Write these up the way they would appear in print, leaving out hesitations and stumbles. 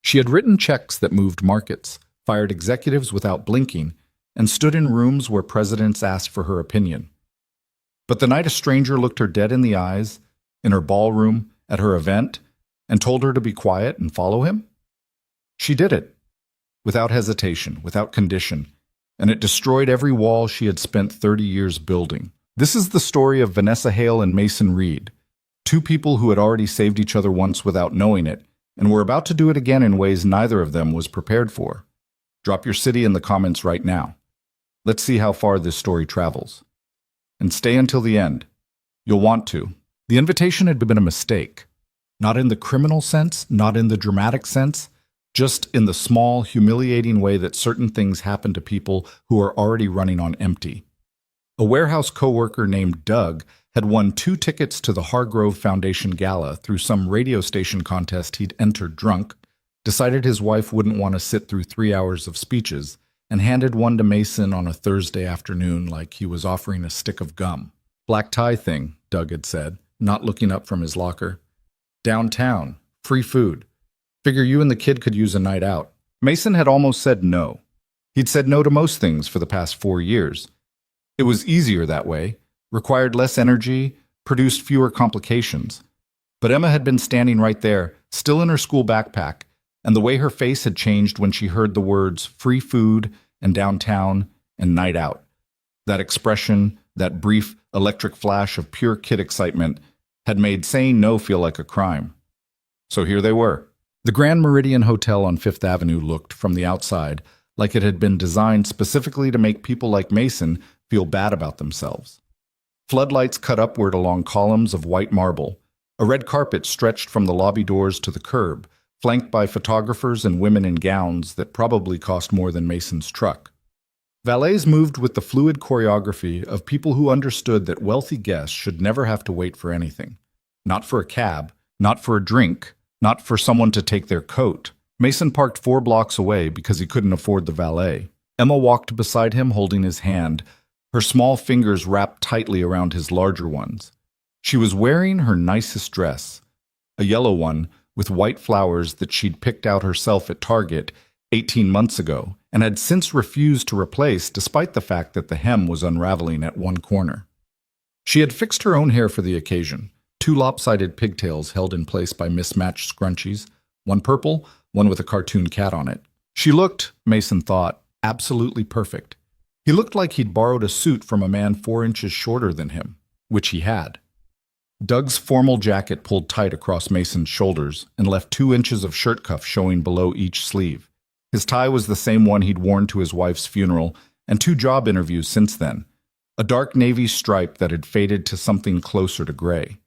She had written checks that moved markets, fired executives without blinking, and stood in rooms where presidents asked for her opinion. But the night a stranger looked her dead in the eyes, in her ballroom, at her event, and told her to be quiet and follow him, she did it, without hesitation, without condition, and it destroyed every wall she had spent 30 years building. This is the story of Vanessa Hale and Mason Reed, two people who had already saved each other once without knowing it, and were about to do it again in ways neither of them was prepared for. Drop your city in the comments right now. Let's see how far this story travels. And stay until the end. You'll want to. The invitation had been a mistake. Not in the criminal sense, not in the dramatic sense, just in the small, humiliating way that certain things happen to people who are already running on empty. A warehouse coworker named Doug had won 2 tickets to the Hargrove Foundation Gala through some radio station contest he'd entered drunk, decided his wife wouldn't want to sit through 3 hours of speeches, and handed one to Mason on a Thursday afternoon like he was offering a stick of gum. Black tie thing, Doug had said, not looking up from his locker. Downtown, free food. Figure you and the kid could use a night out. Mason had almost said no. He'd said no to most things for the past 4 years. It was easier that way, required less energy, produced fewer complications. But Emma had been standing right there, still in her school backpack, and the way her face had changed when she heard the words free food and downtown and night out. That expression, that brief electric flash of pure kid excitement, had made saying no feel like a crime. So here they were. The Grand Meridian Hotel on Fifth Avenue looked, from the outside, like it had been designed specifically to make people like Mason feel bad about themselves. Floodlights cut upward along columns of white marble. A red carpet stretched from the lobby doors to the curb, flanked by photographers and women in gowns that probably cost more than Mason's truck. Valets moved with the fluid choreography of people who understood that wealthy guests should never have to wait for anything. Not for a cab, not for a drink, not for someone to take their coat. Mason parked 4 blocks away because he couldn't afford the valet. Emma walked beside him holding his hand, her small fingers wrapped tightly around his larger ones. She was wearing her nicest dress, a yellow one with white flowers that she'd picked out herself at Target 18 months ago and had since refused to replace despite the fact that the hem was unraveling at one corner. She had fixed her own hair for the occasion, 2 lopsided pigtails held in place by mismatched scrunchies, one purple, one with a cartoon cat on it. She looked, Mason thought, absolutely perfect. He looked like he'd borrowed a suit from a man 4 inches shorter than him, which he had. Doug's formal jacket pulled tight across Mason's shoulders and left 2 inches of shirt cuff showing below each sleeve. His tie was the same one he'd worn to his wife's funeral and 2 job interviews since then, a dark navy stripe that had faded to something closer to gray.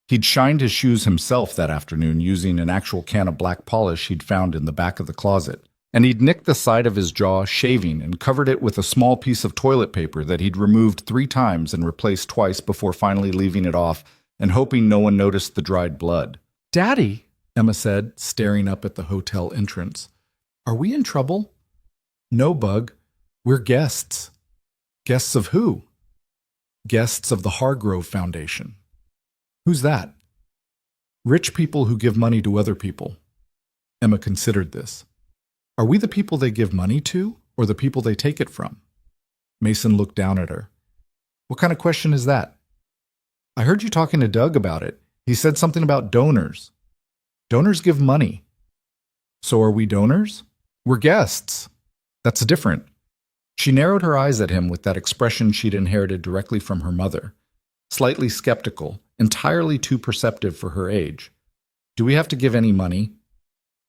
He'd shined his shoes himself that afternoon using an actual can of black polish he'd found in the back of the closet, and he'd nicked the side of his jaw shaving and covered it with a small piece of toilet paper that he'd removed 3 times and replaced twice before finally leaving it off and hoping no one noticed the dried blood. "Daddy," Emma said, staring up at the hotel entrance. "Are we in trouble?" "No, Bug. We're guests." "Guests of who?" "Guests of the Hargrove Foundation." "Who's that?" "Rich people who give money to other people." Emma considered this. "Are we the people they give money to, or the people they take it from?" Mason looked down at her. "What kind of question is that?" "I heard you talking to Doug about it. He said something about donors." "Donors give money." "So are we donors?" "We're guests." "That's different." She narrowed her eyes at him with that expression she'd inherited directly from her mother. Slightly skeptical, entirely too perceptive for her age. "Do we have to give any money?"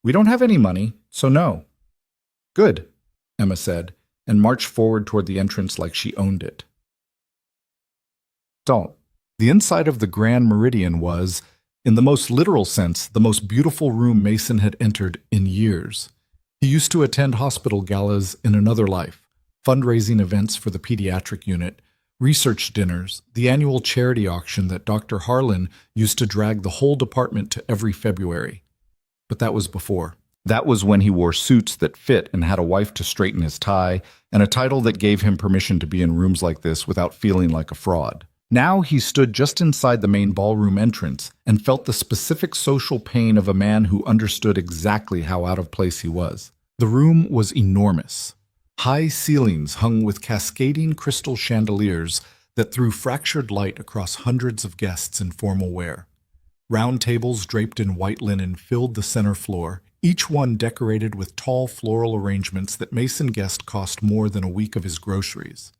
"We don't have any money, so no." "Good," Emma said, and marched forward toward the entrance like she owned it. Don't. The inside of the Grand Meridian was, in the most literal sense, the most beautiful room Mason had entered in years. He used to attend hospital galas in another life, fundraising events for the pediatric unit, research dinners, the annual charity auction that Dr. Harlan used to drag the whole department to every February. But that was before. That was when he wore suits that fit and had a wife to straighten his tie, and a title that gave him permission to be in rooms like this without feeling like a fraud. Now he stood just inside the main ballroom entrance and felt the specific social pain of a man who understood exactly how out of place he was. The room was enormous. High ceilings hung with cascading crystal chandeliers that threw fractured light across hundreds of guests in formal wear. Round tables draped in white linen filled the center floor, each one decorated with tall floral arrangements that Mason guessed cost more than a week of his groceries.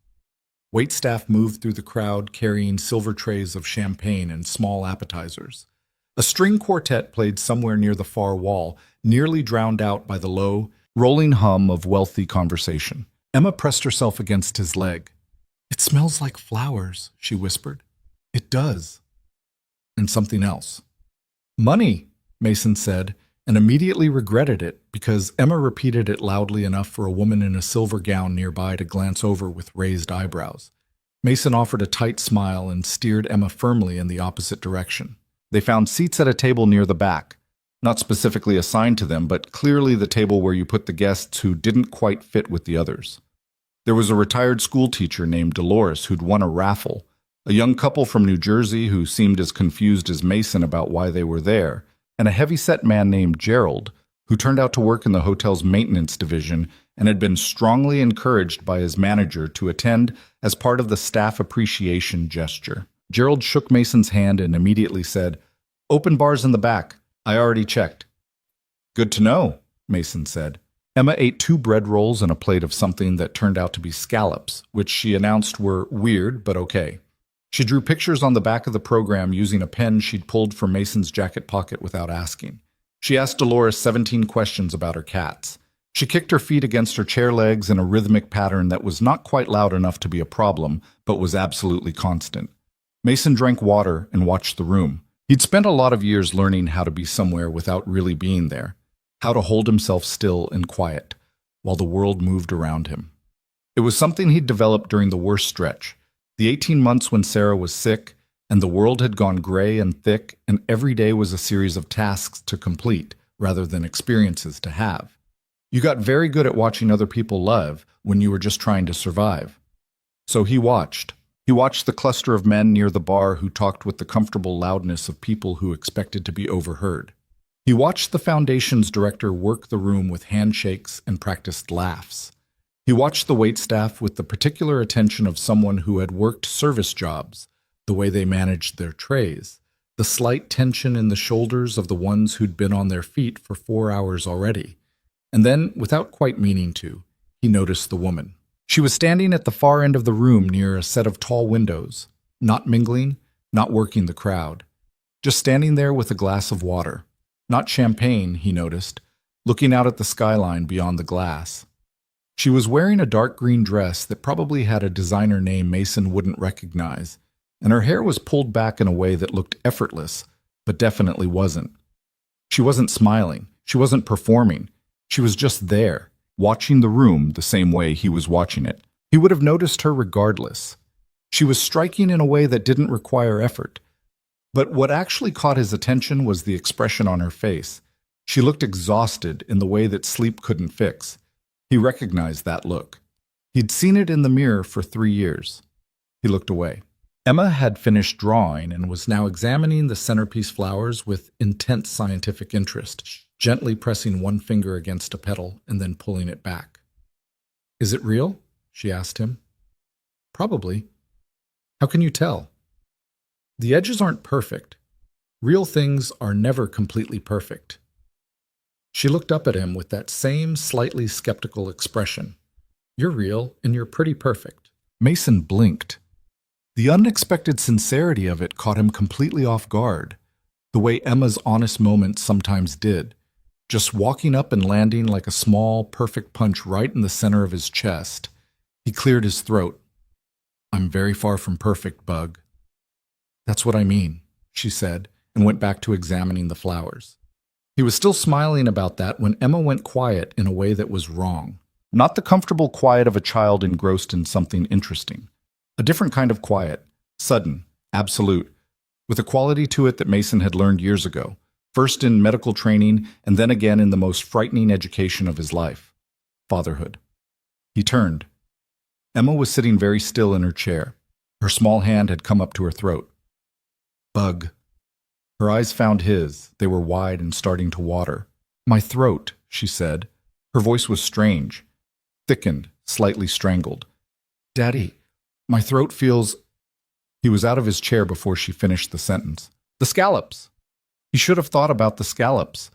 Waitstaff moved through the crowd carrying silver trays of champagne and small appetizers. A string quartet played somewhere near the far wall, nearly drowned out by the low, rolling hum of wealthy conversation. Emma pressed herself against his leg. "It smells like flowers," she whispered. "It does." And something else. "Money," Mason said, and immediately regretted it because Emma repeated it loudly enough for a woman in a silver gown nearby to glance over with raised eyebrows. Mason offered a tight smile and steered Emma firmly in the opposite direction. They found seats at a table near the back, not specifically assigned to them, but clearly the table where you put the guests who didn't quite fit with the others. There was a retired school teacher named Dolores who'd won a raffle, a young couple from New Jersey who seemed as confused as Mason about why they were there, and a heavy-set man named Gerald, who turned out to work in the hotel's maintenance division and had been strongly encouraged by his manager to attend as part of the staff appreciation gesture. Gerald shook Mason's hand and immediately said, "Open bars in the back. I already checked." "Good to know," Mason said. Emma ate 2 bread rolls and a plate of something that turned out to be scallops, which she announced were weird but okay. She drew pictures on the back of the program using a pen she'd pulled from Mason's jacket pocket without asking. She asked Dolores 17 questions about her cats. She kicked her feet against her chair legs in a rhythmic pattern that was not quite loud enough to be a problem, but was absolutely constant. Mason drank water and watched the room. He'd spent a lot of years learning how to be somewhere without really being there, how to hold himself still and quiet, while the world moved around him. It was something he'd developed during the worst stretch, the 18 months when Sarah was sick, and the world had gone gray and thick, and every day was a series of tasks to complete, rather than experiences to have. You got very good at watching other people love when you were just trying to survive. So he watched. He watched the cluster of men near the bar who talked with the comfortable loudness of people who expected to be overheard. He watched the Foundation's director work the room with handshakes and practiced laughs. He watched the waitstaff with the particular attention of someone who had worked service jobs, the way they managed their trays, the slight tension in the shoulders of the ones who'd been on their feet for 4 hours already. And then, without quite meaning to, he noticed the woman. She was standing at the far end of the room near a set of tall windows, not mingling, not working the crowd, just standing there with a glass of water. Not champagne, he noticed, looking out at the skyline beyond the glass. She was wearing a dark green dress that probably had a designer name Mason wouldn't recognize, and her hair was pulled back in a way that looked effortless, but definitely wasn't. She wasn't smiling. She wasn't performing. She was just there, watching the room the same way he was watching it. He would have noticed her regardless. She was striking in a way that didn't require effort. But what actually caught his attention was the expression on her face. She looked exhausted in the way that sleep couldn't fix. He recognized that look. He'd seen it in the mirror for 3 years. He looked away. Emma had finished drawing and was now examining the centerpiece flowers with intense scientific interest, gently pressing one finger against a petal and then pulling it back. "Is it real?" she asked him. "Probably. How can you tell?" "The edges aren't perfect. Real things are never completely perfect." She looked up at him with that same slightly skeptical expression. "You're real, and you're pretty perfect." Mason blinked. The unexpected sincerity of it caught him completely off guard, the way Emma's honest moments sometimes did, just walking up and landing like a small, perfect punch right in the center of his chest. He cleared his throat. "I'm very far from perfect, Bug." "That's what I mean," she said, and went back to examining the flowers. He was still smiling about that when Emma went quiet in a way that was wrong. Not the comfortable quiet of a child engrossed in something interesting. A different kind of quiet, sudden, absolute, with a quality to it that Mason had learned years ago, first in medical training and then again in the most frightening education of his life, fatherhood. He turned. Emma was sitting very still in her chair. Her small hand had come up to her throat. Bug. Her eyes found his. They were wide and starting to water. My throat, she said. Her voice was strange, thickened, slightly strangled. Daddy, my throat feels... He was out of his chair before she finished the sentence. The scallops! He should have thought about the scallops.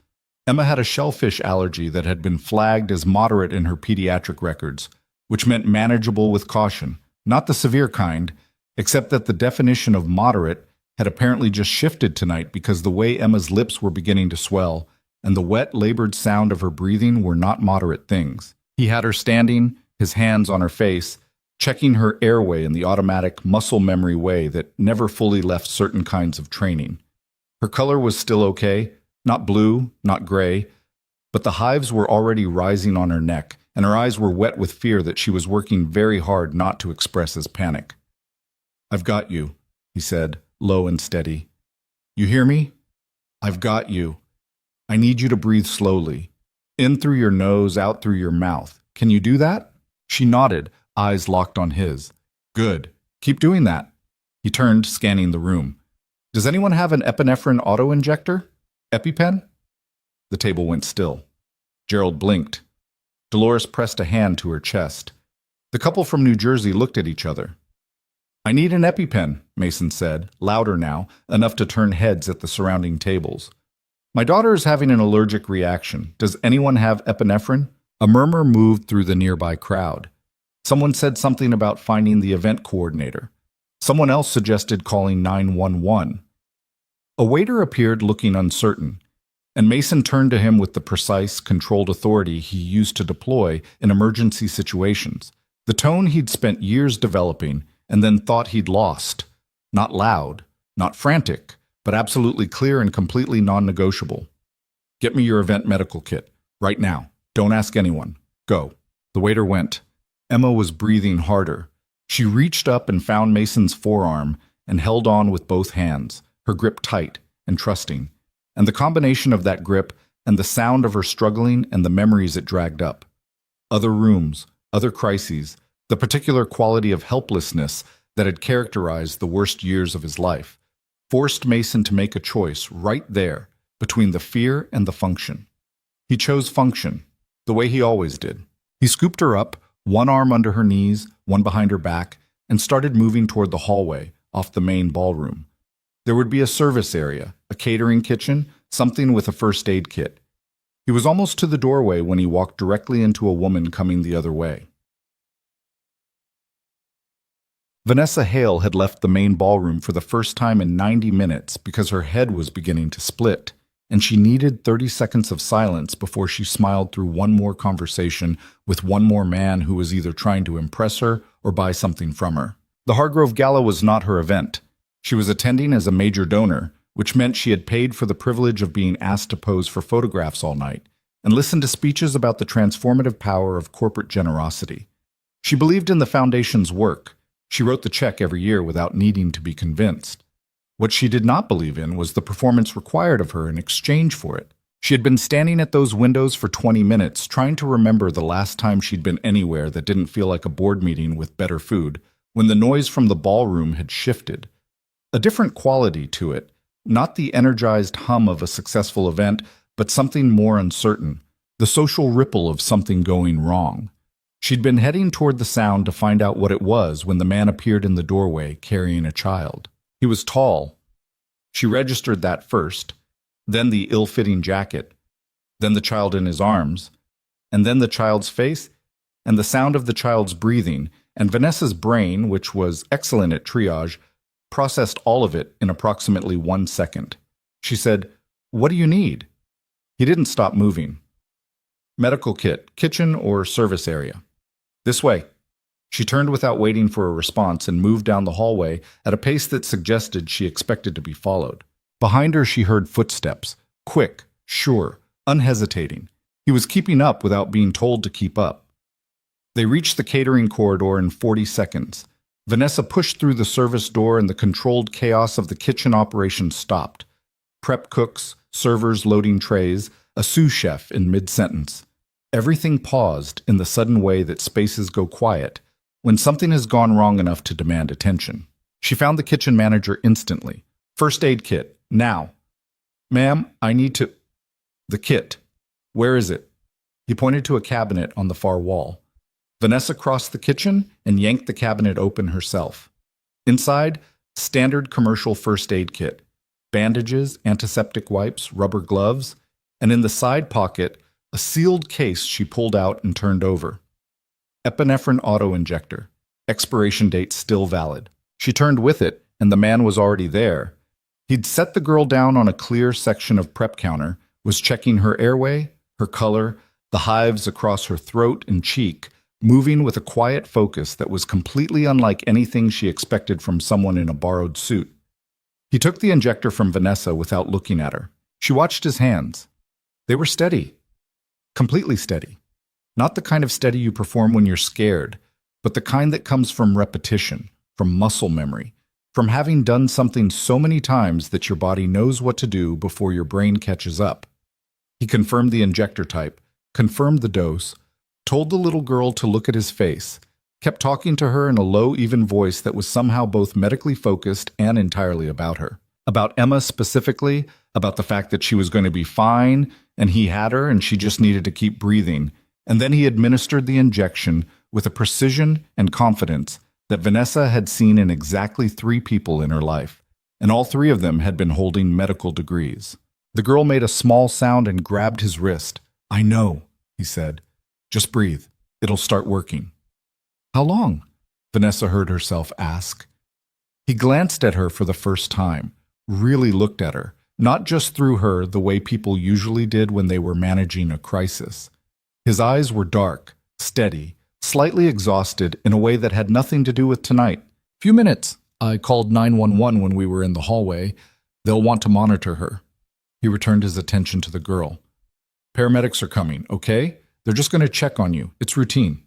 Emma had a shellfish allergy that had been flagged as moderate in her pediatric records, which meant manageable with caution, not the severe kind, except that the definition of moderate had apparently just shifted tonight because the way Emma's lips were beginning to swell and the wet, labored sound of her breathing were not moderate things. He had her standing, his hands on her face, checking her airway in the automatic muscle memory way that never fully left certain kinds of training. Her color was still okay, not blue, not gray, but the hives were already rising on her neck, and her eyes were wet with fear that she was working very hard not to express as panic. I've got you, he said, low and steady. You hear me? I've got you. I need you to breathe slowly. In through your nose, out through your mouth. Can you do that? She nodded, eyes locked on his. Good. Keep doing that. He turned, scanning the room. Does anyone have an epinephrine auto-injector? EpiPen? The table went still. Gerald blinked. Dolores pressed a hand to her chest. The couple from New Jersey looked at each other. I need an EpiPen, Mason said, louder now, enough to turn heads at the surrounding tables. My daughter is having an allergic reaction. Does anyone have epinephrine? A murmur moved through the nearby crowd. Someone said something about finding the event coordinator. Someone else suggested calling 911. A waiter appeared looking uncertain, and Mason turned to him with the precise, controlled authority he used to deploy in emergency situations, the tone he'd spent years developing and then thought he'd lost. Not loud, not frantic, but absolutely clear and completely non-negotiable. Get me your event medical kit, right now. Don't ask anyone. Go. The waiter went. Emma was breathing harder. She reached up and found Mason's forearm and held on with both hands, her grip tight and trusting, and the combination of that grip and the sound of her struggling and the memories it dragged up. Other rooms, other crises, the particular quality of helplessness that had characterized the worst years of his life, forced Mason to make a choice right there between the fear and the function. He chose function, the way he always did. He scooped her up, one arm under her knees, one behind her back, and started moving toward the hallway off the main ballroom. There would be a service area, a catering kitchen, something with a first aid kit. He was almost to the doorway when he walked directly into a woman coming the other way. Vanessa Hale had left the main ballroom for the first time in 90 minutes because her head was beginning to split, and she needed 30 seconds of silence before she smiled through one more conversation with one more man who was either trying to impress her or buy something from her. The Hargrove Gala was not her event. She was attending as a major donor, which meant she had paid for the privilege of being asked to pose for photographs all night and listen to speeches about the transformative power of corporate generosity. She believed in the foundation's work. She wrote the check every year without needing to be convinced. What she did not believe in was the performance required of her in exchange for it. She had been standing at those windows for 20 minutes, trying to remember the last time she'd been anywhere that didn't feel like a board meeting with better food, when the noise from the ballroom had shifted. A different quality to it, not the energized hum of a successful event, but something more uncertain, the social ripple of something going wrong. She'd been heading toward the sound to find out what it was when the man appeared in the doorway carrying a child. He was tall. She registered that first, then the ill-fitting jacket, then the child in his arms, and then the child's face, and the sound of the child's breathing, and Vanessa's brain, which was excellent at triage, processed all of it in approximately 1 second. She said, "What do you need?" He didn't stop moving. Medical kit, kitchen or service area. This way. She turned without waiting for a response and moved down the hallway at a pace that suggested she expected to be followed. Behind her she heard footsteps, quick, sure, unhesitating. He was keeping up without being told to keep up. They reached the catering corridor in 40 seconds. Vanessa pushed through the service door and the controlled chaos of the kitchen operation stopped. Prep cooks, servers loading trays, a sous chef in mid-sentence. Everything paused in the sudden way that spaces go quiet when something has gone wrong enough to demand attention. She found the kitchen manager instantly. First aid kit, now. Ma'am, I need to... The kit. Where is it? He pointed to a cabinet on the far wall. Vanessa crossed the kitchen and yanked the cabinet open herself. Inside, standard commercial first aid kit. Bandages, antiseptic wipes, rubber gloves, and in the side pocket, a sealed case she pulled out and turned over. Epinephrine auto-injector. Expiration date still valid. She turned with it, and the man was already there. He'd set the girl down on a clear section of prep counter, was checking her airway, her color, the hives across her throat and cheek, moving with a quiet focus that was completely unlike anything she expected from someone in a borrowed suit. He took the injector from Vanessa without looking at her. She watched his hands. They were steady. Completely steady. Not the kind of steady you perform when you're scared, but the kind that comes from repetition, from muscle memory, from having done something so many times that your body knows what to do before your brain catches up. He confirmed the injector type, confirmed the dose, told the little girl to look at his face, kept talking to her in a low, even voice that was somehow both medically focused and entirely about her. About Emma specifically, about the fact that she was going to be fine, and he had her, and she just needed to keep breathing. And then he administered the injection with a precision and confidence that Vanessa had seen in exactly 3 people in her life, and all 3 of them had been holding medical degrees. The girl made a small sound and grabbed his wrist. "I know," he said. "Just breathe. It'll start working." "How long?" Vanessa heard herself ask. He glanced at her for the first time, really looked at her, not just through her the way people usually did when they were managing a crisis. His eyes were dark, steady, slightly exhausted in a way that had nothing to do with tonight. "Few minutes. I called 911 when we were in the hallway. They'll want to monitor her." He returned his attention to the girl. "Paramedics are coming, okay? They're just going to check on you. It's routine."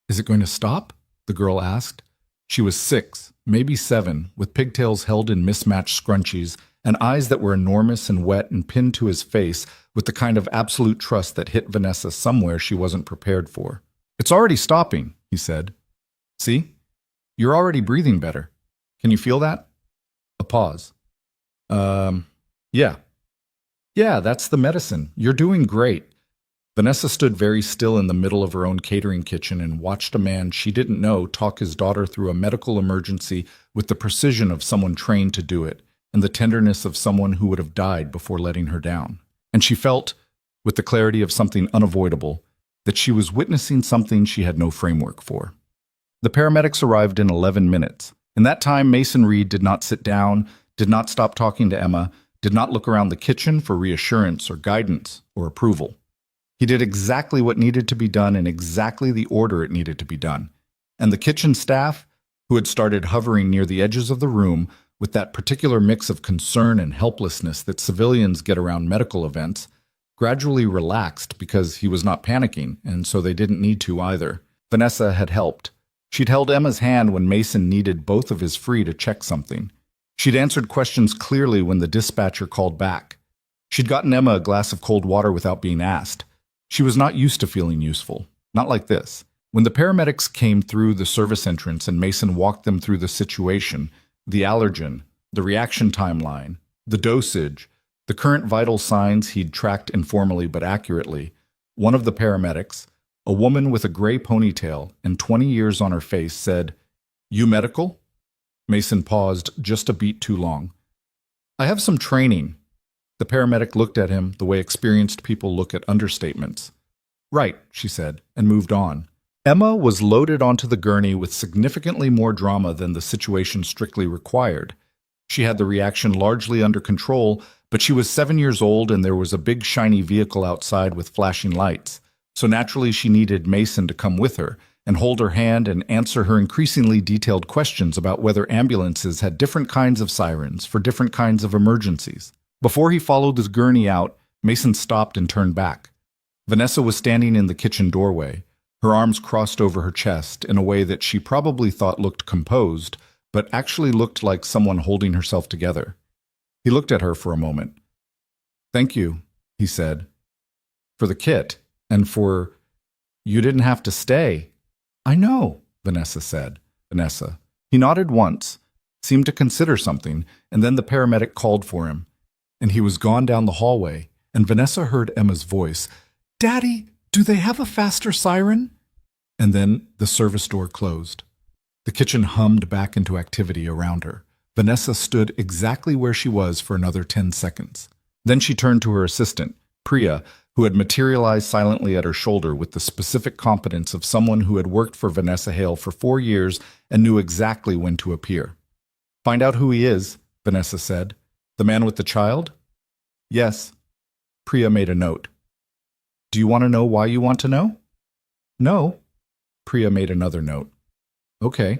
"Is it going to stop?" the girl asked. She was 6, maybe 7, with pigtails held in mismatched scrunchies and eyes that were enormous and wet and pinned to his face with the kind of absolute trust that hit Vanessa somewhere she wasn't prepared for. "It's already stopping," he said. "See? You're already breathing better. Can you feel that?" A pause. Yeah. Yeah, that's the medicine. You're doing great." Vanessa stood very still in the middle of her own catering kitchen and watched a man she didn't know talk his daughter through a medical emergency with the precision of someone trained to do it and the tenderness of someone who would have died before letting her down. And she felt, with the clarity of something unavoidable, that she was witnessing something she had no framework for. The paramedics arrived in 11 minutes. In that time, Mason Reed did not sit down, did not stop talking to Emma, did not look around the kitchen for reassurance or guidance or approval. He did exactly what needed to be done in exactly the order it needed to be done. And the kitchen staff, who had started hovering near the edges of the room with that particular mix of concern and helplessness that civilians get around medical events, gradually relaxed because he was not panicking, and so they didn't need to either. Vanessa had helped. She'd held Emma's hand when Mason needed both of his free to check something. She'd answered questions clearly when the dispatcher called back. She'd gotten Emma a glass of cold water without being asked. She was not used to feeling useful. Not like this. When the paramedics came through the service entrance and Mason walked them through the situation, the allergen, the reaction timeline, the dosage, the current vital signs he'd tracked informally but accurately, one of the paramedics, a woman with a gray ponytail and 20 years on her face, said, "You medical?" Mason paused just a beat too long. "I have some training." The paramedic looked at him the way experienced people look at understatements. "Right," she said, and moved on. Emma was loaded onto the gurney with significantly more drama than the situation strictly required. She had the reaction largely under control, but she was 7 years old and there was a big shiny vehicle outside with flashing lights. So naturally she needed Mason to come with her and hold her hand and answer her increasingly detailed questions about whether ambulances had different kinds of sirens for different kinds of emergencies. Before he followed his gurney out, Mason stopped and turned back. Vanessa was standing in the kitchen doorway, her arms crossed over her chest in a way that she probably thought looked composed, but actually looked like someone holding herself together. He looked at her for a moment. "Thank you," he said, "for the kit, and for... You didn't have to stay." "I know," Vanessa said. Vanessa. He nodded once, seemed to consider something, and then the paramedic called for him, and he was gone down the hallway, and Vanessa heard Emma's voice. "Daddy, do they have a faster siren?" And then the service door closed. The kitchen hummed back into activity around her. Vanessa stood exactly where she was for another 10 seconds. Then she turned to her assistant, Priya, who had materialized silently at her shoulder with the specific competence of someone who had worked for Vanessa Hale for 4 years and knew exactly when to appear. "Find out who he is," Vanessa said. "The man with the child?" "Yes." Priya made a note. "Do you want to know why you want to know?" "No." Priya made another note. "Okay."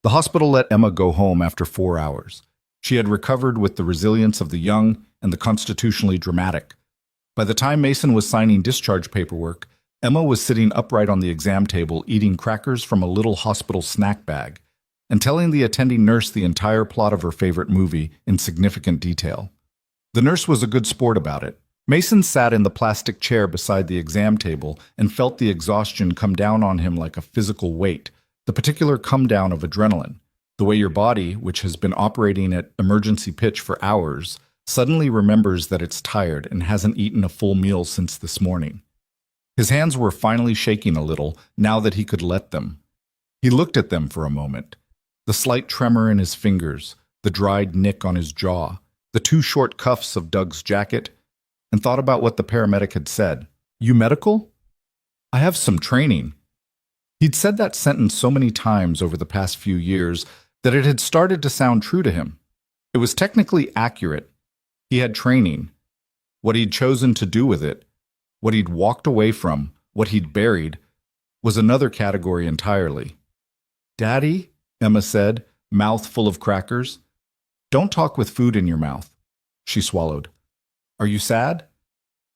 The hospital let Emma go home after 4 hours. She had recovered with the resilience of the young and the constitutionally dramatic. By the time Mason was signing discharge paperwork, Emma was sitting upright on the exam table eating crackers from a little hospital snack bag and telling the attending nurse the entire plot of her favorite movie in significant detail. The nurse was a good sport about it. Mason sat in the plastic chair beside the exam table and felt the exhaustion come down on him like a physical weight, the particular come down of adrenaline, the way your body, which has been operating at emergency pitch for hours, suddenly remembers that it's tired and hasn't eaten a full meal since this morning. His hands were finally shaking a little now that he could let them. He looked at them for a moment. The slight tremor in his fingers, the dried nick on his jaw, the 2 short cuffs of Doug's jacket, and thought about what the paramedic had said. "You medical?" "I have some training." He'd said that sentence so many times over the past few years that it had started to sound true to him. It was technically accurate. He had training. What he'd chosen to do with it, what he'd walked away from, what he'd buried, was another category entirely. "Daddy," Emma said, mouth full of crackers. "Don't talk with food in your mouth." She swallowed. "Are you sad?"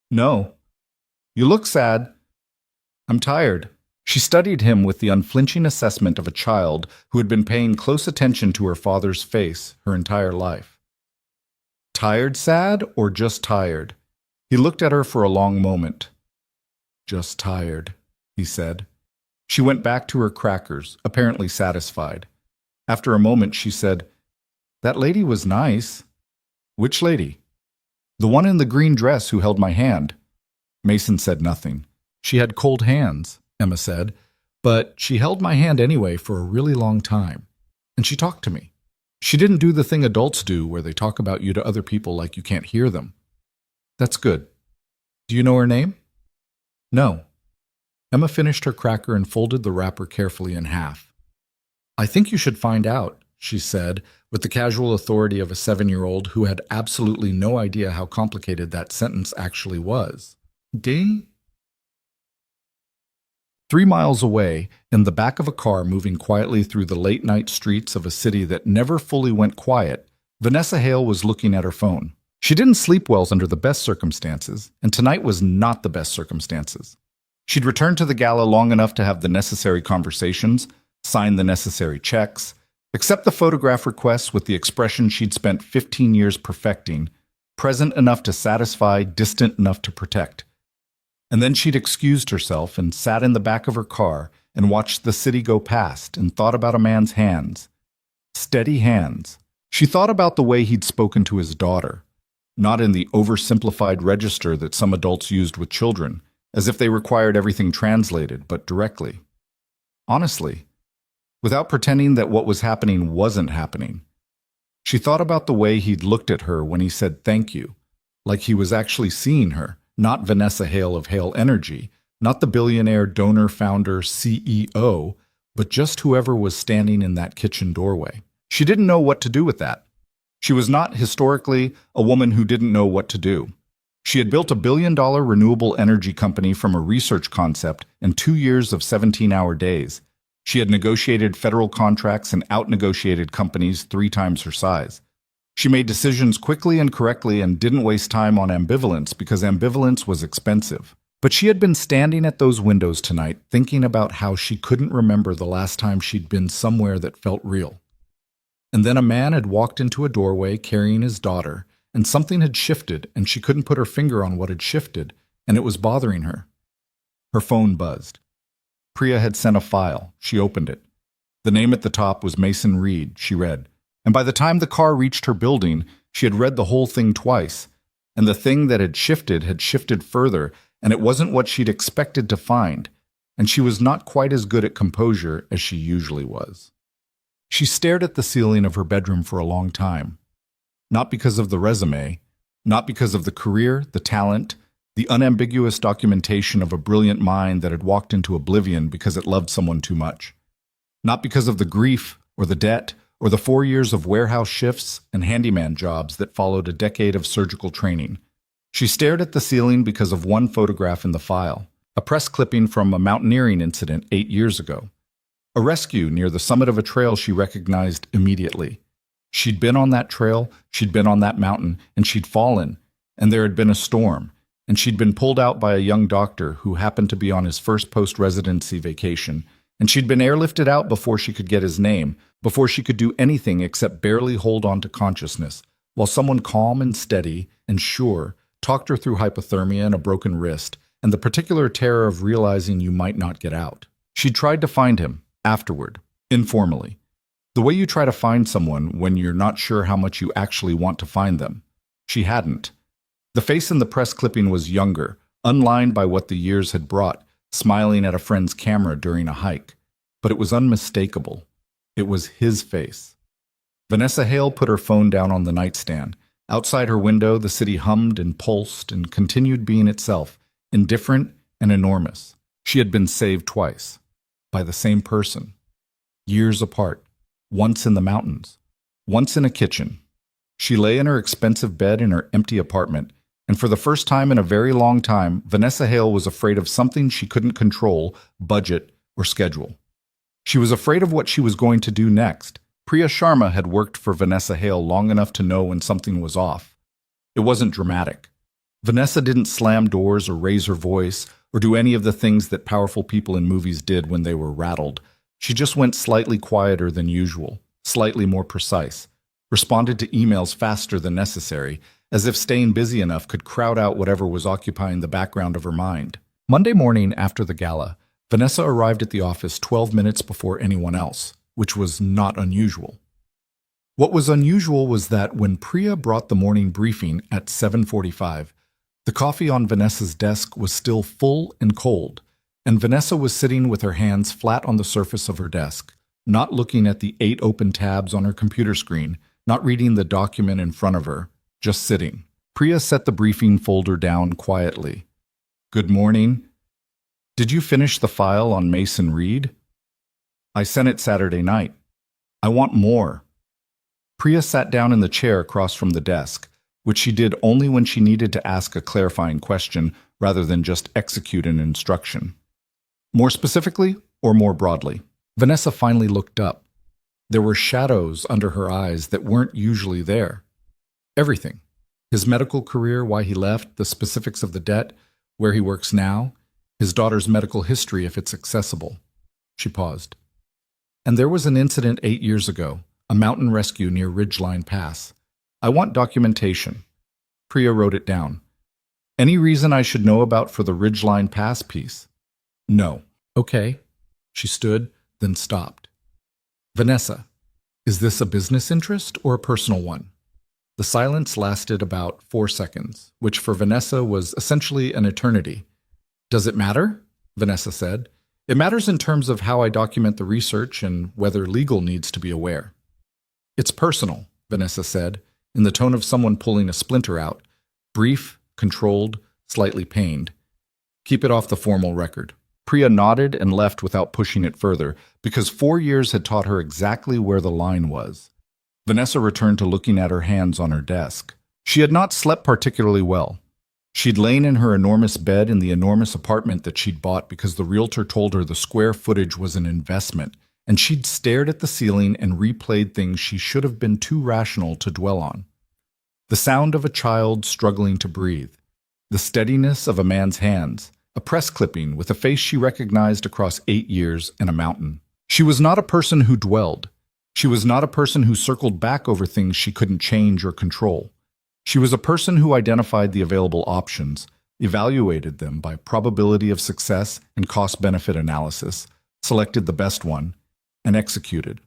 "No." "You look sad." "I'm tired." She studied him with the unflinching assessment of a child who had been paying close attention to her father's face her entire life. "Tired sad or just tired?" He looked at her for a long moment. "Just tired," he said. She went back to her crackers, apparently satisfied. After a moment, she said, "That lady was nice." "Which lady?" "The one in the green dress who held my hand." Mason said nothing. "She had cold hands," Emma said, "but she held my hand anyway for a really long time. And she talked to me. She didn't do the thing adults do where they talk about you to other people like you can't hear them." "That's good. Do you know her name?" "No." Emma finished her cracker and folded the wrapper carefully in half. "I think you should find out," she said, with the casual authority of a 7-year-old who had absolutely no idea how complicated that sentence actually was. Ding. 3 miles away, in the back of a car moving quietly through the late-night streets of a city that never fully went quiet, Vanessa Hale was looking at her phone. She didn't sleep well under the best circumstances, and tonight was not the best circumstances. She'd returned to the gala long enough to have the necessary conversations, sign the necessary checks, accept the photograph requests with the expression she'd spent 15 years perfecting, present enough to satisfy, distant enough to protect. And then she'd excused herself and sat in the back of her car and watched the city go past and thought about a man's hands. Steady hands. She thought about the way he'd spoken to his daughter, not in the oversimplified register that some adults used with children, as if they required everything translated, but directly. Honestly, without pretending that what was happening wasn't happening. She thought about the way he'd looked at her when he said thank you, like he was actually seeing her, not Vanessa Hale of Hale Energy, not the billionaire donor founder CEO, but just whoever was standing in that kitchen doorway. She didn't know what to do with that. She was not, historically, a woman who didn't know what to do. She had built a billion-dollar renewable energy company from a research concept in 2 years of 17-hour days. She had negotiated federal contracts and out-negotiated companies 3 times her size. She made decisions quickly and correctly and didn't waste time on ambivalence because ambivalence was expensive. But she had been standing at those windows tonight thinking about how she couldn't remember the last time she'd been somewhere that felt real. And then a man had walked into a doorway carrying his daughter, and something had shifted, and she couldn't put her finger on what had shifted, and it was bothering her. Her phone buzzed. Priya had sent a file. She opened it. The name at the top was Mason Reed, she read. And by the time the car reached her building, she had read the whole thing twice. And the thing that had shifted further, and it wasn't what she'd expected to find. And she was not quite as good at composure as she usually was. She stared at the ceiling of her bedroom for a long time. Not because of the resume, not because of the career, the talent, the unambiguous documentation of a brilliant mind that had walked into oblivion because it loved someone too much. Not because of the grief or the debt or the 4 years of warehouse shifts and handyman jobs that followed a decade of surgical training. She stared at the ceiling because of one photograph in the file, a press clipping from a mountaineering incident 8 years ago. A rescue near the summit of a trail she recognized immediately. She'd been on that trail, she'd been on that mountain, and she'd fallen, and there had been a storm, and she'd been pulled out by a young doctor who happened to be on his first post-residency vacation, and she'd been airlifted out before she could get his name, before she could do anything except barely hold on to consciousness, while someone calm and steady and sure talked her through hypothermia and a broken wrist, and the particular terror of realizing you might not get out. She tried to find him, afterward, informally. The way you try to find someone when you're not sure how much you actually want to find them. She hadn't. The face in the press clipping was younger, unlined by what the years had brought, smiling at a friend's camera during a hike. But it was unmistakable. It was his face. Vanessa Hale put her phone down on the nightstand. Outside her window, the city hummed and pulsed and continued being itself, indifferent and enormous. She had been saved twice. By the same person. Years apart. Once in the mountains. Once in a kitchen. She lay in her expensive bed in her empty apartment, and for the first time in a very long time, Vanessa Hale was afraid of something she couldn't control, budget, or schedule. She was afraid of what she was going to do next. Priya Sharma had worked for Vanessa Hale long enough to know when something was off. It wasn't dramatic. Vanessa didn't slam doors or raise her voice or do any of the things that powerful people in movies did when they were rattled. She just went slightly quieter than usual, slightly more precise, responded to emails faster than necessary, as if staying busy enough could crowd out whatever was occupying the background of her mind. Monday morning after the gala, Vanessa arrived at the office 12 minutes before anyone else, which was not unusual. What was unusual was that when Priya brought the morning briefing at 7:45, the coffee on Vanessa's desk was still full and cold, and Vanessa was sitting with her hands flat on the surface of her desk, not looking at the 8 open tabs on her computer screen, not reading the document in front of her, just sitting. Priya set the briefing folder down quietly. "Good morning. Did you finish the file on Mason Reed? I sent it Saturday night. I want more." Priya sat down in the chair across from the desk, which she did only when she needed to ask a clarifying question rather than just execute an instruction. More specifically or more broadly? Vanessa finally looked up. There were shadows under her eyes that weren't usually there. Everything. His medical career, why he left, the specifics of the debt, where he works now, his daughter's medical history if it's accessible. She paused. And there was an incident 8 years ago, a mountain rescue near Ridgeline Pass. I want documentation. Priya wrote it down. Any reason I should know about for the Ridgeline Pass piece? No. Okay. She stood, then stopped. Vanessa, is this a business interest or a personal one? The silence lasted about 4 seconds, which for Vanessa was essentially an eternity. Does it matter? Vanessa said. It matters in terms of how I document the research and whether legal needs to be aware. It's personal, Vanessa said, in the tone of someone pulling a splinter out, brief, controlled, slightly pained. Keep it off the formal record. Priya nodded and left without pushing it further, because 4 years had taught her exactly where the line was. Vanessa returned to looking at her hands on her desk. She had not slept particularly well. She'd lain in her enormous bed in the enormous apartment that she'd bought because the realtor told her the square footage was an investment, and she'd stared at the ceiling and replayed things she should have been too rational to dwell on. The sound of a child struggling to breathe, the steadiness of a man's hands, a press clipping with a face she recognized across 8 years and a mountain. She was not a person who dwelled. She was not a person who circled back over things she couldn't change or control. She was a person who identified the available options, evaluated them by probability of success and cost-benefit analysis, selected the best one, and executed.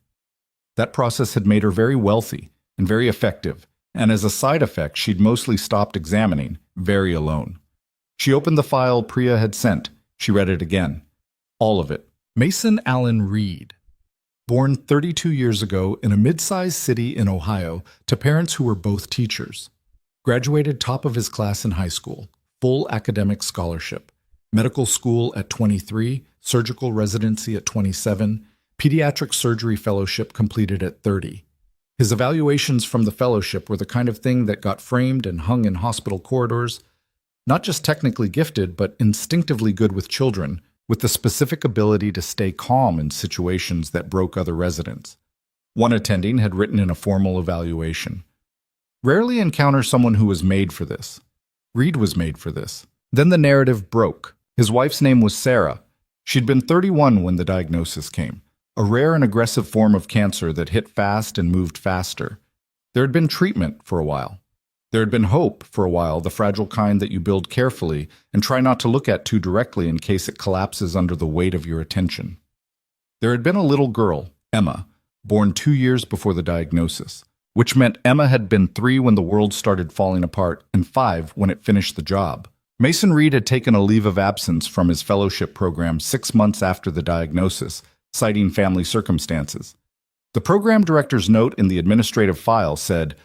That process had made her very wealthy and very effective, and as a side effect, she'd mostly stopped examining, very alone. She opened the file Priya had sent. She read it again. All of it. Mason Allen Reed. Born 32 years ago in a mid-sized city in Ohio to parents who were both teachers. Graduated top of his class in high school. Full academic scholarship. Medical school at 23, surgical residency at 27, pediatric surgery fellowship completed at 30. His evaluations from the fellowship were the kind of thing that got framed and hung in hospital corridors. Not just technically gifted, but instinctively good with children, with the specific ability to stay calm in situations that broke other residents. One attending had written in a formal evaluation, "Rarely encounter someone who was made for this." Reed was made for this. Then the narrative broke. His wife's name was Sarah. She'd been 31 when the diagnosis came, a rare and aggressive form of cancer that hit fast and moved faster. There had been treatment for a while. There had been hope for a while, the fragile kind that you build carefully and try not to look at too directly in case it collapses under the weight of your attention. There had been a little girl, Emma, born 2 years before the diagnosis, which meant Emma had been 3 when the world started falling apart and 5 when it finished the job. Mason Reed had taken a leave of absence from his fellowship program 6 months after the diagnosis, citing family circumstances. The program director's note in the administrative file said,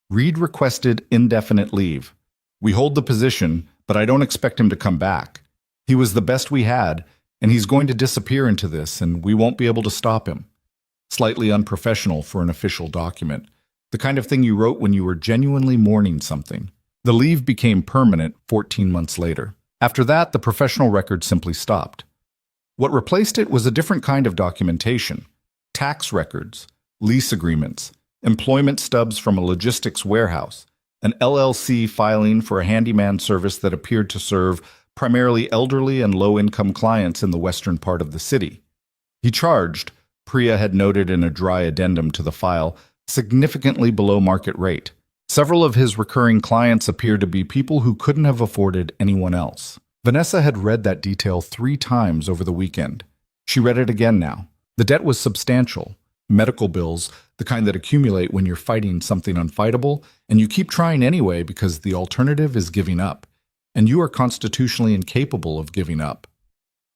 "Reed requested indefinite leave. We hold the position, but I don't expect him to come back. He was the best we had, and he's going to disappear into this, and we won't be able to stop him." Slightly unprofessional for an official document. The kind of thing you wrote when you were genuinely mourning something. The leave became permanent 14 months later. After that, the professional record simply stopped. What replaced it was a different kind of documentation. Tax records, lease agreements, employment stubs from a logistics warehouse, an LLC filing for a handyman service that appeared to serve primarily elderly and low-income clients in the western part of the city. He charged, Priya had noted in a dry addendum to the file, significantly below market rate. Several of his recurring clients appeared to be people who couldn't have afforded anyone else. Vanessa had read that detail 3 times over the weekend. She read it again now. The debt was substantial. Medical bills, the kind that accumulate when you're fighting something unfightable, and you keep trying anyway because the alternative is giving up, and you are constitutionally incapable of giving up.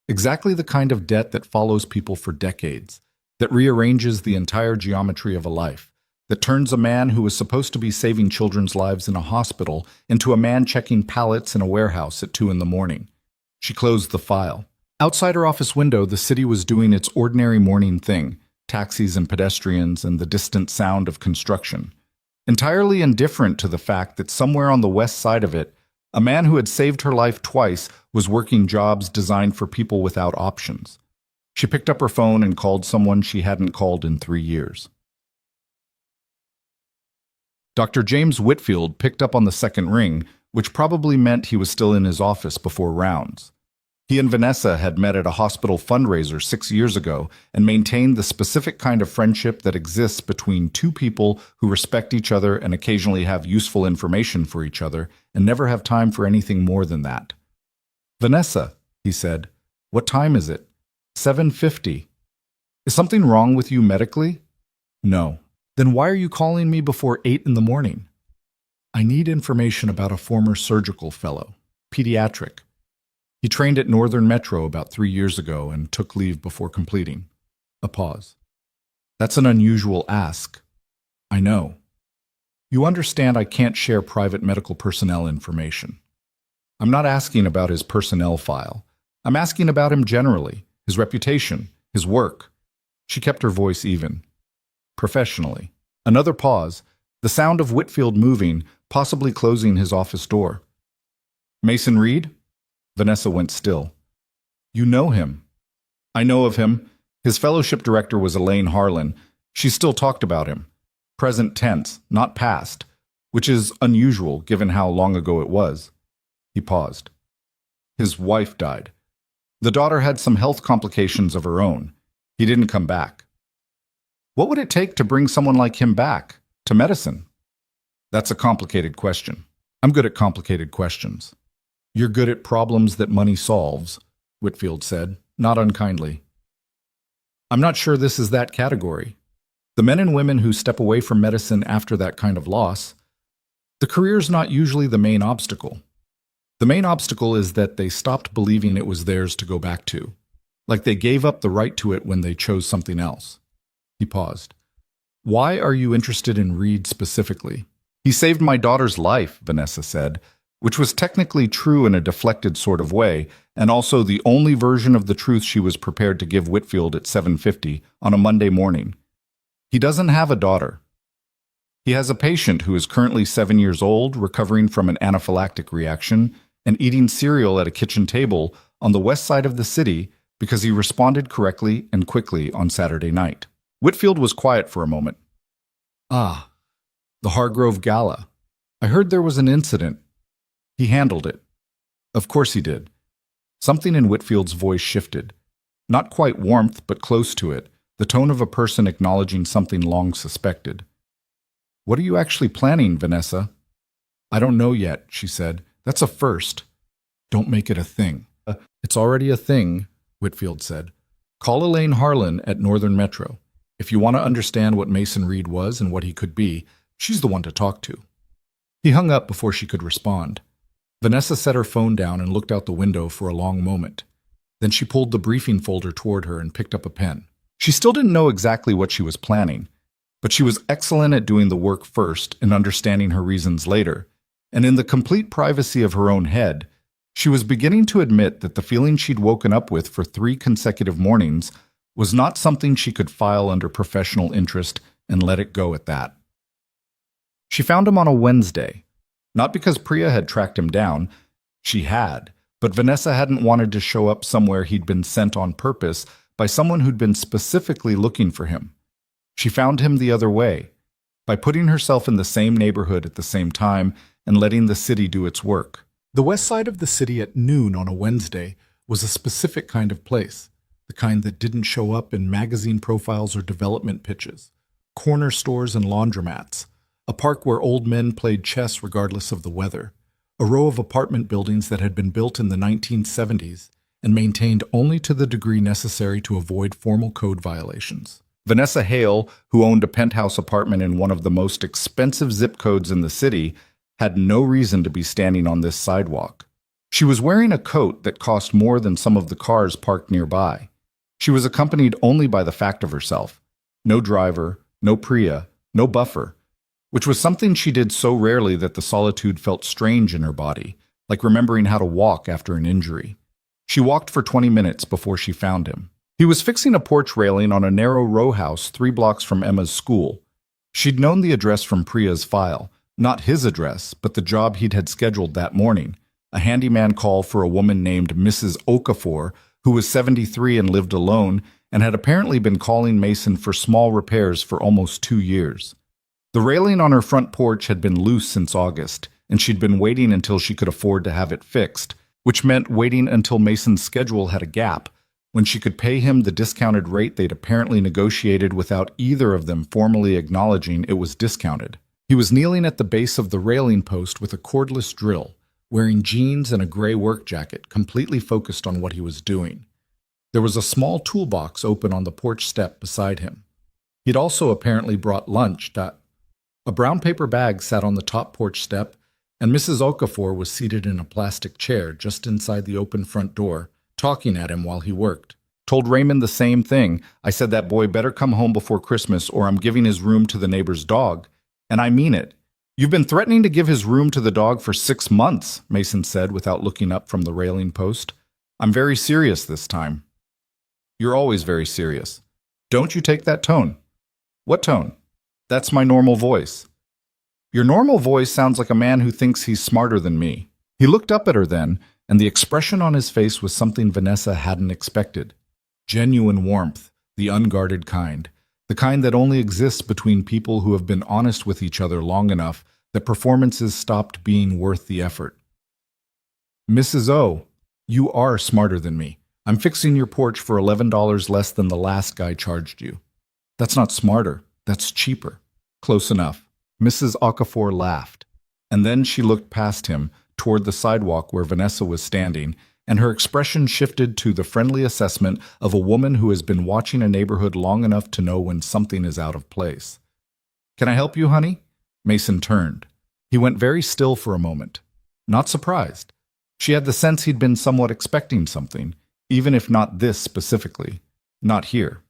Exactly the kind of debt that follows people for decades, that rearranges the entire geometry of a life, that turns a man who was supposed to be saving children's lives in a hospital into a man checking pallets in a warehouse at 2 in the morning. She closed the file. Outside her office window, the city was doing its ordinary morning thing, taxis and pedestrians and the distant sound of construction. Entirely indifferent to the fact that somewhere on the west side of it, a man who had saved her life twice was working jobs designed for people without options. She picked up her phone and called someone she hadn't called in 3 years. Dr. James Whitfield picked up on the second ring, which probably meant he was still in his office before rounds. He and Vanessa had met at a hospital fundraiser 6 years ago and maintained the specific kind of friendship that exists between 2 people who respect each other and occasionally have useful information for each other and never have time for anything more than that. "Vanessa," he said, "what time is it?" 7:50. "Is something wrong with you medically?" "No." "Then why are you calling me before 8 in the morning?" "I need information about a former surgical fellow, pediatric. He trained at Northern Metro about 3 years ago and took leave before completing." A pause. "That's an unusual ask." "I know. You understand I can't share private medical personnel information. I'm not asking about his personnel file. I'm asking about him generally, his reputation, his work." She kept her voice even. "Professionally." Another pause, the sound of Whitfield moving, possibly closing his office door. "Mason Reed?" Vanessa went still. "You know him." "I know of him. His fellowship director was Elaine Harlan. She still talked about him. Present tense, not past, which is unusual given how long ago it was." He paused. "His wife died. The daughter had some health complications of her own. He didn't come back." "What would it take to bring someone like him back? To medicine?" "That's a complicated question. I'm good at complicated questions." "You're good at problems that money solves," Whitfield said, not unkindly. I'm not sure this is that category. The men and women who step away from medicine after that kind of loss, the career's not usually the main obstacle. The main obstacle is that they stopped believing it was theirs to go back to, like they gave up the right to it when they chose something else. He paused. Why are you interested in Reed specifically? He saved my daughter's life, Vanessa said, which was technically true in a deflected sort of way, and also the only version of the truth she was prepared to give Whitfield at 7:50 on a Monday morning. He doesn't have a daughter. He has a patient who is currently 7 years old, recovering from an anaphylactic reaction, and eating cereal at a kitchen table on the west side of the city because he responded correctly and quickly on Saturday night. Whitfield was quiet for a moment. Ah, the Hargrove Gala. I heard there was an incident. He handled it. Of course he did. Something in Whitfield's voice shifted. Not quite warmth, but close to it, the tone of a person acknowledging something long suspected. What are you actually planning, Vanessa? I don't know yet, she said. That's a first. Don't make it a thing. It's already a thing, Whitfield said. Call Elaine Harlan at Northern Metro. If you want to understand what Mason Reed was and what he could be, she's the one to talk to. He hung up before she could respond. Vanessa set her phone down and looked out the window for a long moment. Then she pulled the briefing folder toward her and picked up a pen. She still didn't know exactly what she was planning, but she was excellent at doing the work first and understanding her reasons later. And in the complete privacy of her own head, she was beginning to admit that the feeling she'd woken up with for 3 consecutive mornings was not something she could file under professional interest and let it go at that. She found him on a Wednesday. Not because Priya had tracked him down. She had, but Vanessa hadn't wanted to show up somewhere he'd been sent on purpose by someone who'd been specifically looking for him. She found him the other way, by putting herself in the same neighborhood at the same time and letting the city do its work. The west side of the city at noon on a Wednesday was a specific kind of place, the kind that didn't show up in magazine profiles or development pitches, corner stores and laundromats, a park where old men played chess regardless of the weather, a row of apartment buildings that had been built in the 1970s and maintained only to the degree necessary to avoid formal code violations. Vanessa Hale, who owned a penthouse apartment in one of the most expensive zip codes in the city, had no reason to be standing on this sidewalk. She was wearing a coat that cost more than some of the cars parked nearby. She was accompanied only by the fact of herself. No driver, no Priya, no buffer, which was something she did so rarely that the solitude felt strange in her body, like remembering how to walk after an injury. She walked for 20 minutes before she found him. He was fixing a porch railing on a narrow row house 3 blocks from Emma's school. She'd known the address from Priya's file, not his address, but the job he'd had scheduled that morning, a handyman call for a woman named Mrs. Okafor, who was 73 and lived alone, and had apparently been calling Mason for small repairs for almost 2 years. The railing on her front porch had been loose since August, and she'd been waiting until she could afford to have it fixed, which meant waiting until Mason's schedule had a gap, when she could pay him the discounted rate they'd apparently negotiated without either of them formally acknowledging it was discounted. He was kneeling at the base of the railing post with a cordless drill, wearing jeans and a gray work jacket, completely focused on what he was doing. There was a small toolbox open on the porch step beside him. He'd also apparently brought lunch. A brown paper bag sat on the top porch step, and Mrs. Okafor was seated in a plastic chair just inside the open front door, talking at him while he worked. Told Raymond the same thing. I said that boy better come home before Christmas or I'm giving his room to the neighbor's dog. And I mean it. You've been threatening to give his room to the dog for 6 months, Mason said without looking up from the railing post. I'm very serious this time. You're always very serious. Don't you take that tone. What tone? That's my normal voice. Your normal voice sounds like a man who thinks he's smarter than me. He looked up at her then, and the expression on his face was something Vanessa hadn't expected. Genuine warmth, the unguarded kind. The kind that only exists between people who have been honest with each other long enough that performances stopped being worth the effort. Mrs. O, you are smarter than me. I'm fixing your porch for $11 less than the last guy charged you. That's not smarter. That's cheaper. Close enough. Mrs. Okafor laughed, and then she looked past him toward the sidewalk where Vanessa was standing and her expression shifted to the friendly assessment of a woman who has been watching a neighborhood long enough to know when something is out of place. "Can I help you, honey?" Mason turned. He went very still for a moment, not surprised. She had the sense he'd been somewhat expecting something, even if not this specifically, not here.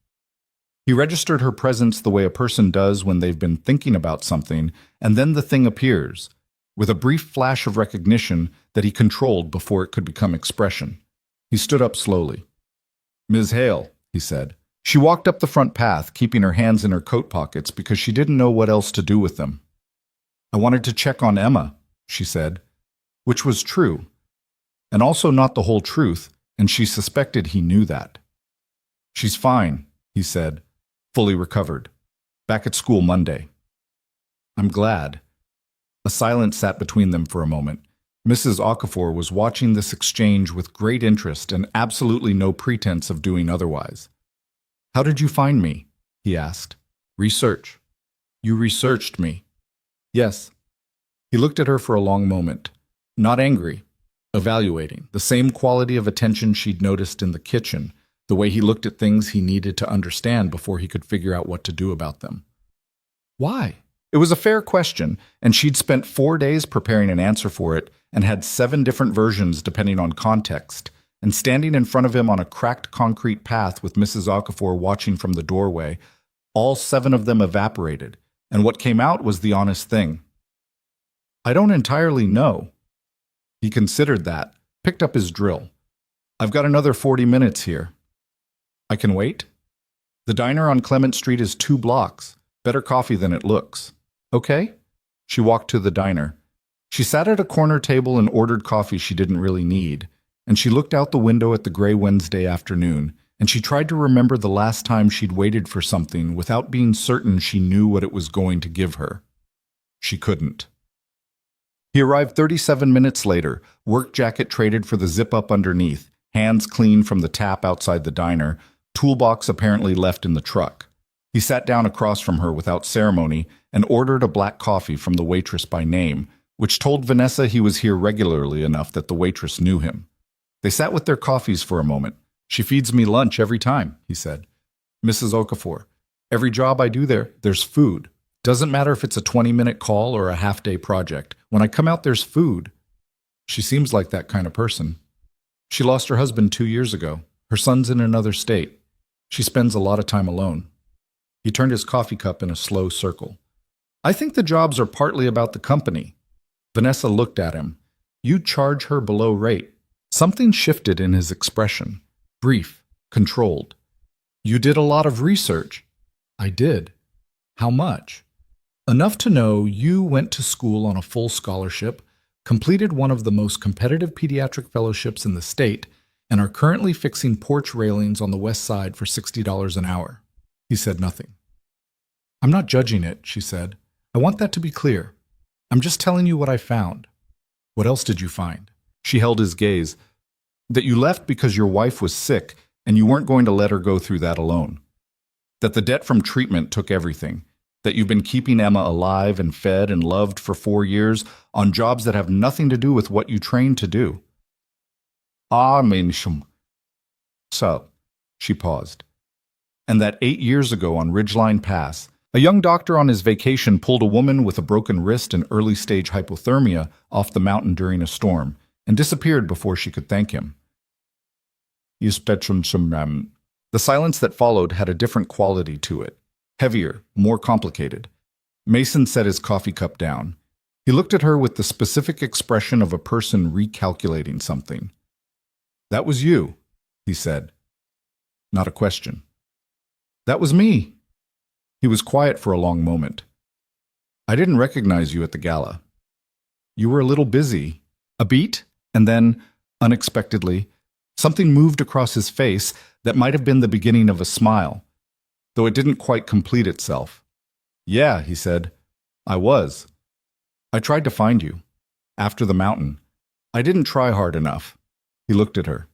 He registered her presence the way a person does when they've been thinking about something, and then the thing appears, with a brief flash of recognition that he controlled before it could become expression. He stood up slowly. "Ms. Hale," he said. She walked up the front path, keeping her hands in her coat pockets because she didn't know what else to do with them. "I wanted to check on Emma," she said, which was true, and also not the whole truth, and she suspected he knew that. "She's fine," he said, fully recovered. "Back at school Monday." "I'm glad." A silence sat between them for a moment. Mrs. Okafor was watching this exchange with great interest and absolutely no pretense of doing otherwise. "How did you find me?" he asked. "Research." "You researched me?" "Yes." He looked at her for a long moment, not angry, evaluating, the same quality of attention she'd noticed in the kitchen, the way he looked at things he needed to understand before he could figure out what to do about them. Why? It was a fair question, and she'd spent 4 days preparing an answer for it and had 7 different versions depending on context, and standing in front of him on a cracked concrete path with Mrs. Okafor watching from the doorway, all 7 of them evaporated, and what came out was the honest thing. "I don't entirely know." He considered that, picked up his drill. "I've got another 40 minutes here." "I can wait?" "The diner on Clement Street is 2 blocks. Better coffee than it looks." "Okay." She walked to the diner. She sat at a corner table and ordered coffee she didn't really need, and she looked out the window at the gray Wednesday afternoon, and she tried to remember the last time she'd waited for something without being certain she knew what it was going to give her. She couldn't. He arrived 37 minutes later, work jacket traded for the zip-up underneath, hands clean from the tap outside the diner, toolbox apparently left in the truck. He sat down across from her without ceremony and ordered a black coffee from the waitress by name, which told Vanessa he was here regularly enough that the waitress knew him. They sat with their coffees for a moment. "She feeds me lunch every time," he said. "Mrs. Okafor, every job I do there's food. Doesn't matter if it's a 20-minute call or a half-day project. When I come out, there's food." She seems like that kind of person. She lost her husband 2 years ago. Her son's in another state. She spends a lot of time alone. He turned his coffee cup in a slow circle. "I think the jobs are partly about the company." Vanessa looked at him. "You charge her below rate." Something shifted in his expression. Brief, controlled. "You did a lot of research." "I did." "How much?" "Enough to know you went to school on a full scholarship, completed one of the most competitive pediatric fellowships in the state, and are currently fixing porch railings on the west side for $60 an hour." He said nothing. "I'm not judging it," she said. "I want that to be clear. I'm just telling you what I found." "What else did you find?" She held his gaze. "That you left because your wife was sick and you weren't going to let her go through that alone. That the debt from treatment took everything. That you've been keeping Emma alive and fed and loved for 4 years on jobs that have nothing to do with what you trained to do." So, she paused. "And that 8 years ago on Ridgeline Pass, a young doctor on his vacation pulled a woman with a broken wrist and early-stage hypothermia off the mountain during a storm and disappeared before she could thank him." The silence that followed had a different quality to it. Heavier, more complicated. Mason set his coffee cup down. He looked at her with the specific expression of a person recalculating something. "That was you," he said. Not a question. "That was me." He was quiet for a long moment. "I didn't recognize you at the gala." "You were a little busy." A beat, and then, unexpectedly, something moved across his face that might have been the beginning of a smile, though it didn't quite complete itself. "Yeah," he said. "I was. I tried to find you. After the mountain. I didn't try hard enough." He looked at her.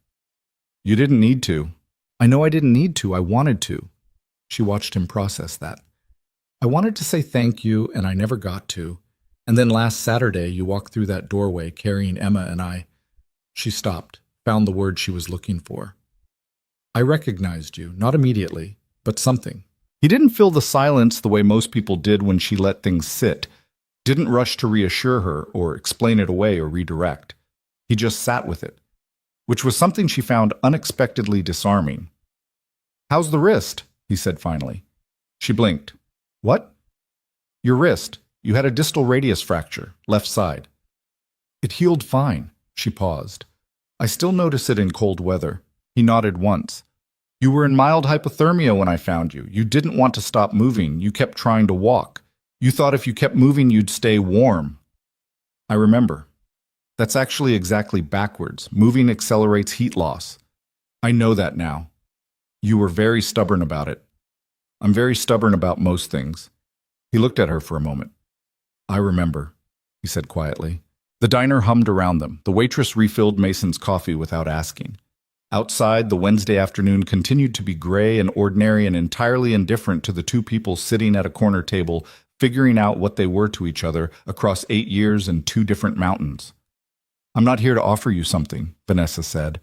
"You didn't need to." "I know I didn't need to. I wanted to." She watched him process that. "I wanted to say thank you, and I never got to. And then last Saturday, you walked through that doorway carrying Emma and I—" She stopped, found the word she was looking for. I recognized you, not immediately, but something. He didn't fill the silence the way most people did when she let things sit, didn't rush to reassure her or explain it away or redirect. He just sat with it, which was something she found unexpectedly disarming. "How's the wrist?" he said finally. She blinked. "What?" "Your wrist. You had a distal radius fracture, left side." "It healed fine." She paused. "I still notice it in cold weather." He nodded once. "You were in mild hypothermia when I found you. You didn't want to stop moving. You kept trying to walk. You thought if you kept moving, you'd stay warm." "I remember. That's actually exactly backwards. Moving accelerates heat loss. I know that now. You were very stubborn about it." "I'm very stubborn about most things." He looked at her for a moment. "I remember," he said quietly. The diner hummed around them. The waitress refilled Mason's coffee without asking. Outside, the Wednesday afternoon continued to be gray and ordinary and entirely indifferent to the two people sitting at a corner table, figuring out what they were to each other across 8 years and 2 different mountains. "I'm not here to offer you something," Vanessa said.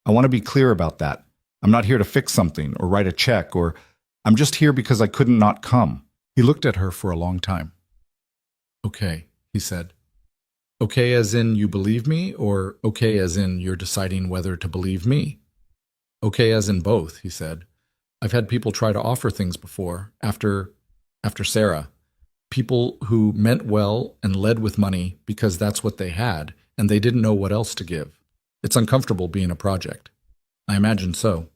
"I want to be clear about that. I'm not here to fix something or write a check or I'm just here because I couldn't not come." He looked at her for a long time. "Okay," he said. "Okay as in you believe me, or okay as in you're deciding whether to believe me?" "Okay as in both," he said. "I've had people try to offer things before, after Sarah. People who meant well and led with money because that's what they had, and they didn't know what else to give. It's uncomfortable being a project." "I imagine so."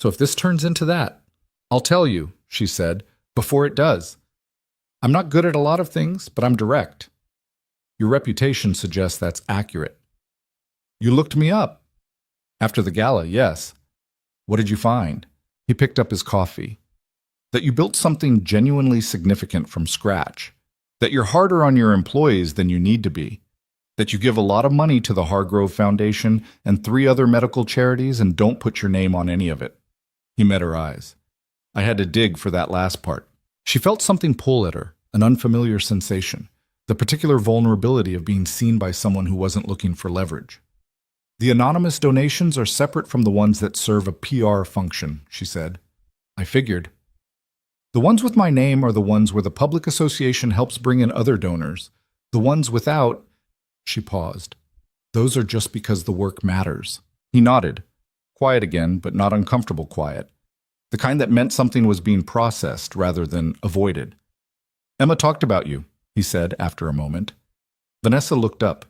"So if this turns into that, I'll tell you," she said, "before it does. I'm not good at a lot of things, but I'm direct. Your reputation suggests that's accurate." "You looked me up." "After the gala, yes." "What did you find?" He picked up his coffee. "That you built something genuinely significant from scratch. That you're harder on your employees than you need to be. That you give a lot of money to the Hargrove Foundation and 3 other medical charities and don't put your name on any of it." He met her eyes. "I had to dig for that last part." She felt something pull at her, an unfamiliar sensation, the particular vulnerability of being seen by someone who wasn't looking for leverage. "The anonymous donations are separate from the ones that serve a PR function," she said. "I figured. The ones with my name are the ones where the public association helps bring in other donors. The ones without—" She paused. "Those are just because the work matters." He nodded. Quiet again, but not uncomfortable quiet. The kind that meant something was being processed rather than avoided. "Emma talked about you," he said after a moment. Vanessa looked up.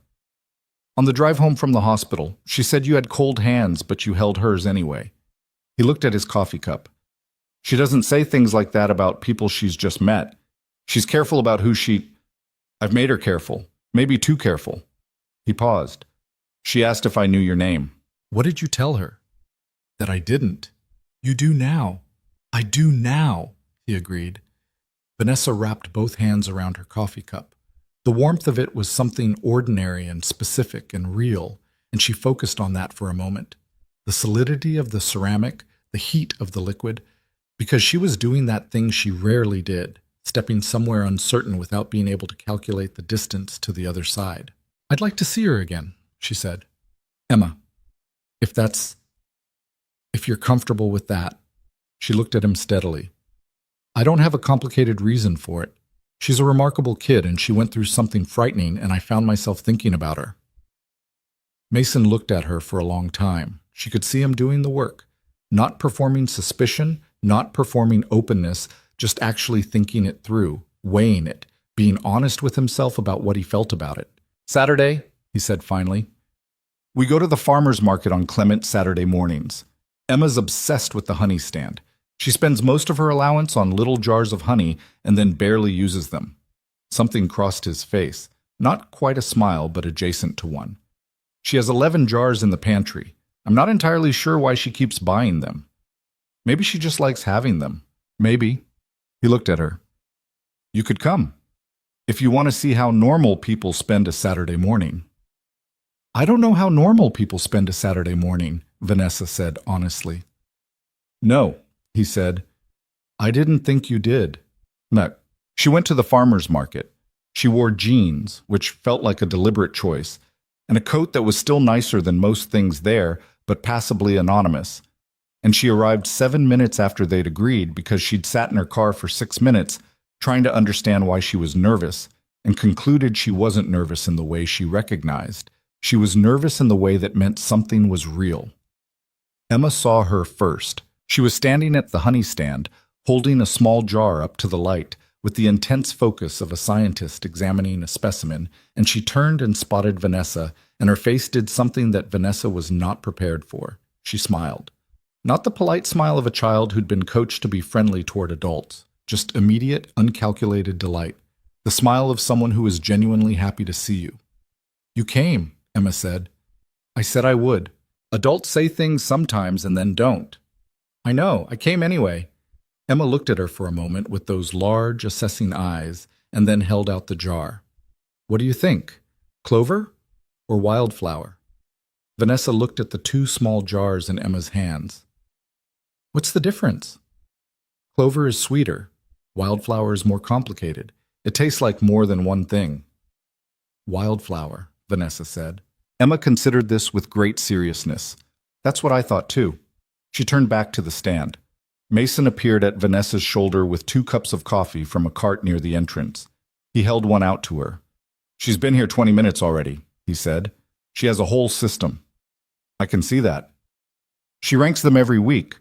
"On the drive home from the hospital, she said you had cold hands, but you held hers anyway." He looked at his coffee cup. "She doesn't say things like that about people she's just met. She's careful about who she— I've made her careful, maybe too careful." He paused. "She asked if I knew your name." "What did you tell her?" "That I didn't." "You do now." "I do now," he agreed. Vanessa wrapped both hands around her coffee cup. The warmth of it was something ordinary and specific and real, and she focused on that for a moment. The solidity of the ceramic, the heat of the liquid, because she was doing that thing she rarely did, stepping somewhere uncertain without being able to calculate the distance to the other side. "I'd like to see her again," she said. "Emma, if you're comfortable with that." She looked at him steadily. "I don't have a complicated reason for it. She's a remarkable kid, and she went through something frightening, and I found myself thinking about her." Mason looked at her for a long time. She could see him doing the work, not performing suspicion, not performing openness, just actually thinking it through, weighing it, being honest with himself about what he felt about it. "Saturday," he said finally. "We go to the farmer's market on Clement Saturday mornings. Emma's obsessed with the honey stand. She spends most of her allowance on little jars of honey and then barely uses them." Something crossed his face, not quite a smile, but adjacent to one. "She has 11 jars in the pantry. I'm not entirely sure why she keeps buying them. Maybe she just likes having them. Maybe." He looked at her. "You could come, if you want to see how normal people spend a Saturday morning." "I don't know how normal people spend a Saturday morning," Vanessa said honestly. "No," he said. "I didn't think you did." No. She went to the farmer's market. She wore jeans, which felt like a deliberate choice, and a coat that was still nicer than most things there, but passably anonymous. And she arrived 7 minutes after they'd agreed because she'd sat in her car for 6 minutes trying to understand why she was nervous, and concluded she wasn't nervous in the way she recognized. She was nervous in the way that meant something was real. Emma saw her first. She was standing at the honey stand, holding a small jar up to the light, with the intense focus of a scientist examining a specimen, and she turned and spotted Vanessa, and her face did something that Vanessa was not prepared for. She smiled. Not the polite smile of a child who'd been coached to be friendly toward adults, just immediate, uncalculated delight. The smile of someone who is genuinely happy to see you. "You came," Emma said. "I said I would. Adults say things sometimes and then don't." "I know, I came anyway." Emma looked at her for a moment with those large, assessing eyes, and then held out the jar. "What do you think? Clover or wildflower?" Vanessa looked at the two small jars in Emma's hands. "What's the difference?" "Clover is sweeter. Wildflower is more complicated. It tastes like more than one thing." "Wildflower," Vanessa said. Emma considered this with great seriousness. "That's what I thought too." She turned back to the stand. Mason appeared at Vanessa's shoulder with 2 cups of coffee from a cart near the entrance. He held one out to her. "She's been here 20 minutes already," he said. "She has a whole system." "I can see that." "She ranks them every week.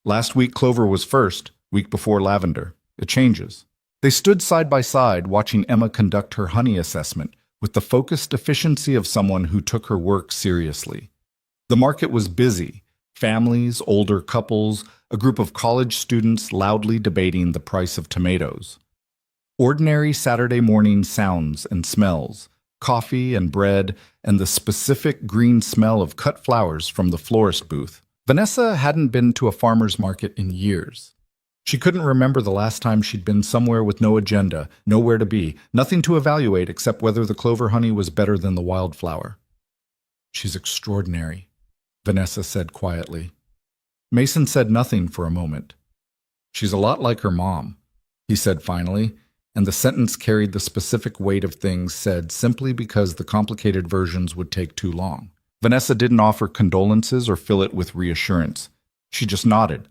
Last week Clover was first, week before Lavender. It changes." They stood side by side, watching Emma conduct her honey assessment with the focused efficiency of someone who took her work seriously. The market was busy. Families, older couples, a group of college students loudly debating the price of tomatoes. Ordinary Saturday morning sounds and smells, coffee and bread, and the specific green smell of cut flowers from the florist booth. Vanessa hadn't been to a farmer's market in years. She couldn't remember the last time she'd been somewhere with no agenda, nowhere to be, nothing to evaluate except whether the clover honey was better than the wildflower. "She's extraordinary," Vanessa said quietly. Mason said nothing for a moment. "She's a lot like her mom," he said finally, and the sentence carried the specific weight of things said simply because the complicated versions would take too long. Vanessa didn't offer condolences or fill it with reassurance. She just nodded.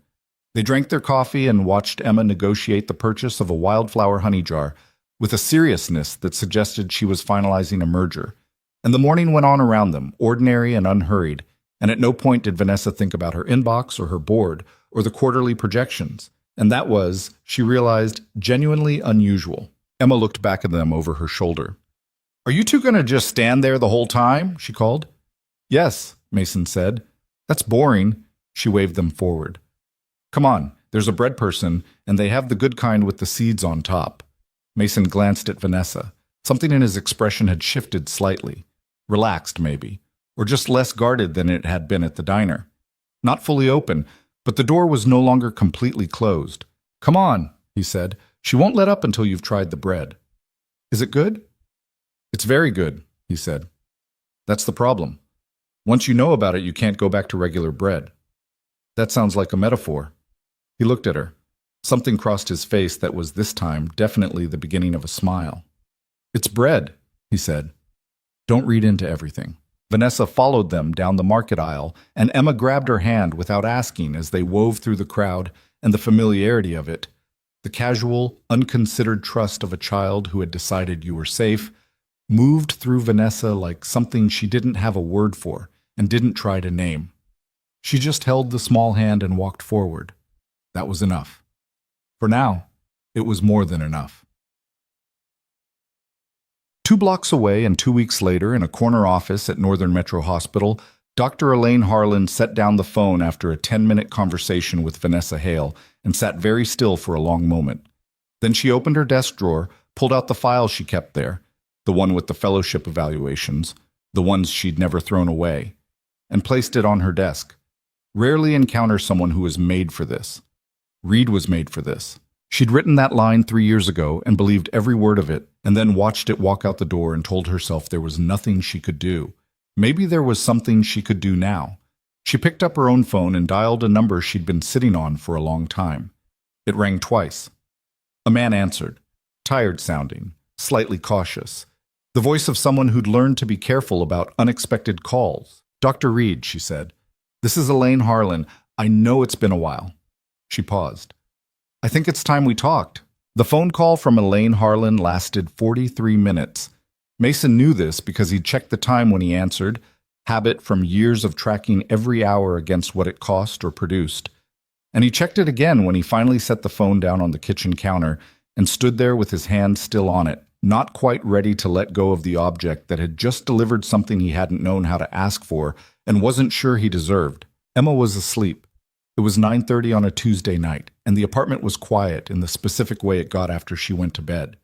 They drank their coffee and watched Emma negotiate the purchase of a wildflower honey jar with a seriousness that suggested she was finalizing a merger. And the morning went on around them, ordinary and unhurried, and at no point did Vanessa think about her inbox or her board or the quarterly projections. And that was, she realized, genuinely unusual. Emma looked back at them over her shoulder. "Are you two going to just stand there the whole time?" she called. "Yes," Mason said. "That's boring." She waved them forward. "Come on, there's a bread person, and they have the good kind with the seeds on top." Mason glanced at Vanessa. Something in his expression had shifted slightly. Relaxed, maybe, or just less guarded than it had been at the diner. Not fully open, but the door was no longer completely closed. "Come on," he said. "She won't let up until you've tried the bread." "Is it good?" "It's very good," he said. "That's the problem. Once you know about it, you can't go back to regular bread." "That sounds like a metaphor." He looked at her. Something crossed his face that was this time definitely the beginning of a smile. "It's bread," he said. "Don't read into everything." Vanessa followed them down the market aisle, and Emma grabbed her hand without asking as they wove through the crowd and the familiarity of it. The casual, unconsidered trust of a child who had decided you were safe moved through Vanessa like something she didn't have a word for and didn't try to name. She just held the small hand and walked forward. That was enough. For now, it was more than enough. 2 blocks away and 2 weeks later, in a corner office at Northern Metro Hospital, Dr. Elaine Harlan set down the phone after a 10-minute conversation with Vanessa Hale and sat very still for a long moment. Then she opened her desk drawer, pulled out the file she kept there, the one with the fellowship evaluations, the ones she'd never thrown away, and placed it on her desk. Rarely encounter someone who was made for this. Reed was made for this. She'd written that line 3 years ago and believed every word of it, and then watched it walk out the door and told herself there was nothing she could do. Maybe there was something she could do now. She picked up her own phone and dialed a number she'd been sitting on for a long time. It rang twice. A man answered, tired sounding, slightly cautious. The voice of someone who'd learned to be careful about unexpected calls. "Dr. Reed," she said. "This is Elaine Harlan. I know it's been a while." She paused. "I think it's time we talked." The phone call from Elaine Harlan lasted 43 minutes. Mason knew this because he'd checked the time when he answered, habit from years of tracking every hour against what it cost or produced. And he checked it again when he finally set the phone down on the kitchen counter and stood there with his hand still on it, not quite ready to let go of the object that had just delivered something he hadn't known how to ask for and wasn't sure he deserved. Emma was asleep. It was 9:30 on a Tuesday night, and the apartment was quiet in the specific way it got after she went to bed.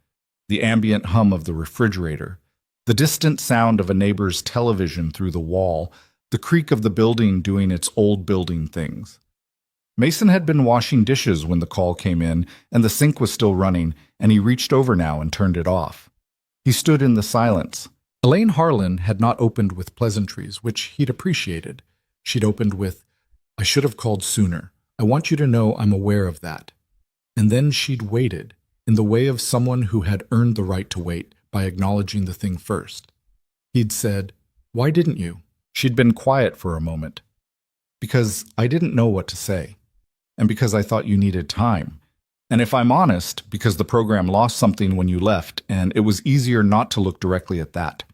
The ambient hum of the refrigerator, the distant sound of a neighbor's television through the wall, the creak of the building doing its old building things. Mason had been washing dishes when the call came in, and the sink was still running, and he reached over now and turned it off. He stood in the silence. Elaine Harlan had not opened with pleasantries, which he'd appreciated. She'd opened with, "I should have called sooner. I want you to know I'm aware of that." And then she'd waited, in the way of someone who had earned the right to wait by acknowledging the thing first. He'd said, "Why didn't you?" She'd been quiet for a moment. "Because I didn't know what to say. And because I thought you needed time. And if I'm honest, because the program lost something when you left, and it was easier not to look directly at that."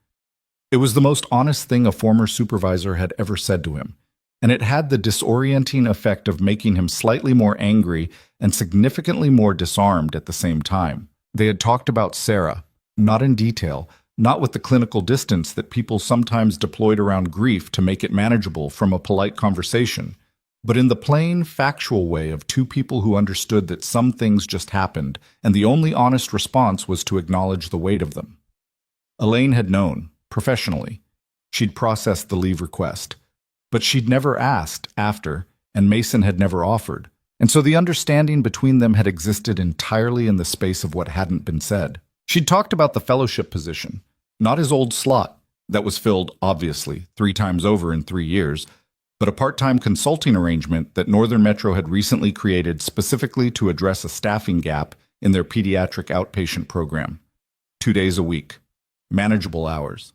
It was the most honest thing a former supervisor had ever said to him, and it had the disorienting effect of making him slightly more angry and significantly more disarmed at the same time. They had talked about Sarah, not in detail, not with the clinical distance that people sometimes deployed around grief to make it manageable from a polite conversation, but in the plain, factual way of two people who understood that some things just happened, and the only honest response was to acknowledge the weight of them. Elaine had known, professionally. She'd processed the leave request, but she'd never asked after, and Mason had never offered, and so the understanding between them had existed entirely in the space of what hadn't been said. She'd talked about the fellowship position, not his old slot, that was filled, obviously, 3 times over in 3 years, but a part-time consulting arrangement that Northern Metro had recently created specifically to address a staffing gap in their pediatric outpatient program. 2 days a week. Manageable hours.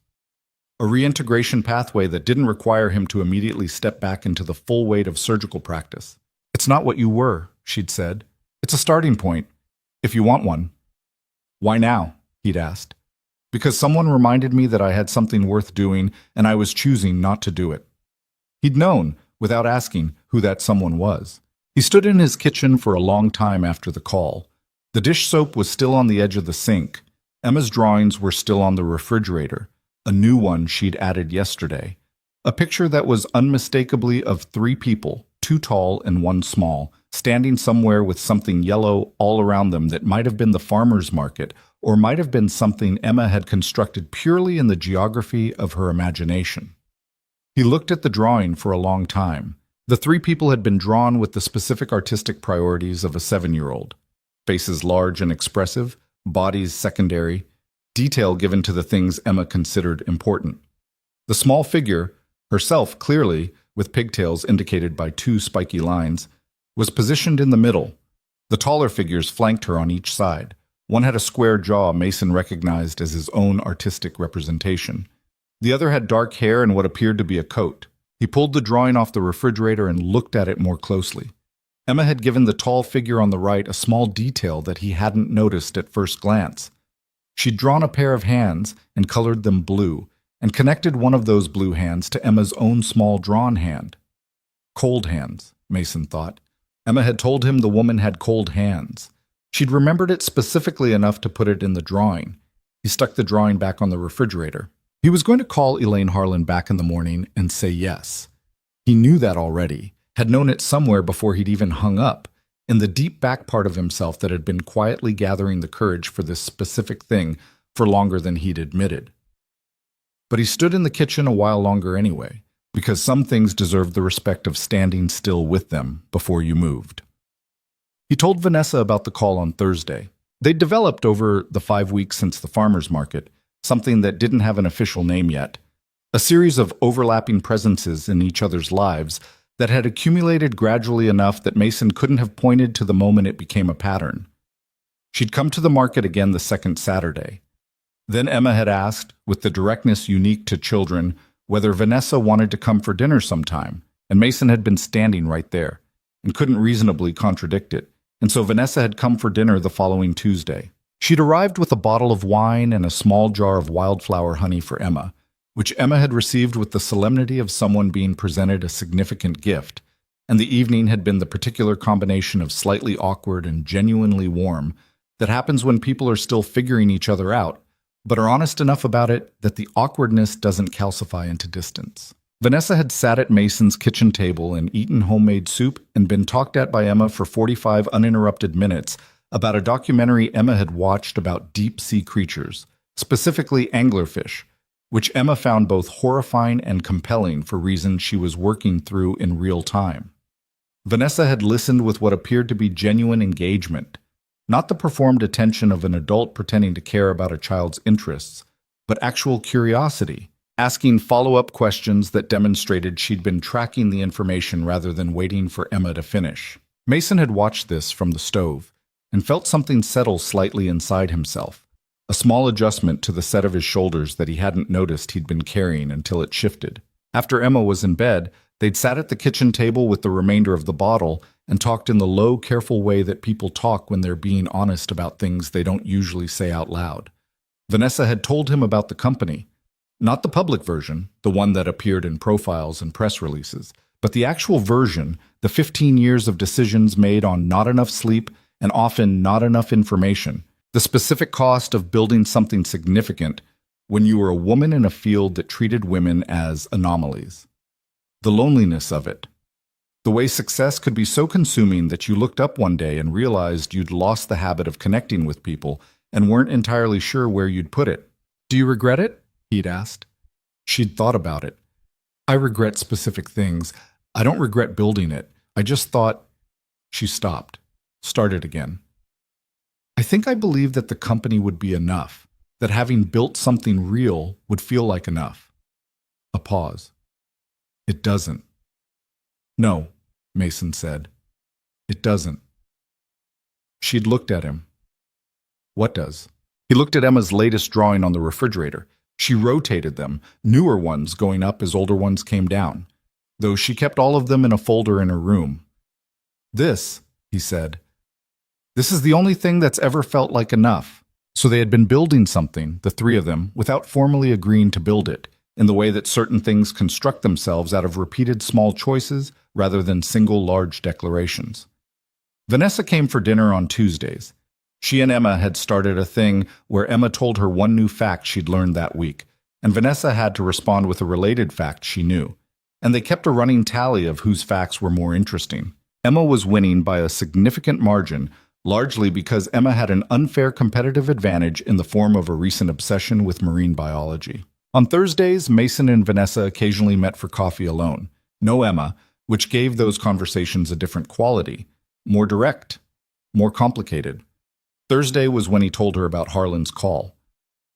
A reintegration pathway that didn't require him to immediately step back into the full weight of surgical practice. "It's not what you were," she'd said. "It's a starting point, if you want one." "Why now?" he'd asked. "Because someone reminded me that I had something worth doing, and I was choosing not to do it." He'd known, without asking, who that someone was. He stood in his kitchen for a long time after the call. The dish soap was still on the edge of the sink. Emma's drawings were still on the refrigerator, a new one she'd added yesterday. A picture that was unmistakably of 3 people, 2 tall and 1 small, standing somewhere with something yellow all around them that might have been the farmer's market, or might have been something Emma had constructed purely in the geography of her imagination. He looked at the drawing for a long time. The 3 people had been drawn with the specific artistic priorities of a 7-year-old. Faces large and expressive, bodies secondary, detail given to the things Emma considered important. The small figure, herself clearly, with pigtails indicated by 2 spiky lines, was positioned in the middle. The taller figures flanked her on each side. One had a square jaw Mason recognized as his own artistic representation. The other had dark hair and what appeared to be a coat. He pulled the drawing off the refrigerator and looked at it more closely. Emma had given the tall figure on the right a small detail that he hadn't noticed at first glance. She'd drawn a pair of hands and colored them blue, and connected one of those blue hands to Emma's own small drawn hand. Cold hands, Mason thought. Emma had told him the woman had cold hands. She'd remembered it specifically enough to put it in the drawing. He stuck the drawing back on the refrigerator. He was going to call Elaine Harlan back in the morning and say yes. He knew that already, had known it somewhere before he'd even hung up, in the deep back part of himself that had been quietly gathering the courage for this specific thing for longer than he'd admitted. But he stood in the kitchen a while longer anyway, because some things deserved the respect of standing still with them before you moved. He told Vanessa about the call on Thursday. They'd developed over the 5 weeks since the farmer's market, something that didn't have an official name yet, a series of overlapping presences in each other's lives that had accumulated gradually enough that Mason couldn't have pointed to the moment it became a pattern. She'd come to the market again the second Saturday. Then Emma had asked, with the directness unique to children, whether Vanessa wanted to come for dinner sometime, and Mason had been standing right there, and couldn't reasonably contradict it, and so Vanessa had come for dinner the following Tuesday. She'd arrived with a bottle of wine and a small jar of wildflower honey for Emma, which Emma had received with the solemnity of someone being presented a significant gift, and the evening had been the particular combination of slightly awkward and genuinely warm that happens when people are still figuring each other out, but are honest enough about it that the awkwardness doesn't calcify into distance. Vanessa had sat at Mason's kitchen table and eaten homemade soup and been talked at by Emma for 45 uninterrupted minutes about a documentary Emma had watched about deep-sea creatures, specifically anglerfish, which Emma found both horrifying and compelling for reasons she was working through in real time. Vanessa had listened with what appeared to be genuine engagement, not the performed attention of an adult pretending to care about a child's interests, but actual curiosity, asking follow-up questions that demonstrated she'd been tracking the information rather than waiting for Emma to finish. Mason had watched this from the stove and felt something settle slightly inside himself, a small adjustment to the set of his shoulders that he hadn't noticed he'd been carrying until it shifted. After Emma was in bed, they'd sat at the kitchen table with the remainder of the bottle and talked in the low, careful way that people talk when they're being honest about things they don't usually say out loud. Vanessa had told him about the company, not the public version, the one that appeared in profiles and press releases, but the actual version, the 15 years of decisions made on not enough sleep and often not enough information, the specific cost of building something significant when you were a woman in a field that treated women as anomalies. The loneliness of it. The way success could be so consuming that you looked up one day and realized you'd lost the habit of connecting with people and weren't entirely sure where you'd put it. "Do you regret it?" he'd asked. She'd thought about it. "I regret specific things. I don't regret building it. I just thought—" She stopped, started again. "I think I believed that the company would be enough, that having built something real would feel like enough." A pause. "It doesn't." "No," Mason said. "It doesn't." She'd looked at him. "What does?" He looked at Emma's latest drawing on the refrigerator. She rotated them, newer ones going up as older ones came down, though she kept all of them in a folder in her room. "This," he said, "this is the only thing that's ever felt like enough." So they had been building something, the three of them, without formally agreeing to build it, in the way that certain things construct themselves out of repeated small choices rather than single large declarations. Vanessa came for dinner on Tuesdays. She and Emma had started a thing where Emma told her one new fact she'd learned that week, and Vanessa had to respond with a related fact she knew. And they kept a running tally of whose facts were more interesting. Emma was winning by a significant margin, largely because Emma had an unfair competitive advantage in the form of a recent obsession with marine biology. On Thursdays, Mason and Vanessa occasionally met for coffee alone. No Emma, which gave those conversations a different quality, more direct, more complicated. Thursday was when he told her about Harlan's call.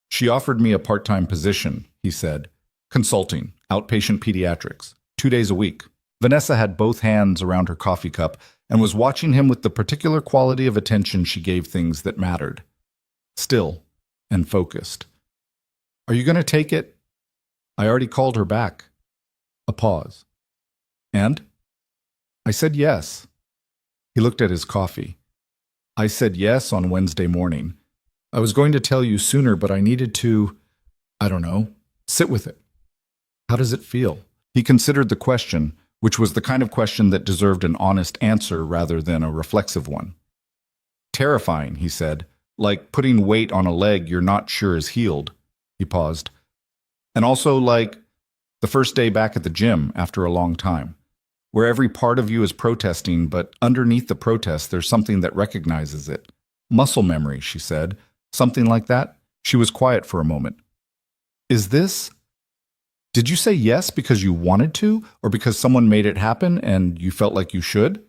"She offered me a part-time position," he said. "Consulting, outpatient pediatrics, 2 days a week." Vanessa had both hands around her coffee cup and was watching him with the particular quality of attention she gave things that mattered. Still and focused. "Are you going to take it?" "I already called her back." A pause. "And?" "I said yes." He looked at his coffee. "I said yes on Wednesday morning. I was going to tell you sooner, but I needed to, I don't know, sit with it." "How does it feel?" He considered the question, which was the kind of question that deserved an honest answer rather than a reflexive one. "Terrifying," he said, "like putting weight on a leg you're not sure is healed." He paused. "And also like the first day back at the gym after a long time, where every part of you is protesting, but underneath the protest there's something that recognizes it. Muscle memory," she said. "Something like that?" She was quiet for a moment. "Is this... Did you say yes because you wanted to, or because someone made it happen and you felt like you should?"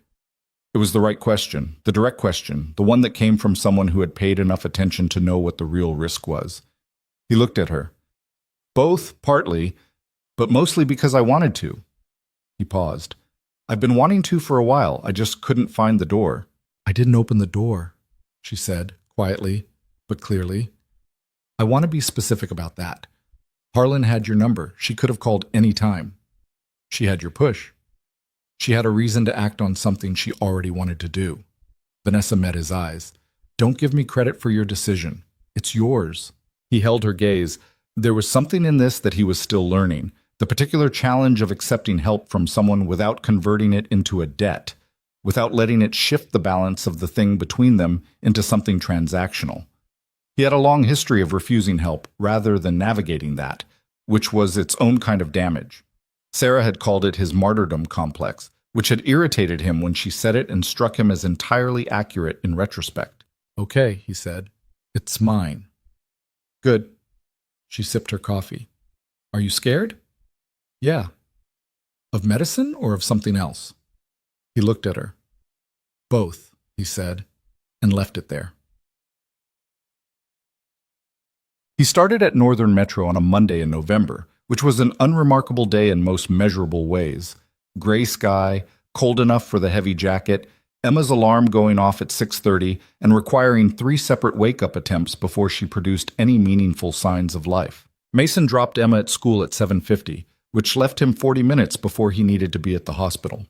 It was the right question, the direct question, the one that came from someone who had paid enough attention to know what the real risk was. He looked at her. "Both, partly, but mostly because I wanted to." He paused. "I've been wanting to for a while. I just couldn't find the door." "I didn't open the door," she said, quietly, but clearly. I want to be specific about that. Harlan had your number. She could have called any time. She had your push. She had a reason to act on something she already wanted to do. Vanessa met his eyes. Don't give me credit for your decision. It's yours. He held her gaze. There was something in this that he was still learning, the particular challenge of accepting help from someone without converting it into a debt, without letting it shift the balance of the thing between them into something transactional. He had a long history of refusing help rather than navigating that, which was its own kind of damage. Sarah had called it his martyrdom complex, which had irritated him when she said it and struck him as entirely accurate in retrospect. Okay, he said. It's mine. Good. She sipped her coffee. Are you scared? Yeah. Of medicine or of something else? He looked at her. Both, he said, and left it there. He started at Northern Metro on a Monday in November, which was an unremarkable day in most measurable ways. Gray sky, cold enough for the heavy jacket, Emma's alarm going off at 6:30 and requiring 3 separate wake-up attempts before she produced any meaningful signs of life. Mason dropped Emma at school at 7:50, which left him 40 minutes before he needed to be at the hospital.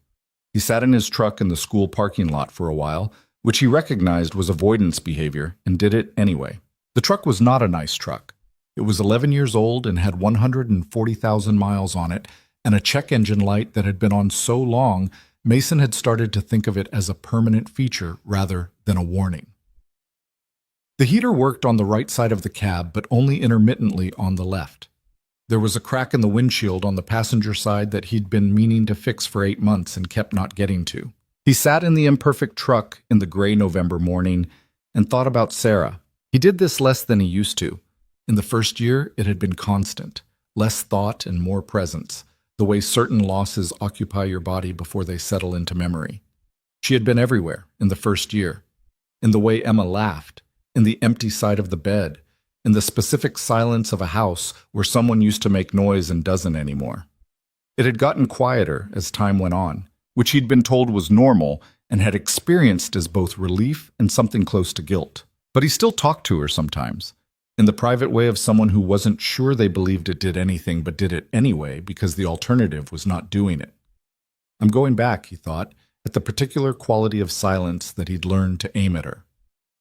He sat in his truck in the school parking lot for a while, which he recognized was avoidance behavior, and did it anyway. The truck was not a nice truck. It was 11 years old and had 140,000 miles on it, and a check engine light that had been on so long, Mason had started to think of it as a permanent feature rather than a warning. The heater worked on the right side of the cab, but only intermittently on the left. There was a crack in the windshield on the passenger side that he'd been meaning to fix for 8 months and kept not getting to. He sat in the imperfect truck in the gray November morning and thought about Sarah. He did this less than he used to. In the first year, it had been constant, less thought and more presence, the way certain losses occupy your body before they settle into memory. She had been everywhere in the first year, in the way Emma laughed, in the empty side of the bed, in the specific silence of a house where someone used to make noise and doesn't anymore. It had gotten quieter as time went on, which he'd been told was normal and had experienced as both relief and something close to guilt. But he still talked to her sometimes, in the private way of someone who wasn't sure they believed it did anything but did it anyway because the alternative was not doing it. I'm going back, he thought, at the particular quality of silence that he'd learned to aim at her.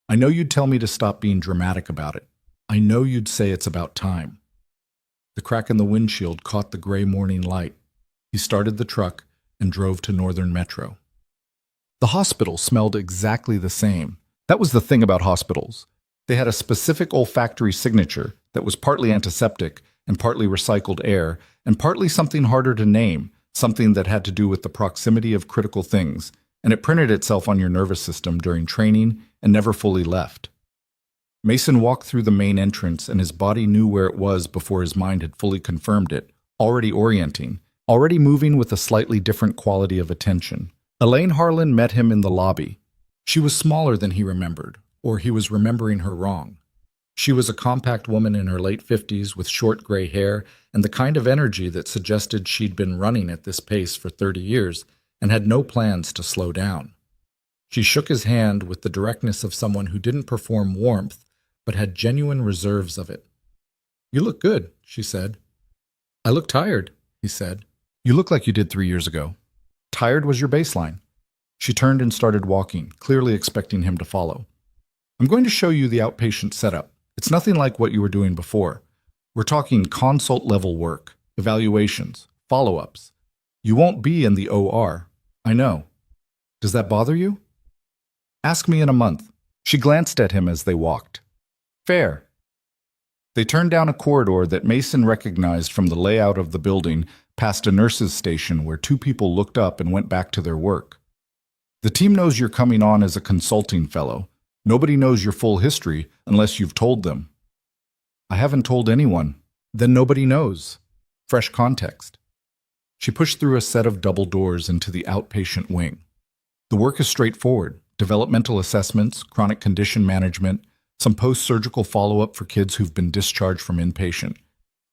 I know you'd tell me to stop being dramatic about it. I know you'd say it's about time. The crack in the windshield caught the gray morning light. He started the truck and drove to Northern Metro. The hospital smelled exactly the same. That was the thing about hospitals. They had a specific olfactory signature that was partly antiseptic and partly recycled air and partly something harder to name, something that had to do with the proximity of critical things, and it printed itself on your nervous system during training and never fully left. Mason walked through the main entrance and his body knew where it was before his mind had fully confirmed it, already orienting, already moving with a slightly different quality of attention. Elaine Harlan met him in the lobby. She was smaller than he remembered, or he was remembering her wrong. She was a compact woman in her late 50s with short gray hair and the kind of energy that suggested she'd been running at this pace for 30 years and had no plans to slow down. She shook his hand with the directness of someone who didn't perform warmth but had genuine reserves of it. You look good, she said. I look tired, he said. You look like you did 3 years ago. Tired was your baseline. She turned and started walking, clearly expecting him to follow. I'm going to show you the outpatient setup. It's nothing like what you were doing before. We're talking consult-level work, evaluations, follow-ups. You won't be in the OR. I know. Does that bother you? Ask me in a month. She glanced at him as they walked. Fair. They turned down a corridor that Mason recognized from the layout of the building past a nurse's station where 2 people looked up and went back to their work. The team knows you're coming on as a consulting fellow. Nobody knows your full history unless you've told them. I haven't told anyone. Then nobody knows. Fresh context. She pushed through a set of double doors into the outpatient wing. The work is straightforward. Developmental assessments, chronic condition management, some post-surgical follow-up for kids who've been discharged from inpatient.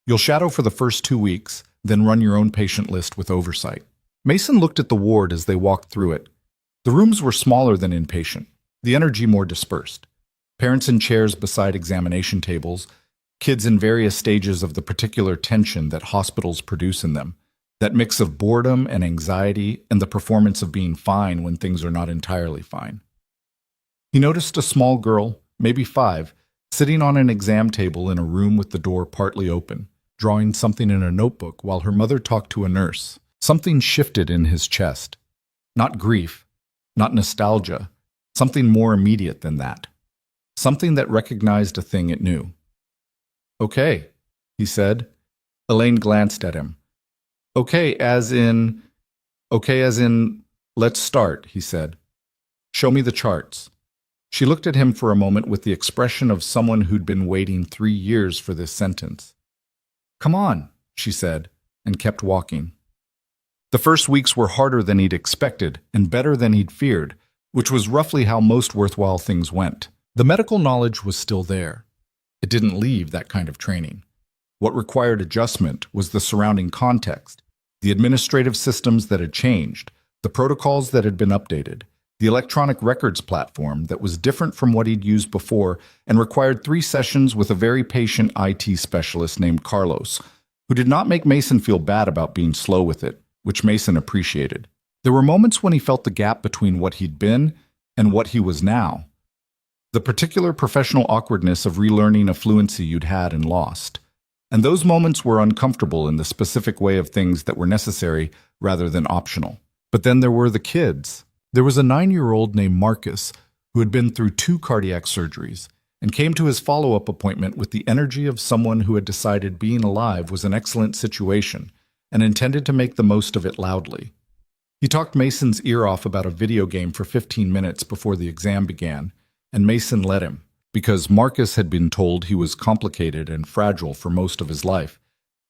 You'll shadow for the first 2 weeks, then run your own patient list with oversight. Mason looked at the ward as they walked through it. The rooms were smaller than inpatient, the energy more dispersed. Parents in chairs beside examination tables, Kids in various stages of the particular tension that hospitals produce in them, that mix of boredom and anxiety and the performance of being fine when things are not entirely fine. He noticed a small girl, maybe 5, sitting on an exam table in a room with the door partly open, drawing something in a notebook while her mother talked to a nurse. Something shifted in his chest. Not grief, not nostalgia, something more immediate than that. Something that recognized a thing it knew. "Okay," he said. Elaine glanced at him. Okay, as in, let's start," he said. "Show me the charts." She looked at him for a moment with the expression of someone who'd been waiting 3 years for this sentence. "Come on," she said, and kept walking. The first weeks were harder than he'd expected and better than he'd feared, which was roughly how most worthwhile things went. The medical knowledge was still there. It didn't leave that kind of training. What required adjustment was the surrounding context, the administrative systems that had changed, the protocols that had been updated, the electronic records platform that was different from what he'd used before and required 3 sessions with a very patient IT specialist named Carlos, who did not make Mason feel bad about being slow with it, which Mason appreciated. There were moments when he felt the gap between what he'd been and what he was now. The particular professional awkwardness of relearning a fluency you'd had and lost. And those moments were uncomfortable in the specific way of things that were necessary rather than optional. But then there were the kids. There was a 9-year-old named Marcus who had been through 2 cardiac surgeries and came to his follow-up appointment with the energy of someone who had decided being alive was an excellent situation and intended to make the most of it loudly. He talked Mason's ear off about a video game for 15 minutes before the exam began, and Mason let him, because Marcus had been told he was complicated and fragile for most of his life,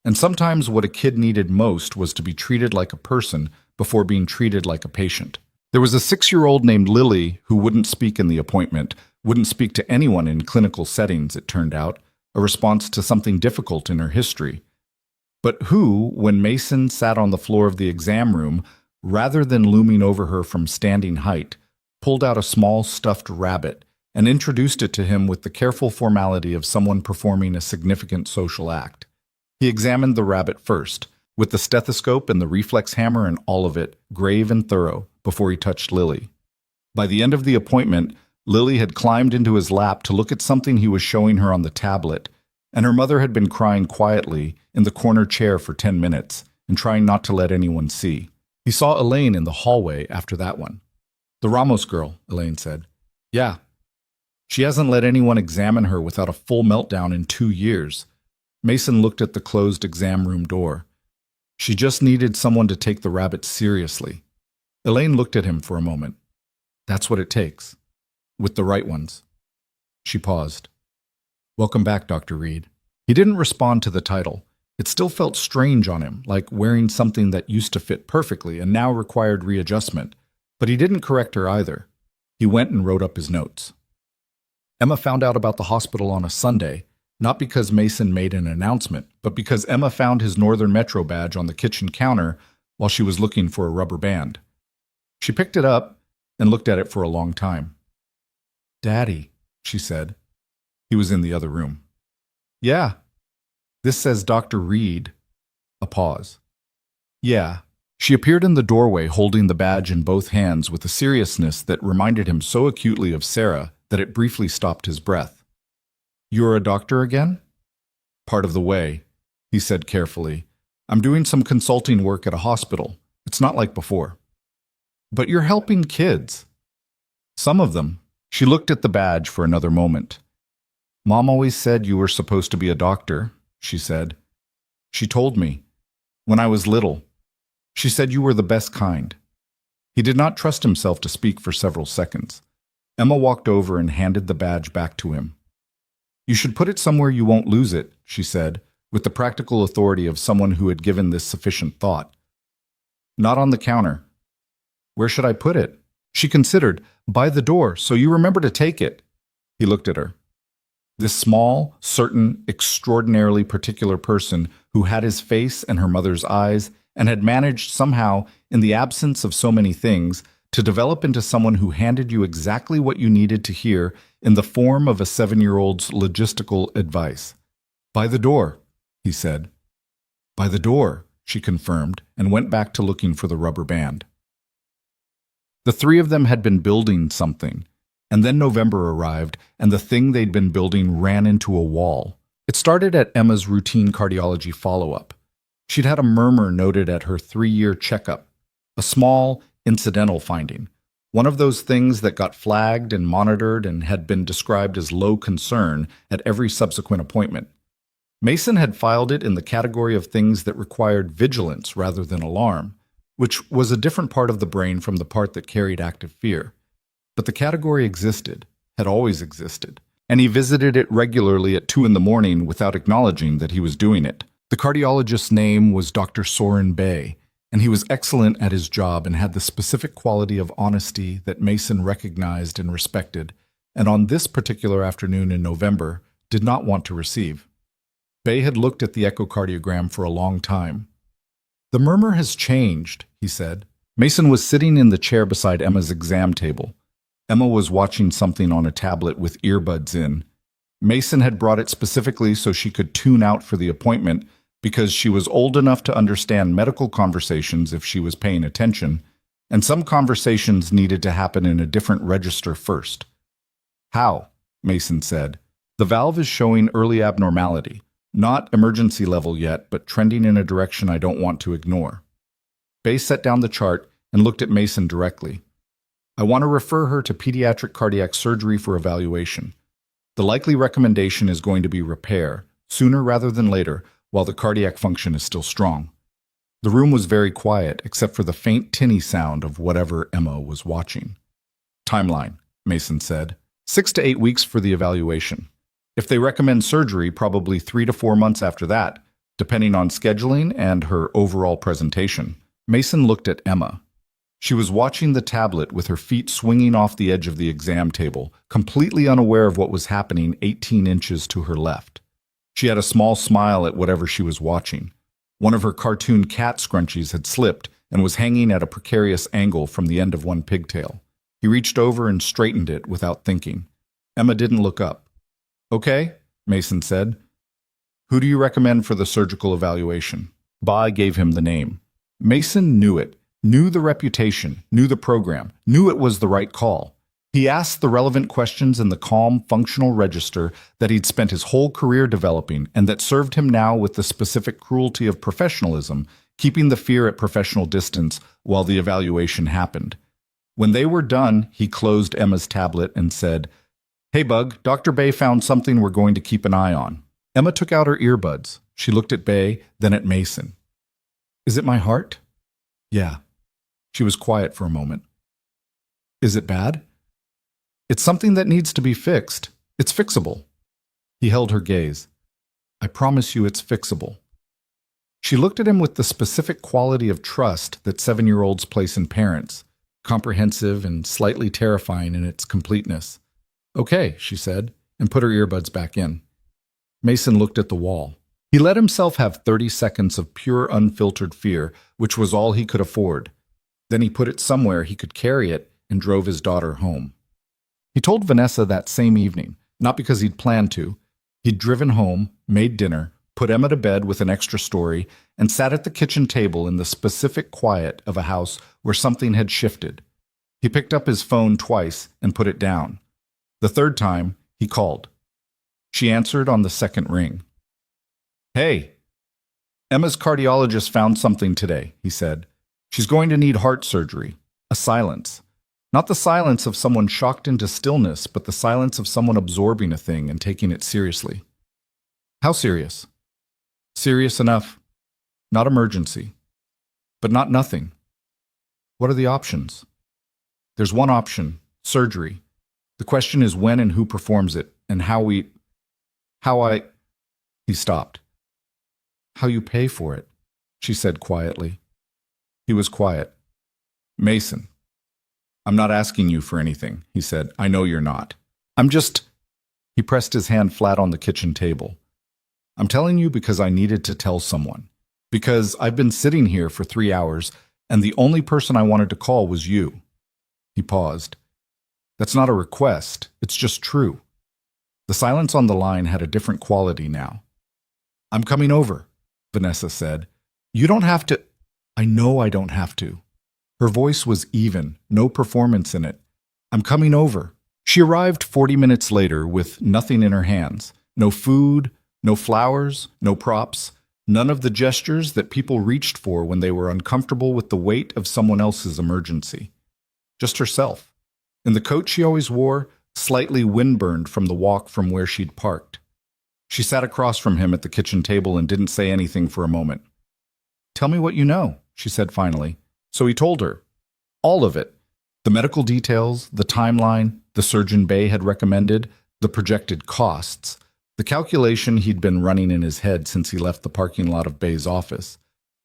and sometimes what a kid needed most was to be treated like a person before being treated like a patient. There was a 6-year-old named Lily who wouldn't speak in the appointment, wouldn't speak to anyone in clinical settings, it turned out, a response to something difficult in her history. But who, when Mason sat on the floor of the exam room, rather than looming over her from standing height, pulled out a small stuffed rabbit and introduced it to him with the careful formality of someone performing a significant social act. He examined the rabbit first, with the stethoscope and the reflex hammer and all of it, grave and thorough, before he touched Lily. By the end of the appointment, Lily had climbed into his lap to look at something he was showing her on the tablet, and her mother had been crying quietly in the corner chair for 10 minutes and trying not to let anyone see. He saw Elaine in the hallway after that one. "The Ramos girl," Elaine said. "Yeah. She hasn't let anyone examine her without a full meltdown in 2 years." Mason looked at the closed exam room door. "She just needed someone to take the rabbit seriously." Elaine looked at him for a moment. "That's what it takes. With the right ones." She paused. "Welcome back, Dr. Reed." He didn't respond to the title. It still felt strange on him, like wearing something that used to fit perfectly and now required readjustment. But he didn't correct her either. He went and wrote up his notes. Emma found out about the hospital on a Sunday, not because Mason made an announcement, but because Emma found his Northern Metro badge on the kitchen counter while she was looking for a rubber band. She picked it up and looked at it for a long time. "Daddy," she said. He was in the other room. "Yeah. This says Dr. Reed." A pause. "Yeah." She appeared in the doorway holding the badge in both hands with a seriousness that reminded him so acutely of Sarah that it briefly stopped his breath. "You're a doctor again?" "Part of the way," he said carefully. "I'm doing some consulting work at a hospital. It's not like before." "But you're helping kids." "Some of them." She looked at the badge for another moment. "Mom always said you were supposed to be a doctor," she said. "She told me. When I was little. She said you were the best kind." He did not trust himself to speak for several seconds. Emma walked over and handed the badge back to him. "You should put it somewhere you won't lose it," she said, with the practical authority of someone who had given this sufficient thought. "Not on the counter." "Where should I put it?" She considered. "By the door, so you remember to take it." He looked at her. This small, certain, extraordinarily particular person who had his face and her mother's eyes and had managed somehow, in the absence of so many things, to develop into someone who handed you exactly what you needed to hear in the form of a 7-year-old's logistical advice. By the door, he said. By the door, she confirmed, and went back to looking for the rubber band. The three of them had been building something, and then November arrived, and the thing they'd been building ran into a wall. It started at Emma's routine cardiology follow-up. She'd had a murmur noted at her 3-year checkup, a small, incidental finding, one of those things that got flagged and monitored and had been described as low concern at every subsequent appointment. Mason had filed it in the category of things that required vigilance rather than alarm, which was a different part of the brain from the part that carried active fear. But the category existed, had always existed, and he visited it regularly at 2 in the morning without acknowledging that he was doing it. The cardiologist's name was Dr. Soren Bay, and he was excellent at his job and had the specific quality of honesty that Mason recognized and respected, and on this particular afternoon in November, did not want to receive. Bay had looked at the echocardiogram for a long time. "The murmur has changed," he said. Mason was sitting in the chair beside Emma's exam table. Emma was watching something on a tablet with earbuds in. Mason had brought it specifically so she could tune out for the appointment because she was old enough to understand medical conversations if she was paying attention, and some conversations needed to happen in a different register first. "How?" Mason said. "The valve is showing early abnormality. Not emergency level yet, but trending in a direction I don't want to ignore." Bay set down the chart and looked at Mason directly. "I want to refer her to pediatric cardiac surgery for evaluation. The likely recommendation is going to be repair, sooner rather than later, while the cardiac function is still strong." The room was very quiet, except for the faint tinny sound of whatever Emma was watching. "Timeline," Mason said. 6 to 8 weeks for the evaluation. If they recommend surgery, probably 3 to 4 months after that, depending on scheduling and her overall presentation." Mason looked at Emma. She was watching the tablet with her feet swinging off the edge of the exam table, completely unaware of what was happening 18 inches to her left. She had a small smile at whatever she was watching. One of her cartoon cat scrunchies had slipped and was hanging at a precarious angle from the end of one pigtail. He reached over and straightened it without thinking. Emma didn't look up. "Okay," Mason said. "Who do you recommend for the surgical evaluation?" Ba gave him the name. Mason knew it, knew the reputation, knew the program, knew it was the right call. He asked the relevant questions in the calm, functional register that he'd spent his whole career developing and that served him now with the specific cruelty of professionalism, keeping the fear at professional distance while the evaluation happened. When they were done, he closed Emma's tablet and said, "Hey, Bug, Dr. Bay found something we're going to keep an eye on." Emma took out her earbuds. She looked at Bay, then at Mason. "Is it my heart?" "Yeah." She was quiet for a moment. "Is it bad?" "It's something that needs to be fixed. It's fixable." He held her gaze. "I promise you it's fixable." She looked at him with the specific quality of trust that 7-year-olds place in parents, comprehensive and slightly terrifying in its completeness. "Okay," she said, and put her earbuds back in. Mason looked at the wall. He let himself have 30 seconds of pure unfiltered fear, which was all he could afford. Then he put it somewhere he could carry it and drove his daughter home. He told Vanessa that same evening, not because he'd planned to. He'd driven home, made dinner, put Emma to bed with an extra story, and sat at the kitchen table in the specific quiet of a house where something had shifted. He picked up his phone twice and put it down. The third time, he called. She answered on the second ring. "Hey, Emma's cardiologist found something today," he said. "She's going to need heart surgery." A silence. Not the silence of someone shocked into stillness, but the silence of someone absorbing a thing and taking it seriously. "How serious?" "Serious enough. Not emergency. But not nothing." "What are the options?" "There's one option, surgery. The question is when and who performs it, and how I... He stopped. "How you pay for it," she said quietly. He was quiet. "Mason, I'm not asking you for anything," he said. "I know you're not. I'm just..." He pressed his hand flat on the kitchen table. "I'm telling you because I needed to tell someone. Because I've been sitting here for 3 hours, and the only person I wanted to call was you." He paused. "That's not a request. It's just true." The silence on the line had a different quality now. I'm coming over, Vanessa said. You don't have to. I know I don't have to. Her voice was even, no performance in it. I'm coming over. She arrived 40 minutes later with nothing in her hands. No food, no flowers, no props, none of the gestures that people reached for when they were uncomfortable with the weight of someone else's emergency. Just herself. In the coat she always wore, slightly windburned from the walk from where she'd parked. She sat across from him at the kitchen table and didn't say anything for a moment. Tell me what you know, she said finally. So he told her. All of it. The medical details, the timeline, the surgeon Bay had recommended, the projected costs, the calculation he'd been running in his head since he left the parking lot of Bay's office,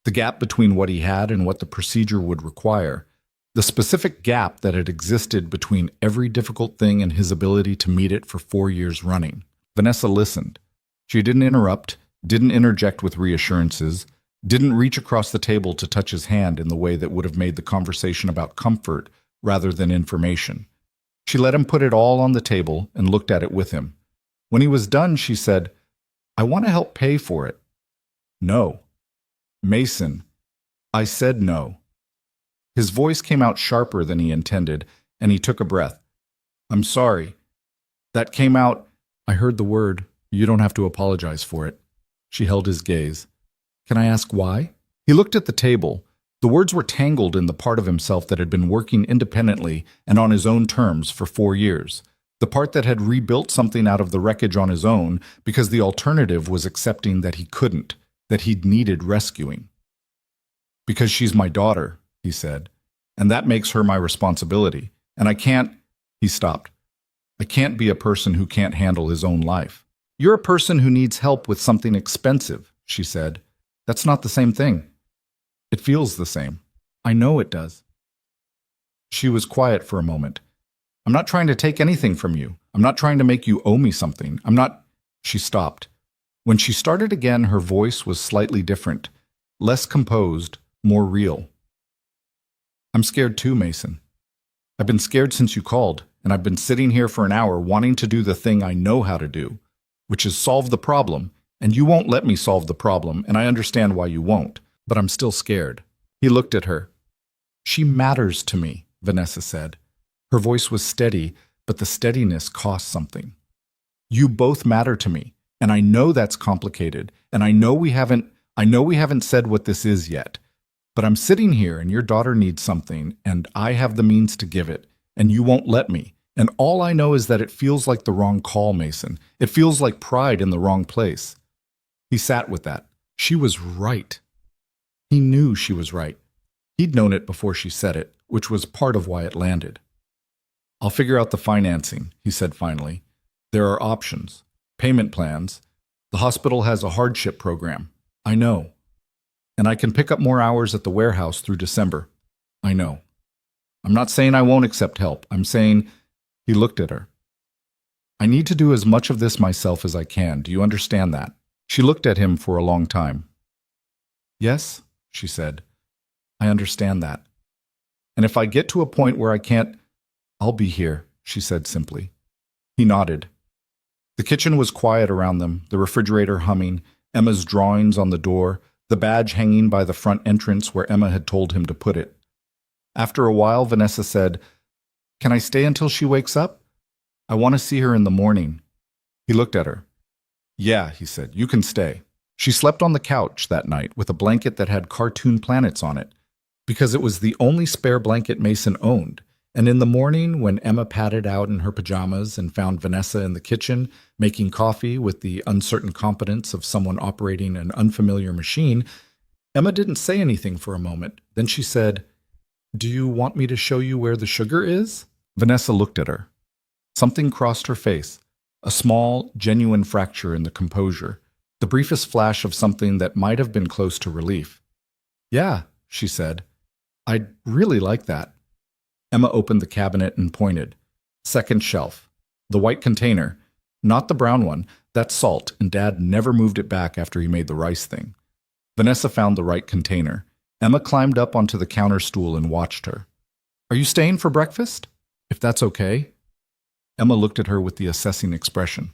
the gap between what he had and what the procedure would require, the specific gap that had existed between every difficult thing and his ability to meet it for 4 years running. Vanessa listened. She didn't interrupt, didn't interject with reassurances, didn't reach across the table to touch his hand in the way that would have made the conversation about comfort rather than information. She let him put it all on the table and looked at it with him. When he was done, she said, I want to help pay for it. No. Mason. I said no. His voice came out sharper than he intended, and he took a breath. I'm sorry. That came out. I heard the word. You don't have to apologize for it. She held his gaze. Can I ask why? He looked at the table. The words were tangled in the part of himself that had been working independently and on his own terms for 4 years. The part that had rebuilt something out of the wreckage on his own because the alternative was accepting that he couldn't, that he'd needed rescuing. Because she's my daughter, he said, and that makes her my responsibility. And I can't, he stopped. I can't be a person who can't handle his own life. You're a person who needs help with something expensive, she said. That's not the same thing. It feels the same. I know it does. She was quiet for a moment. I'm not trying to take anything from you. I'm not trying to make you owe me something. I'm not. She stopped. When she started again, her voice was slightly different, less composed, more real. I'm scared too, Mason. I've been scared since you called, and I've been sitting here for an hour wanting to do the thing I know how to do, which is solve the problem, and you won't let me solve the problem, and I understand why you won't, but I'm still scared. He looked at her. She matters to me, Vanessa said. Her voice was steady, but the steadiness cost something. You both matter to me, and I know that's complicated, and I know we haven't said what this is yet. But I'm sitting here and your daughter needs something, and I have the means to give it, and you won't let me. And all I know is that it feels like the wrong call, Mason. It feels like pride in the wrong place. He sat with that. She was right. He knew she was right. He'd known it before she said it, which was part of why it landed. I'll figure out the financing, he said finally. There are options. Payment plans. The hospital has a hardship program. I know. And I can pick up more hours at the warehouse through December. I know. I'm not saying I won't accept help. I'm saying, he looked at her. I need to do as much of this myself as I can. Do you understand that? She looked at him for a long time. Yes, she said. I understand that. And if I get to a point where I can't, I'll be here, she said simply. He nodded. The kitchen was quiet around them, the refrigerator humming, Emma's drawings on the door, the badge hanging by the front entrance where Emma had told him to put it. After a while, Vanessa said, Can I stay until she wakes up? I want to see her in the morning. He looked at her. Yeah, he said, you can stay. She slept on the couch that night with a blanket that had cartoon planets on it, because it was the only spare blanket Mason owned. And in the morning, when Emma padded out in her pajamas and found Vanessa in the kitchen, making coffee with the uncertain competence of someone operating an unfamiliar machine, Emma didn't say anything for a moment. Then she said, Do you want me to show you where the sugar is? Vanessa looked at her. Something crossed her face, a small, genuine fracture in the composure, the briefest flash of something that might have been close to relief. Yeah, she said. I'd really like that. Emma opened the cabinet and pointed. Second shelf. The white container. Not the brown one. That's salt, and Dad never moved it back after he made the rice thing. Vanessa found the right container. Emma climbed up onto the counter stool and watched her. Are you staying for breakfast? If that's okay. Emma looked at her with the assessing expression.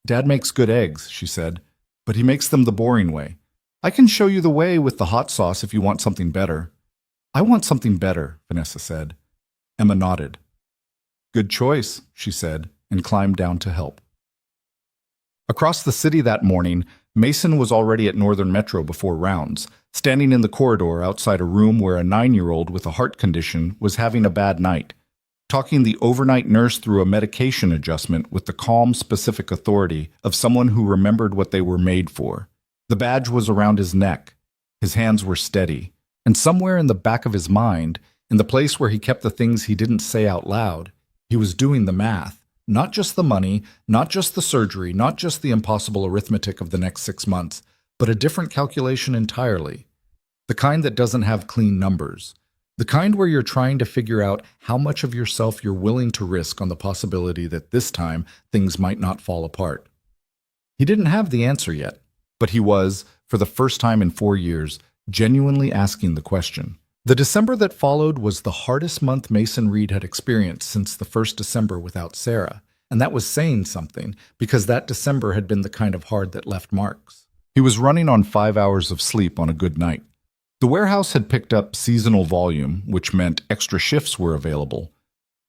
Dad makes good eggs, she said. But he makes them the boring way. I can show you the way with the hot sauce if you want something better. I want something better, Vanessa said. Emma nodded. Good choice, she said, and climbed down to help. Across the city that morning, Mason was already at Northern Metro before rounds, standing in the corridor outside a room where a 9-year-old with a heart condition was having a bad night, talking the overnight nurse through a medication adjustment with the calm, specific authority of someone who remembered what they were made for. The badge was around his neck. His hands were steady. And somewhere in the back of his mind, in the place where he kept the things he didn't say out loud, he was doing the math. Not just the money, not just the surgery, not just the impossible arithmetic of the next 6 months, but a different calculation entirely. The kind that doesn't have clean numbers. The kind where you're trying to figure out how much of yourself you're willing to risk on the possibility that this time things might not fall apart. He didn't have the answer yet, but he was, for the first time in 4 years, genuinely asking the question. The December that followed was the hardest month Mason Reed had experienced since the first December without Sarah, and that was saying something, because that December had been the kind of hard that left marks. He was running on 5 hours of sleep on a good night. The warehouse had picked up seasonal volume, which meant extra shifts were available,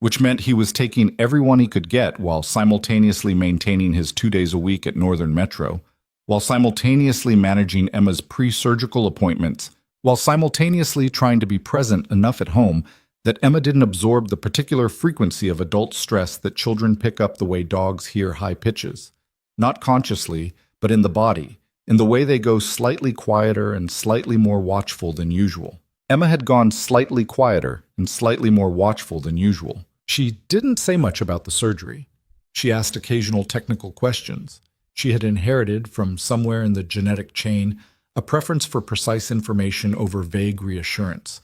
which meant he was taking everyone he could get while simultaneously maintaining his 2 days a week at Northern Metro, while simultaneously managing Emma's pre-surgical appointments, while simultaneously trying to be present enough at home that Emma didn't absorb the particular frequency of adult stress that children pick up the way dogs hear high pitches. Not consciously, but in the body, in the way they go slightly quieter and slightly more watchful than usual. Emma had gone slightly quieter and slightly more watchful than usual. She didn't say much about the surgery. She asked occasional technical questions. She had inherited from somewhere in the genetic chain a preference for precise information over vague reassurance,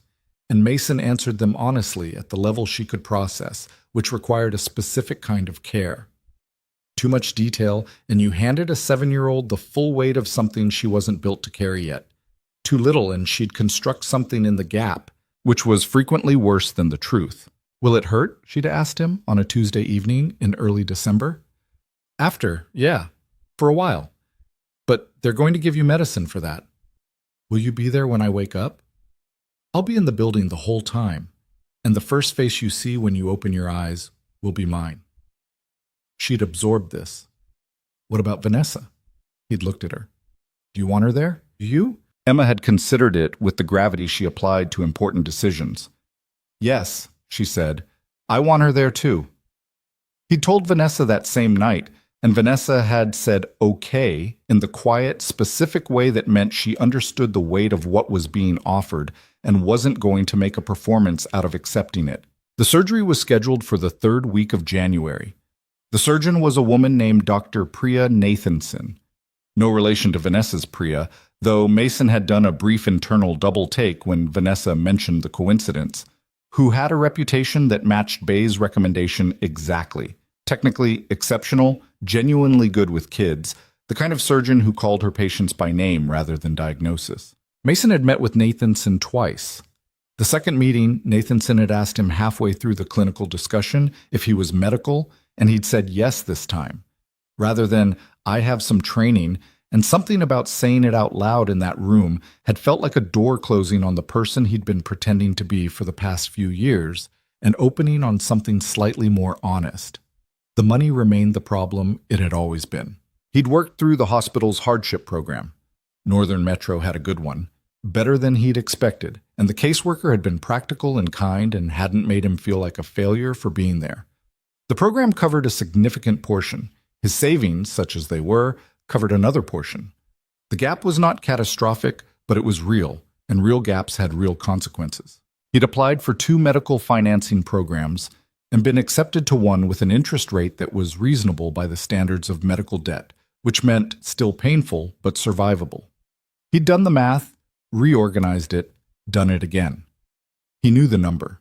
and Mason answered them honestly at the level she could process, which required a specific kind of care. Too much detail, and you handed a 7-year-old the full weight of something she wasn't built to carry yet. Too little, and she'd construct something in the gap, which was frequently worse than the truth. Will it hurt? She'd asked him on a Tuesday evening in early December. After, yeah, for a while. But they're going to give you medicine for that. Will you be there when I wake up? I'll be in the building the whole time, and the first face you see when you open your eyes will be mine. She'd absorbed this. What about Vanessa? He'd looked at her. Do you want her there? Do you? Emma had considered it with the gravity she applied to important decisions. Yes, she said. I want her there too. He'd told Vanessa that same night, and Vanessa had said okay in the quiet, specific way that meant she understood the weight of what was being offered and wasn't going to make a performance out of accepting it. The surgery was scheduled for the 3rd week of January. The surgeon was a woman named Dr. Priya Nathanson. No relation to Vanessa's Priya, though Mason had done a brief internal double take when Vanessa mentioned the coincidence, who had a reputation that matched Bay's recommendation exactly. Technically exceptional, genuinely good with kids, the kind of surgeon who called her patients by name rather than diagnosis. Mason had met with Nathanson twice. The second meeting, Nathanson had asked him halfway through the clinical discussion if he was medical, and he'd said yes this time. Rather than, I have some training, and something about saying it out loud in that room had felt like a door closing on the person he'd been pretending to be for the past few years, and opening on something slightly more honest. The money remained the problem it had always been. He'd worked through the hospital's hardship program. Northern Metro had a good one, better than he'd expected, and the caseworker had been practical and kind and hadn't made him feel like a failure for being there. The program covered a significant portion. His savings, such as they were, covered another portion. The gap was not catastrophic, but it was real, and real gaps had real consequences. He'd applied for 2 medical financing programs and been accepted to one with an interest rate that was reasonable by the standards of medical debt, which meant still painful but survivable. He'd done the math, reorganized it, done it again. He knew the number.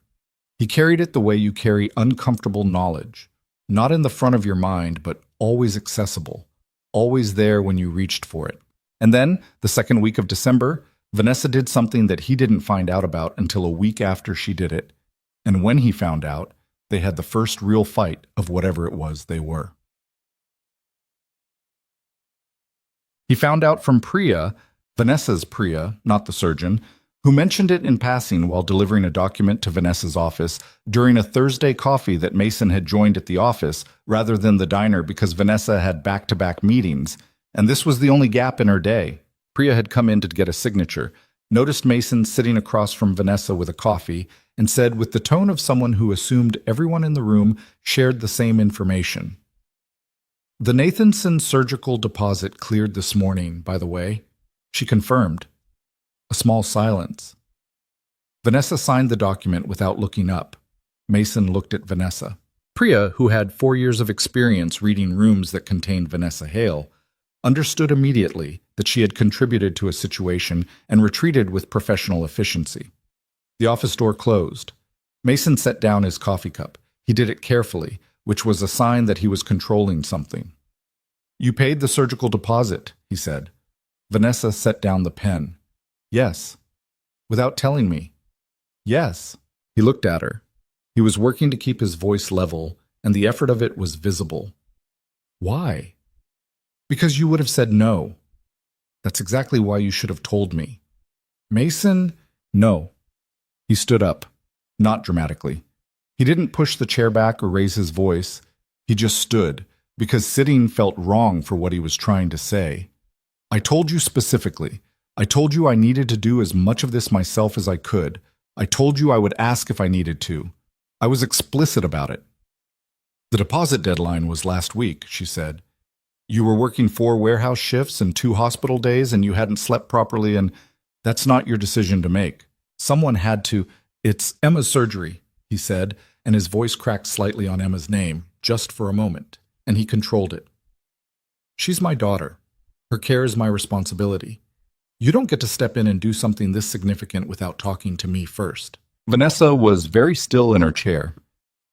He carried it the way you carry uncomfortable knowledge, not in the front of your mind, but always accessible, always there when you reached for it. And then, the second week of December, Vanessa did something that he didn't find out about until a week after she did it. And when he found out, they had the first real fight of whatever it was they were. He found out from Priya, Vanessa's Priya, not the surgeon, who mentioned it in passing while delivering a document to Vanessa's office during a Thursday coffee that Mason had joined at the office rather than the diner because Vanessa had back-to-back meetings, and this was the only gap in her day. Priya had come in to get a signature, noticed Mason sitting across from Vanessa with a coffee, and said with the tone of someone who assumed everyone in the room shared the same information. The Nathanson surgical deposit cleared this morning, by the way, she confirmed. A small silence. Vanessa signed the document without looking up. Mason looked at Vanessa. Priya, who had 4 years of experience reading rooms that contained Vanessa Hale, understood immediately that she had contributed to a situation and retreated with professional efficiency. The office door closed. Mason set down his coffee cup. He did it carefully, which was a sign that he was controlling something. "You paid the surgical deposit," he said. Vanessa set down the pen. "Yes." "Without telling me?" "Yes." He looked at her. He was working to keep his voice level, and the effort of it was visible. "Why?" "Because you would have said no." "That's exactly why you should have told me." "Mason?" "No." He stood up, not dramatically. He didn't push the chair back or raise his voice. He just stood, because sitting felt wrong for what he was trying to say. "I told you specifically. I told you I needed to do as much of this myself as I could. I told you I would ask if I needed to. I was explicit about it." "The deposit deadline was last week," she said. "You were working 4 warehouse shifts and 2 hospital days, and you hadn't slept properly, and that's not your decision to make. Someone had to." "It's Emma's surgery," he said, and his voice cracked slightly on Emma's name, just for a moment, and he controlled it. "She's my daughter. Her care is my responsibility. You don't get to step in and do something this significant without talking to me first." Vanessa was very still in her chair.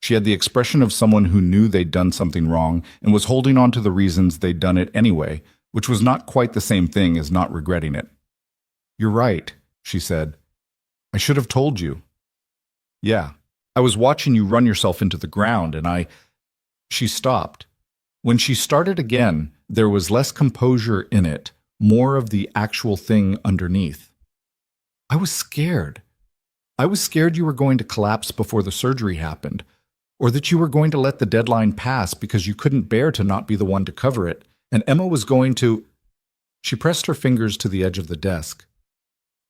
She had the expression of someone who knew they'd done something wrong and was holding on to the reasons they'd done it anyway, which was not quite the same thing as not regretting it. "You're right," she said. "I should have told you." "Yeah, I was watching you run yourself into the ground, and I—" She stopped. When she started again, there was less composure in it, more of the actual thing underneath. "I was scared. I was scared you were going to collapse before the surgery happened, or that you were going to let the deadline pass because you couldn't bear to not be the one to cover it, and Emma was going to—" She pressed her fingers to the edge of the desk.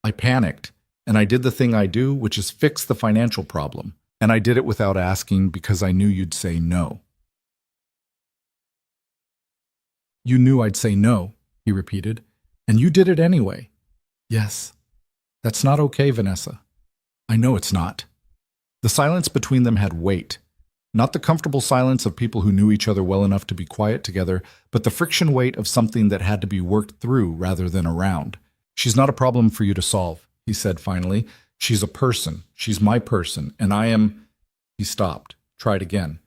"I panicked, and I did the thing I do, which is fix the financial problem, and I did it without asking because I knew you'd say no." "You knew I'd say no," he repeated, "and you did it anyway." "Yes. That's not okay, Vanessa." "I know it's not." The silence between them had weight. Not the comfortable silence of people who knew each other well enough to be quiet together, but the friction weight of something that had to be worked through rather than around. "She's not a problem for you to solve," he said finally. "She's a person. She's my person, and I am—" He stopped, tried again.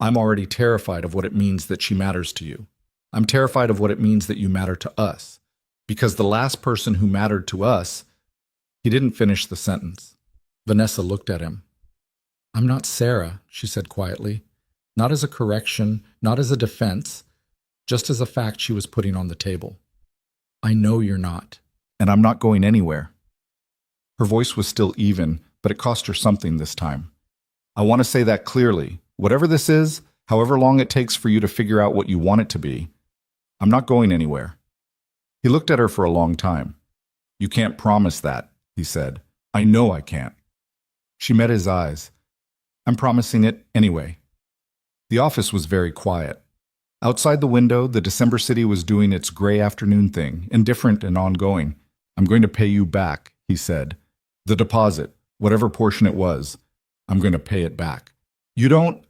"I'm already terrified of what it means that she matters to you. I'm terrified of what it means that you matter to us. Because the last person who mattered to us—" He didn't finish the sentence. Vanessa looked at him. "I'm not Sarah," she said quietly. Not as a correction, not as a defense, just as a fact she was putting on the table. "I know you're not, and I'm not going anywhere." Her voice was still even, but it cost her something this time. "I want to say that clearly. Whatever this is, however long it takes for you to figure out what you want it to be, I'm not going anywhere." He looked at her for a long time. "You can't promise that," he said. "I know I can't." She met his eyes. "I'm promising it anyway." The office was very quiet. Outside the window, the December city was doing its gray afternoon thing, indifferent and ongoing. "I'm going to pay you back," he said. "The deposit, whatever portion it was, I'm going to pay it back." "You don't—"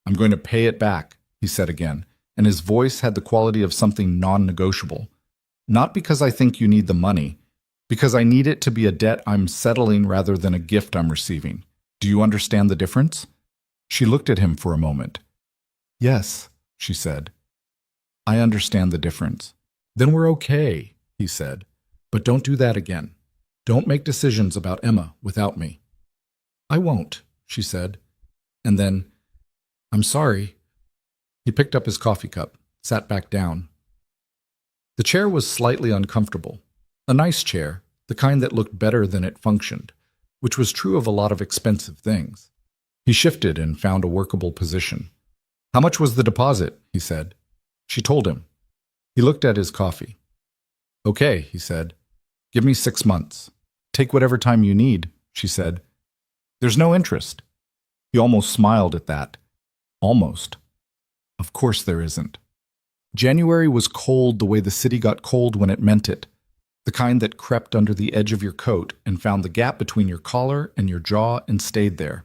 "I'm going to pay it back," he said again, and his voice had the quality of something non-negotiable. "Not because I think you need the money, because I need it to be a debt I'm settling rather than a gift I'm receiving. Do you understand the difference?" She looked at him for a moment. "Yes," she said. "I understand the difference." "Then we're okay," he said. "But don't do that again. Don't make decisions about Emma without me." "I won't," she said. And then, "I'm sorry." He picked up his coffee cup, sat back down. The chair was slightly uncomfortable. A nice chair, the kind that looked better than it functioned, which was true of a lot of expensive things. He shifted and found a workable position. "How much was the deposit?" he said. She told him. He looked at his coffee. "Okay," he said. "Give me 6 months. Take whatever time you need," she said. "There's no interest." He almost smiled at that. Almost. Of course there isn't. January was cold the way the city got cold when it meant it, the kind that crept under the edge of your coat and found the gap between your collar and your jaw and stayed there.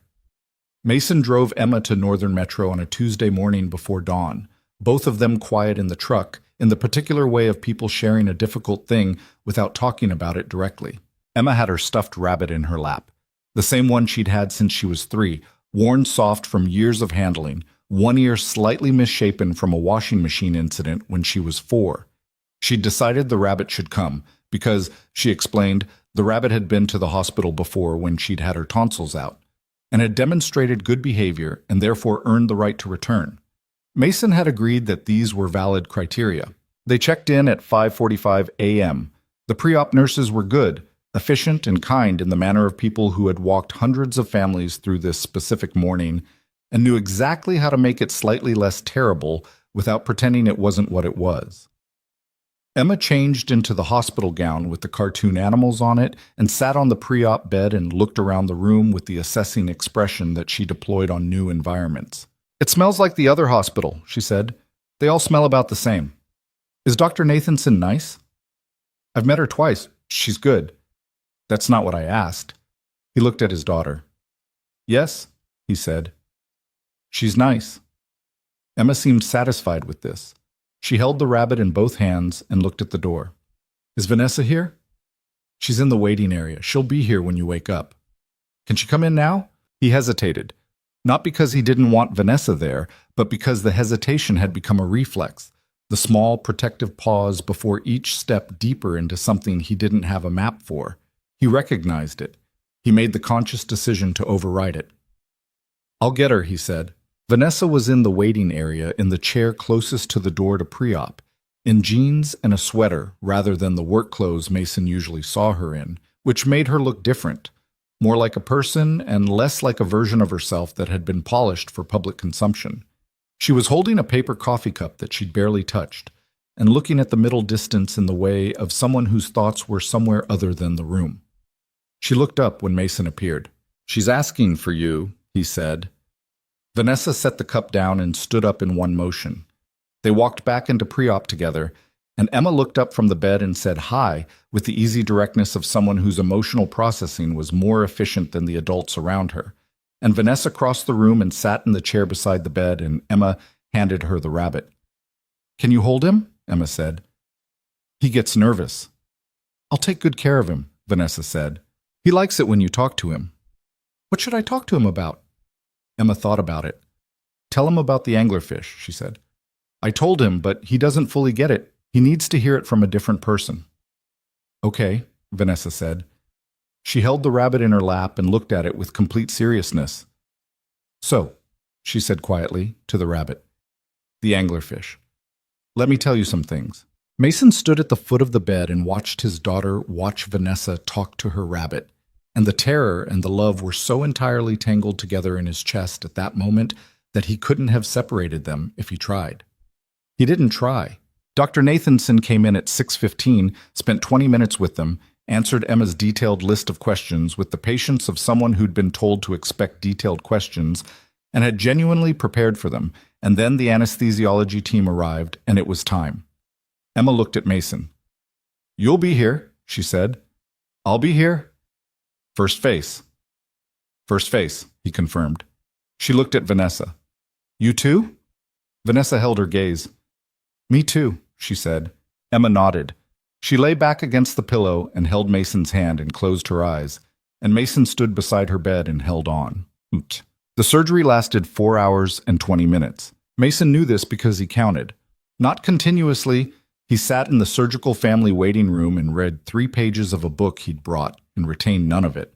Mason drove Emma to Northern Metro on a Tuesday morning before dawn, both of them quiet in the truck, in the particular way of people sharing a difficult thing without talking about it directly. Emma had her stuffed rabbit in her lap, the same one she'd had since she was 3, worn soft from years of handling, one ear slightly misshapen from a washing machine incident when she was 4. She'd decided the rabbit should come because, she explained, the rabbit had been to the hospital before when she'd had her tonsils out, and had demonstrated good behavior and therefore earned the right to return. Mason had agreed that these were valid criteria. They checked in at 5:45 a.m. The pre-op nurses were good, efficient and kind in the manner of people who had walked hundreds of families through this specific morning and knew exactly how to make it slightly less terrible without pretending it wasn't what it was. Emma changed into the hospital gown with the cartoon animals on it and sat on the pre-op bed and looked around the room with the assessing expression that she deployed on new environments. "It smells like the other hospital," she said. "They all smell about the same. Is Dr. Nathanson nice?" "I've met her twice. She's good." "That's not what I asked." He looked at his daughter. "Yes," he said. "She's nice." Emma seemed satisfied with this. She held the rabbit in both hands and looked at the door. "Is Vanessa here?" "She's in the waiting area. She'll be here when you wake up." "Can she come in now?" He hesitated, not because he didn't want Vanessa there, but because the hesitation had become a reflex, the small protective pause before each step deeper into something he didn't have a map for. He recognized it. He made the conscious decision to override it. "I'll get her," he said. Vanessa was in the waiting area in the chair closest to the door to pre-op, in jeans and a sweater rather than the work clothes Mason usually saw her in, which made her look different, more like a person and less like a version of herself that had been polished for public consumption. She was holding a paper coffee cup that she'd barely touched, and looking at the middle distance in the way of someone whose thoughts were somewhere other than the room. She looked up when Mason appeared. "She's asking for you," he said. Vanessa set the cup down and stood up in one motion. They walked back into pre-op together, and Emma looked up from the bed and said hi with the easy directness of someone whose emotional processing was more efficient than the adults around her. And Vanessa crossed the room and sat in the chair beside the bed, and Emma handed her the rabbit. "Can you hold him?" Emma said. "He gets nervous." "I'll take good care of him," Vanessa said. "He likes it when you talk to him." "What should I talk to him about?" Emma thought about it. "Tell him about the anglerfish," she said. "I told him, but he doesn't fully get it. He needs to hear it from a different person." "Okay," Vanessa said. She held the rabbit in her lap and looked at it with complete seriousness. "So," she said quietly to the rabbit, "the anglerfish. Let me tell you some things." Mason stood at the foot of the bed and watched his daughter watch Vanessa talk to her rabbit, and the terror and the love were so entirely tangled together in his chest at that moment that he couldn't have separated them if he tried. He didn't try. Dr. Nathanson came in at 6:15, spent 20 minutes with them, answered Emma's detailed list of questions with the patience of someone who'd been told to expect detailed questions and had genuinely prepared for them, and then the anesthesiology team arrived, and it was time. Emma looked at Mason. "You'll be here," she said. "I'll be here." "First face." "First face," he confirmed. She looked at Vanessa. "You too?" Vanessa held her gaze. "Me too," she said. Emma nodded. She lay back against the pillow and held Mason's hand and closed her eyes, and Mason stood beside her bed and held on. The surgery lasted 4 hours and 20 minutes. Mason knew this because he counted. Not continuously, he sat in the surgical family waiting room and read 3 pages of a book he'd brought and retained none of it,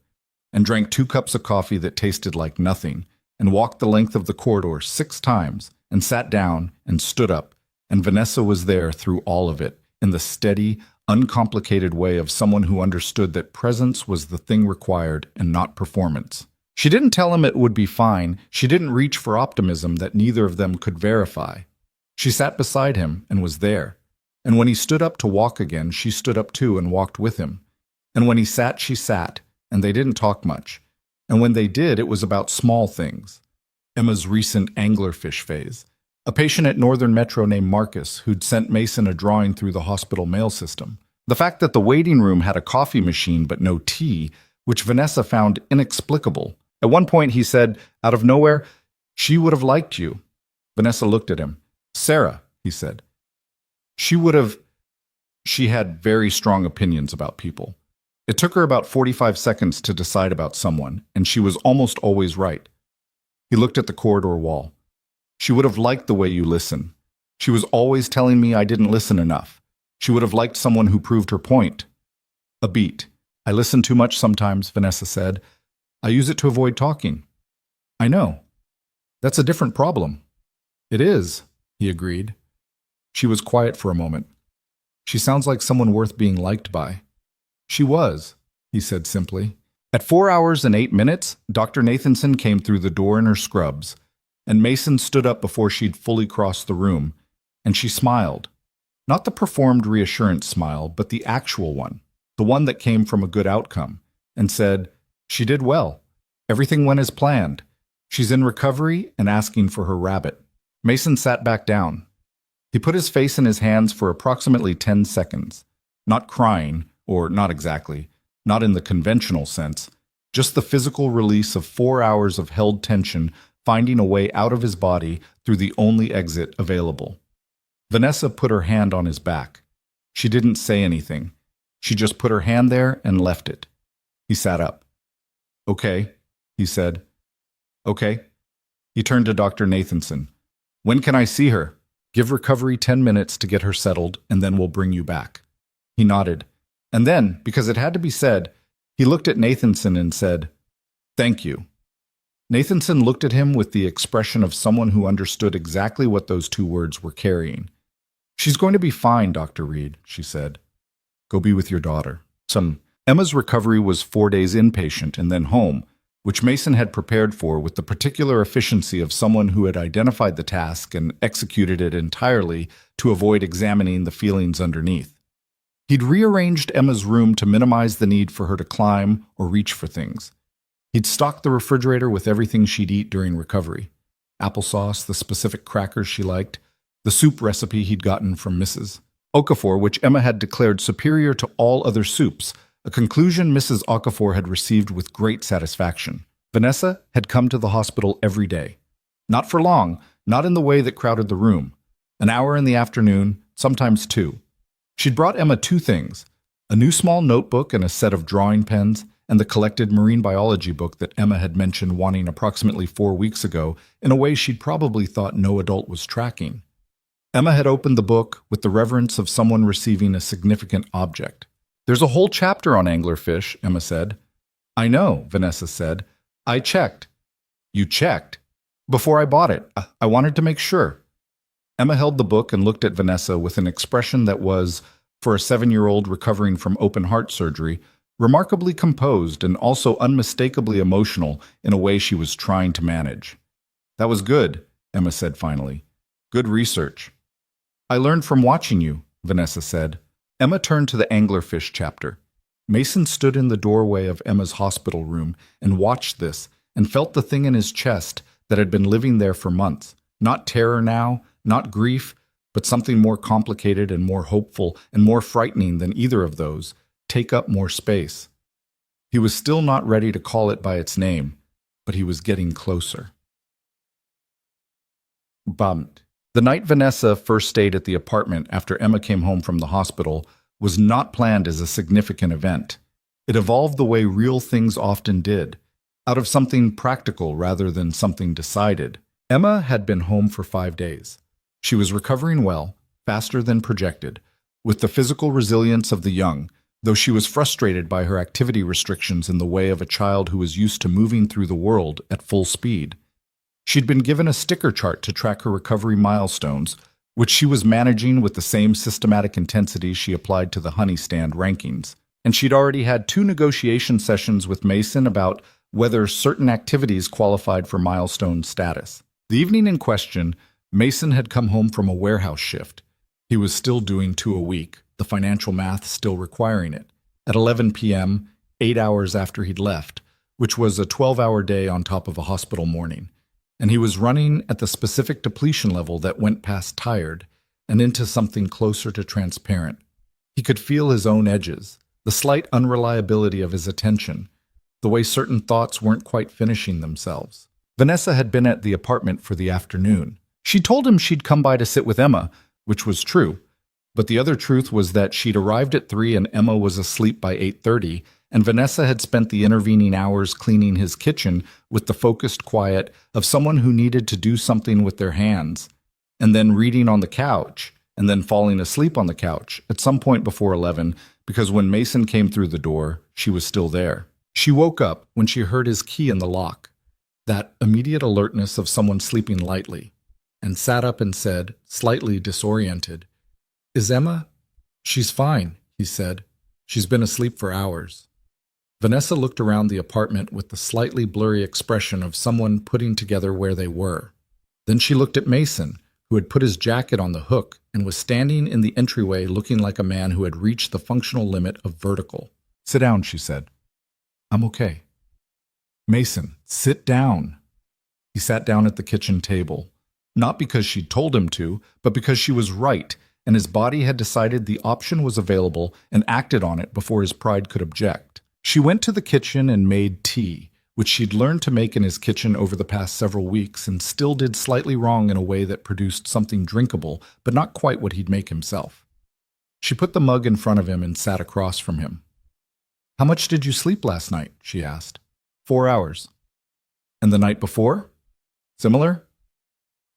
and drank 2 cups of coffee that tasted like nothing, and walked the length of the corridor 6 times, and sat down and stood up, and Vanessa was there through all of it, in the steady, uncomplicated way of someone who understood that presence was the thing required and not performance. She didn't tell him it would be fine. She didn't reach for optimism that neither of them could verify. She sat beside him and was there. And when he stood up to walk again, she stood up too and walked with him. And when he sat, she sat, and they didn't talk much. And when they did, it was about small things. Emma's recent anglerfish phase. A patient at Northern Metro named Marcus who'd sent Mason a drawing through the hospital mail system. The fact that the waiting room had a coffee machine but no tea, which Vanessa found inexplicable. At one point he said, out of nowhere, "She would have liked you." Vanessa looked at him. "Sarah," he said. She had very strong opinions about people. It took her about 45 seconds to decide about someone, and she was almost always right. He looked at the corridor wall. "She would have liked the way you listen. She was always telling me I didn't listen enough. She would have liked someone who proved her point." A beat. "I listen too much sometimes," Vanessa said. "I use it to avoid talking." "I know. That's a different problem." "It is," he agreed. She was quiet for a moment. "She sounds like someone worth being liked by." "She was," he said simply. At 4 hours and 8 minutes, Dr. Nathanson came through the door in her scrubs, and Mason stood up before she'd fully crossed the room, and she smiled. Not the performed reassurance smile, but the actual one, the one that came from a good outcome, and said, "She did well. Everything went as planned. She's in recovery and asking for her rabbit." Mason sat back down. He put his face in his hands for approximately 10 seconds, not crying, or not exactly, not in the conventional sense, just the physical release of 4 hours of held tension finding a way out of his body through the only exit available. Vanessa put her hand on his back. She didn't say anything. She just put her hand there and left it. He sat up. "Okay," he said. "Okay." He turned to Dr. Nathanson. "When can I see her? Give recovery 10 minutes to get her settled, and then we'll bring you back." He nodded. And then, because it had to be said, he looked at Nathanson and said, "Thank you." Nathanson looked at him with the expression of someone who understood exactly what those 2 words were carrying. "She's going to be fine, Dr. Reed," she said. "Go be with your daughter." Emma's recovery was 4 days inpatient and then home, which Mason had prepared for with the particular efficiency of someone who had identified the task and executed it entirely to avoid examining the feelings underneath. He'd rearranged Emma's room to minimize the need for her to climb or reach for things. He'd stocked the refrigerator with everything she'd eat during recovery. Applesauce, the specific crackers she liked, the soup recipe he'd gotten from Mrs. Okafor, which Emma had declared superior to all other soups, a conclusion Mrs. Okafor had received with great satisfaction. Vanessa had come to the hospital every day. Not for long, not in the way that crowded the room. An hour in the afternoon, sometimes 2. She'd brought Emma 2 things, a new small notebook and a set of drawing pens, and the collected marine biology book that Emma had mentioned wanting approximately 4 weeks ago in a way she'd probably thought no adult was tracking. Emma had opened the book with the reverence of someone receiving a significant object. "There's a whole chapter on anglerfish," Emma said. "I know," Vanessa said. "I checked." "You checked?" "Before I bought it. I wanted to make sure." Emma held the book and looked at Vanessa with an expression that was, for a 7-year-old recovering from open-heart surgery, remarkably composed and also unmistakably emotional in a way she was trying to manage. "That was good," Emma said finally. "Good research." "I learned from watching you," Vanessa said. Emma turned to the anglerfish chapter. Mason stood in the doorway of Emma's hospital room and watched this and felt the thing in his chest that had been living there for months. Not terror now, not grief, but something more complicated and more hopeful and more frightening than either of those, take up more space. He was still not ready to call it by its name, but he was getting closer. Bummed. The night Vanessa first stayed at the apartment after Emma came home from the hospital was not planned as a significant event. It evolved the way real things often did, out of something practical rather than something decided. Emma had been home for 5 days. She was recovering well, faster than projected, with the physical resilience of the young, though she was frustrated by her activity restrictions in the way of a child who was used to moving through the world at full speed. She'd been given a sticker chart to track her recovery milestones, which she was managing with the same systematic intensity she applied to the honey stand rankings. And she'd already had 2 negotiation sessions with Mason about whether certain activities qualified for milestone status. The evening in question, Mason had come home from a warehouse shift. He was still doing 2 a week, the financial math still requiring it. At 11 p.m., 8 hours after he'd left, which was a 12-hour day on top of a hospital morning. And he was running at the specific depletion level that went past tired and into something closer to transparent. He could feel his own edges, the slight unreliability of his attention, the way certain thoughts weren't quite finishing themselves. Vanessa had been at the apartment for the afternoon. She told him she'd come by to sit with Emma, which was true, but the other truth was that she'd arrived at 3 and Emma was asleep by 8:30, and Vanessa had spent the intervening hours cleaning his kitchen with the focused quiet of someone who needed to do something with their hands, and then reading on the couch, and then falling asleep on the couch at some point before 11, because when Mason came through the door, she was still there. She woke up when she heard his key in the lock, that immediate alertness of someone sleeping lightly, and sat up and said, slightly disoriented, "Is Emma?" "She's fine," he said. "She's been asleep for hours." Vanessa looked around the apartment with the slightly blurry expression of someone putting together where they were. Then she looked at Mason, who had put his jacket on the hook and was standing in the entryway looking like a man who had reached the functional limit of vertical. "Sit down," she said. "I'm okay." "Mason, sit down." He sat down at the kitchen table, not because she'd told him to, but because she was right, and his body had decided the option was available and acted on it before his pride could object. She went to the kitchen and made tea, which she'd learned to make in his kitchen over the past several weeks and still did slightly wrong in a way that produced something drinkable, but not quite what he'd make himself. She put the mug in front of him and sat across from him. "How much did you sleep last night?" she asked. 4 hours. "And the night before? Similar?"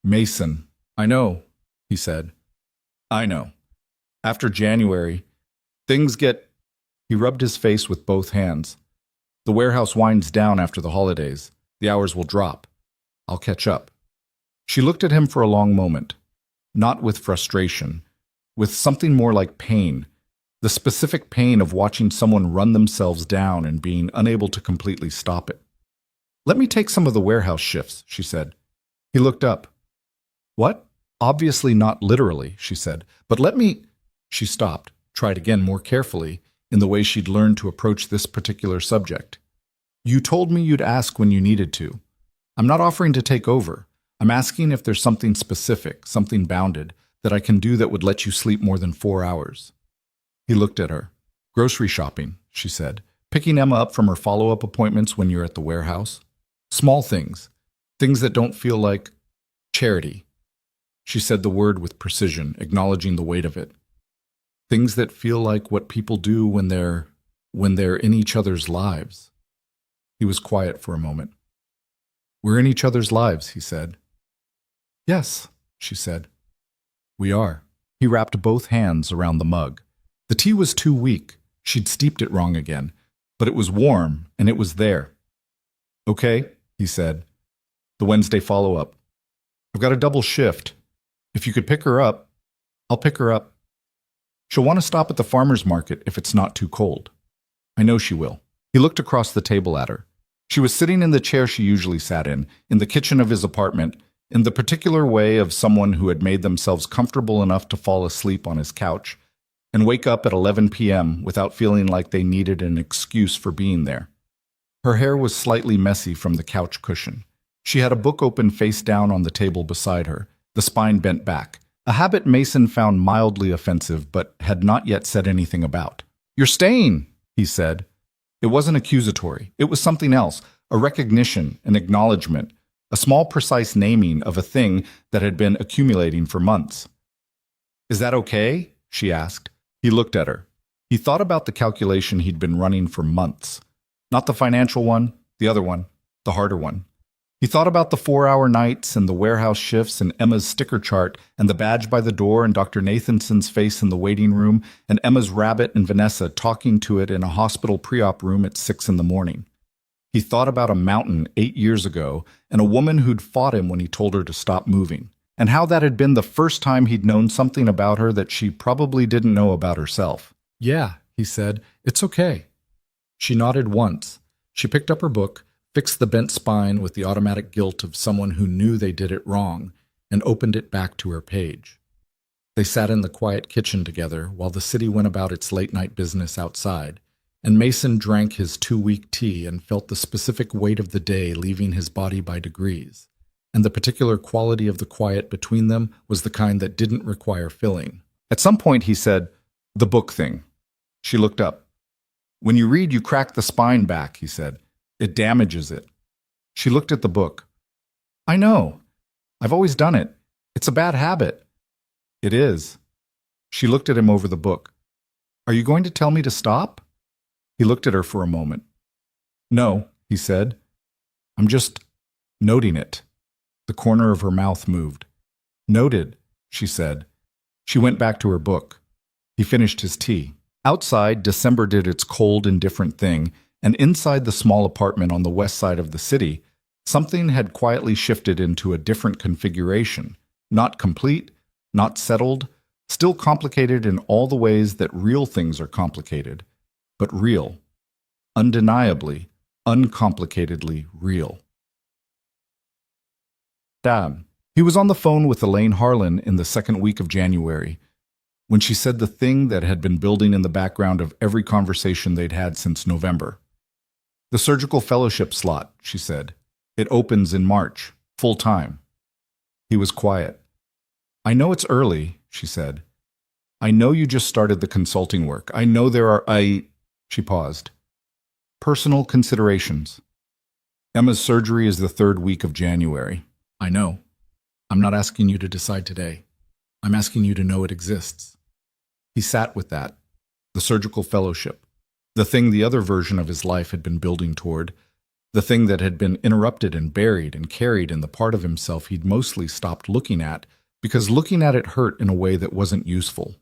"Mason, I know," he said. "I know. After January, things get—" He rubbed his face with both hands. "The warehouse winds down after the holidays. The hours will drop. I'll catch up." She looked at him for a long moment, not with frustration, with something more like pain, the specific pain of watching someone run themselves down and being unable to completely stop it. "Let me take some of the warehouse shifts," she said. He looked up. "What?" "Obviously not literally," she said, "but let me—" She stopped, tried again more carefully, in the way she'd learned to approach this particular subject. "You told me you'd ask when you needed to. I'm not offering to take over. I'm asking if there's something specific, something bounded, that I can do that would let you sleep more than 4 hours. He looked at her. "Grocery shopping," she said. "Picking Emma up from her follow-up appointments when you're at the warehouse. Small things. Things that don't feel like charity." She said the word with precision, acknowledging the weight of it. Things that feel like what people do when they're in each other's lives. He was quiet for a moment. "We're in each other's lives," he said. "Yes," she said. "We are." He wrapped both hands around the mug. The tea was too weak. She'd steeped it wrong again. But it was warm, and it was there. "Okay," he said. "The Wednesday follow-up. I've got a double shift. If you could pick her up, I'll pick her up. She'll want to stop at the farmer's market if it's not too cold. I know she will." He looked across the table at her. She was sitting in the chair she usually sat in the kitchen of his apartment, in the particular way of someone who had made themselves comfortable enough to fall asleep on his couch and wake up at 11 p.m. without feeling like they needed an excuse for being there. Her hair was slightly messy from the couch cushion. She had a book open face down on the table beside her, the spine bent back, a habit Mason found mildly offensive but had not yet said anything about. "You're staying," he said. It wasn't accusatory. It was something else, a recognition, an acknowledgement, a small precise naming of a thing that had been accumulating for months. "Is that okay?" she asked. He looked at her. He thought about the calculation he'd been running for months. Not the financial one, the other one, the harder one. He thought about the 4-hour nights and the warehouse shifts and Emma's sticker chart and the badge by the door and Dr. Nathanson's face in the waiting room and Emma's rabbit and Vanessa talking to it in a hospital pre-op room at 6 in the morning. He thought about a mountain 8 years ago and a woman who'd fought him when he told her to stop moving. and how that had been the first time he'd known something about her that she probably didn't know about herself. "Yeah," he said, "it's okay." She nodded once. She picked up her book, fixed the bent spine with the automatic guilt of someone who knew they did it wrong, and opened it back to her page. They sat in the quiet kitchen together while the city went about its late-night business outside, and Mason drank his 2-week tea and felt the specific weight of the day leaving his body by degrees, and the particular quality of the quiet between them was the kind that didn't require filling. At some point he said, "The book thing." She looked up. "When you read, you crack the spine back," he said. "It damages it." She looked at the book. "I know. I've always done it. It's a bad habit." "It is." She looked at him over the book. "Are you going to tell me to stop?" He looked at her for a moment. "No," he said. "I'm just noting it." The corner of her mouth moved. "Noted," she said. She went back to her book. He finished his tea. Outside, December did its cold, indifferent thing, and inside the small apartment on the west side of the city, something had quietly shifted into a different configuration, not complete, not settled, still complicated in all the ways that real things are complicated, but real, undeniably, uncomplicatedly real. Damn. He was on the phone with Elaine Harlan in the second week of January, when she said the thing that had been building in the background of every conversation they'd had since November. "The surgical fellowship slot," she said. "It opens in March, full time." He was quiet. "I know it's early," she said. "I know you just started the consulting work. I know there are, She paused. "Personal considerations. Emma's surgery is the 3rd week of January." "I know. I'm not asking you to decide today. I'm asking you to know it exists." He sat with that. The surgical fellowship. The thing the other version of his life had been building toward. The thing that had been interrupted and buried and carried in the part of himself he'd mostly stopped looking at, because looking at it hurt in a way that wasn't useful.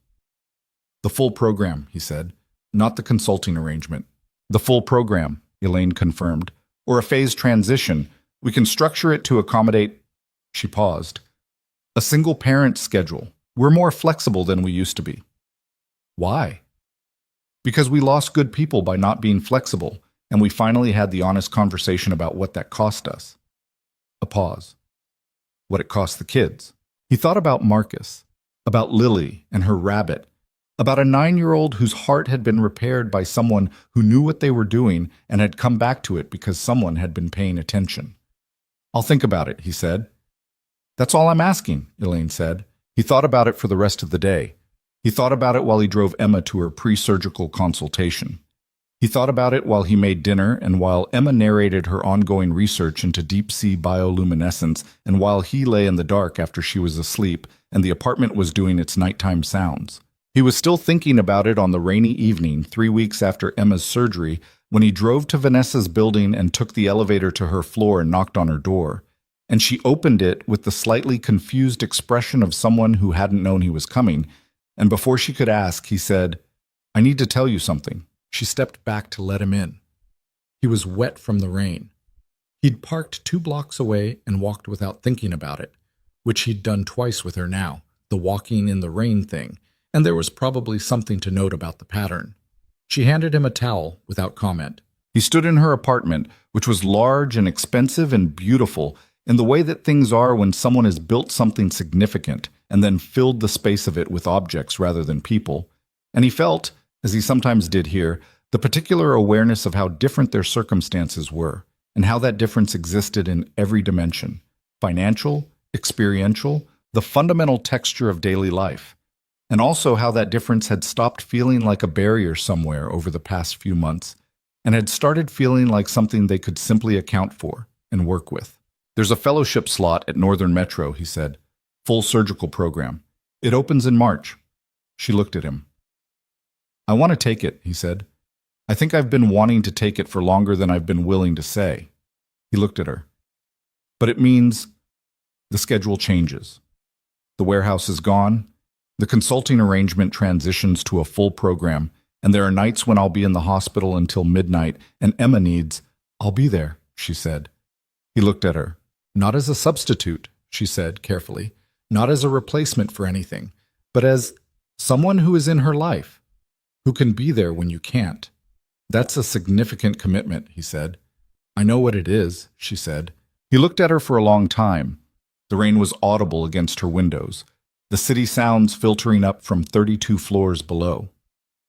"The full program," he said. "Not the consulting arrangement." "The full program," Elaine confirmed. "Or a phased transition. We can structure it to accommodate—" She paused. "A single parent schedule. We're more flexible than we used to be." "Why?" "Because we lost good people by not being flexible, and we finally had the honest conversation about what that cost us." A pause. What it cost the kids. He thought about Marcus, about Lily and her rabbit, about a 9-year-old whose heart had been repaired by someone who knew what they were doing and had come back to it because someone had been paying attention. "I'll think about it," he said. "That's all I'm asking," Elaine said. He thought about it for the rest of the day. He thought about it while he drove Emma to her pre-surgical consultation. He thought about it while he made dinner and while Emma narrated her ongoing research into deep-sea bioluminescence and while he lay in the dark after she was asleep and the apartment was doing its nighttime sounds. He was still thinking about it on the rainy evening 3 weeks after Emma's surgery when he drove to Vanessa's building and took the elevator to her floor and knocked on her door. And she opened it with the slightly confused expression of someone who hadn't known he was coming, and before she could ask, he said, "I need to tell you something." She stepped back to let him in. He was wet from the rain. He'd parked 2 blocks away and walked without thinking about it, which he'd done twice with her now, the walking in the rain thing, and there was probably something to note about the pattern. She handed him a towel without comment. He stood in her apartment, which was large and expensive and beautiful, in the way that things are when someone has built something significant and then filled the space of it with objects rather than people. And he felt, as he sometimes did here, the particular awareness of how different their circumstances were, and how that difference existed in every dimension: financial, experiential, the fundamental texture of daily life, and also how that difference had stopped feeling like a barrier somewhere over the past few months, and had started feeling like something they could simply account for and work with. "There's a fellowship slot at Northern Metro," he said. "Full surgical program. It opens in March." She looked at him. "I want to take it," he said. "I think I've been wanting to take it for longer than I've been willing to say." He looked at her. "But it means the schedule changes. The warehouse is gone. The consulting arrangement transitions to a full program, and there are nights when I'll be in the hospital until midnight, and Emma needs—" "I'll be there," she said. He looked at her. "Not as a substitute," she said carefully, not as a replacement for anything, but as someone who is in her life, who can be there when you can't. That's a significant commitment, he said. I know what it is, she said. He looked at her for a long time. The rain was audible against her windows, the city sounds filtering up from 32 floors below.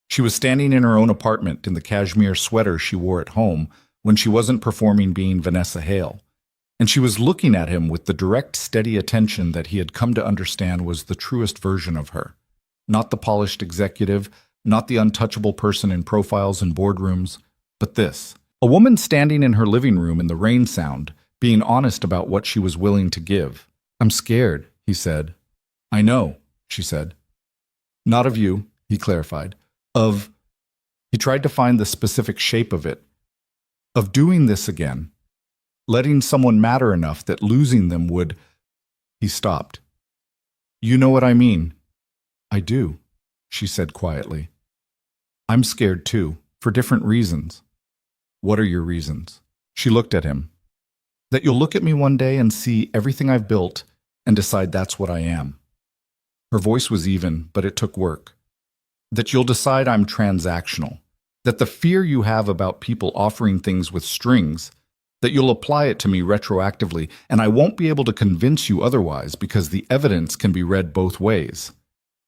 She was standing in her own apartment in the cashmere sweater she wore at home when she wasn't performing being Vanessa Hale, and she was looking at him with the direct, steady attention that he had come to understand was the truest version of her. Not the polished executive, not the untouchable person in profiles and boardrooms, but this. A woman standing in her living room in the rain sound, being honest about what she was willing to give. I'm scared, he said. I know, she said. Not of you, he clarified. He tried to find the specific shape of it. Of doing this again. Letting someone matter enough that losing them would... He stopped. You know what I mean. I do, she said quietly. I'm scared too, for different reasons. What are your reasons? She looked at him. That you'll look at me one day and see everything I've built and decide that's what I am. Her voice was even, but it took work. That you'll decide I'm transactional. That the fear you have about people offering things with strings, that you'll apply it to me retroactively, and I won't be able to convince you otherwise because the evidence can be read both ways.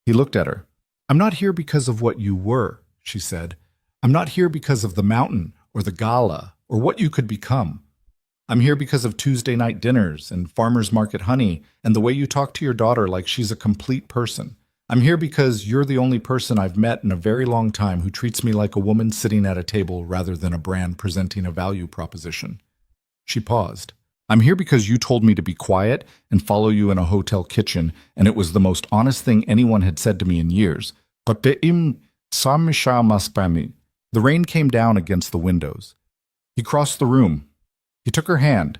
He looked at her. I'm not here because of what you were, she said. I'm not here because of the mountain or the gala or what you could become. I'm here because of Tuesday night dinners and farmer's market honey and the way you talk to your daughter like she's a complete person. I'm here because you're the only person I've met in a very long time who treats me like a woman sitting at a table rather than a brand presenting a value proposition. She paused. I'm here because you told me to be quiet and follow you in a hotel kitchen, and it was the most honest thing anyone had said to me in years. The rain came down against the windows. He crossed the room. He took her hand,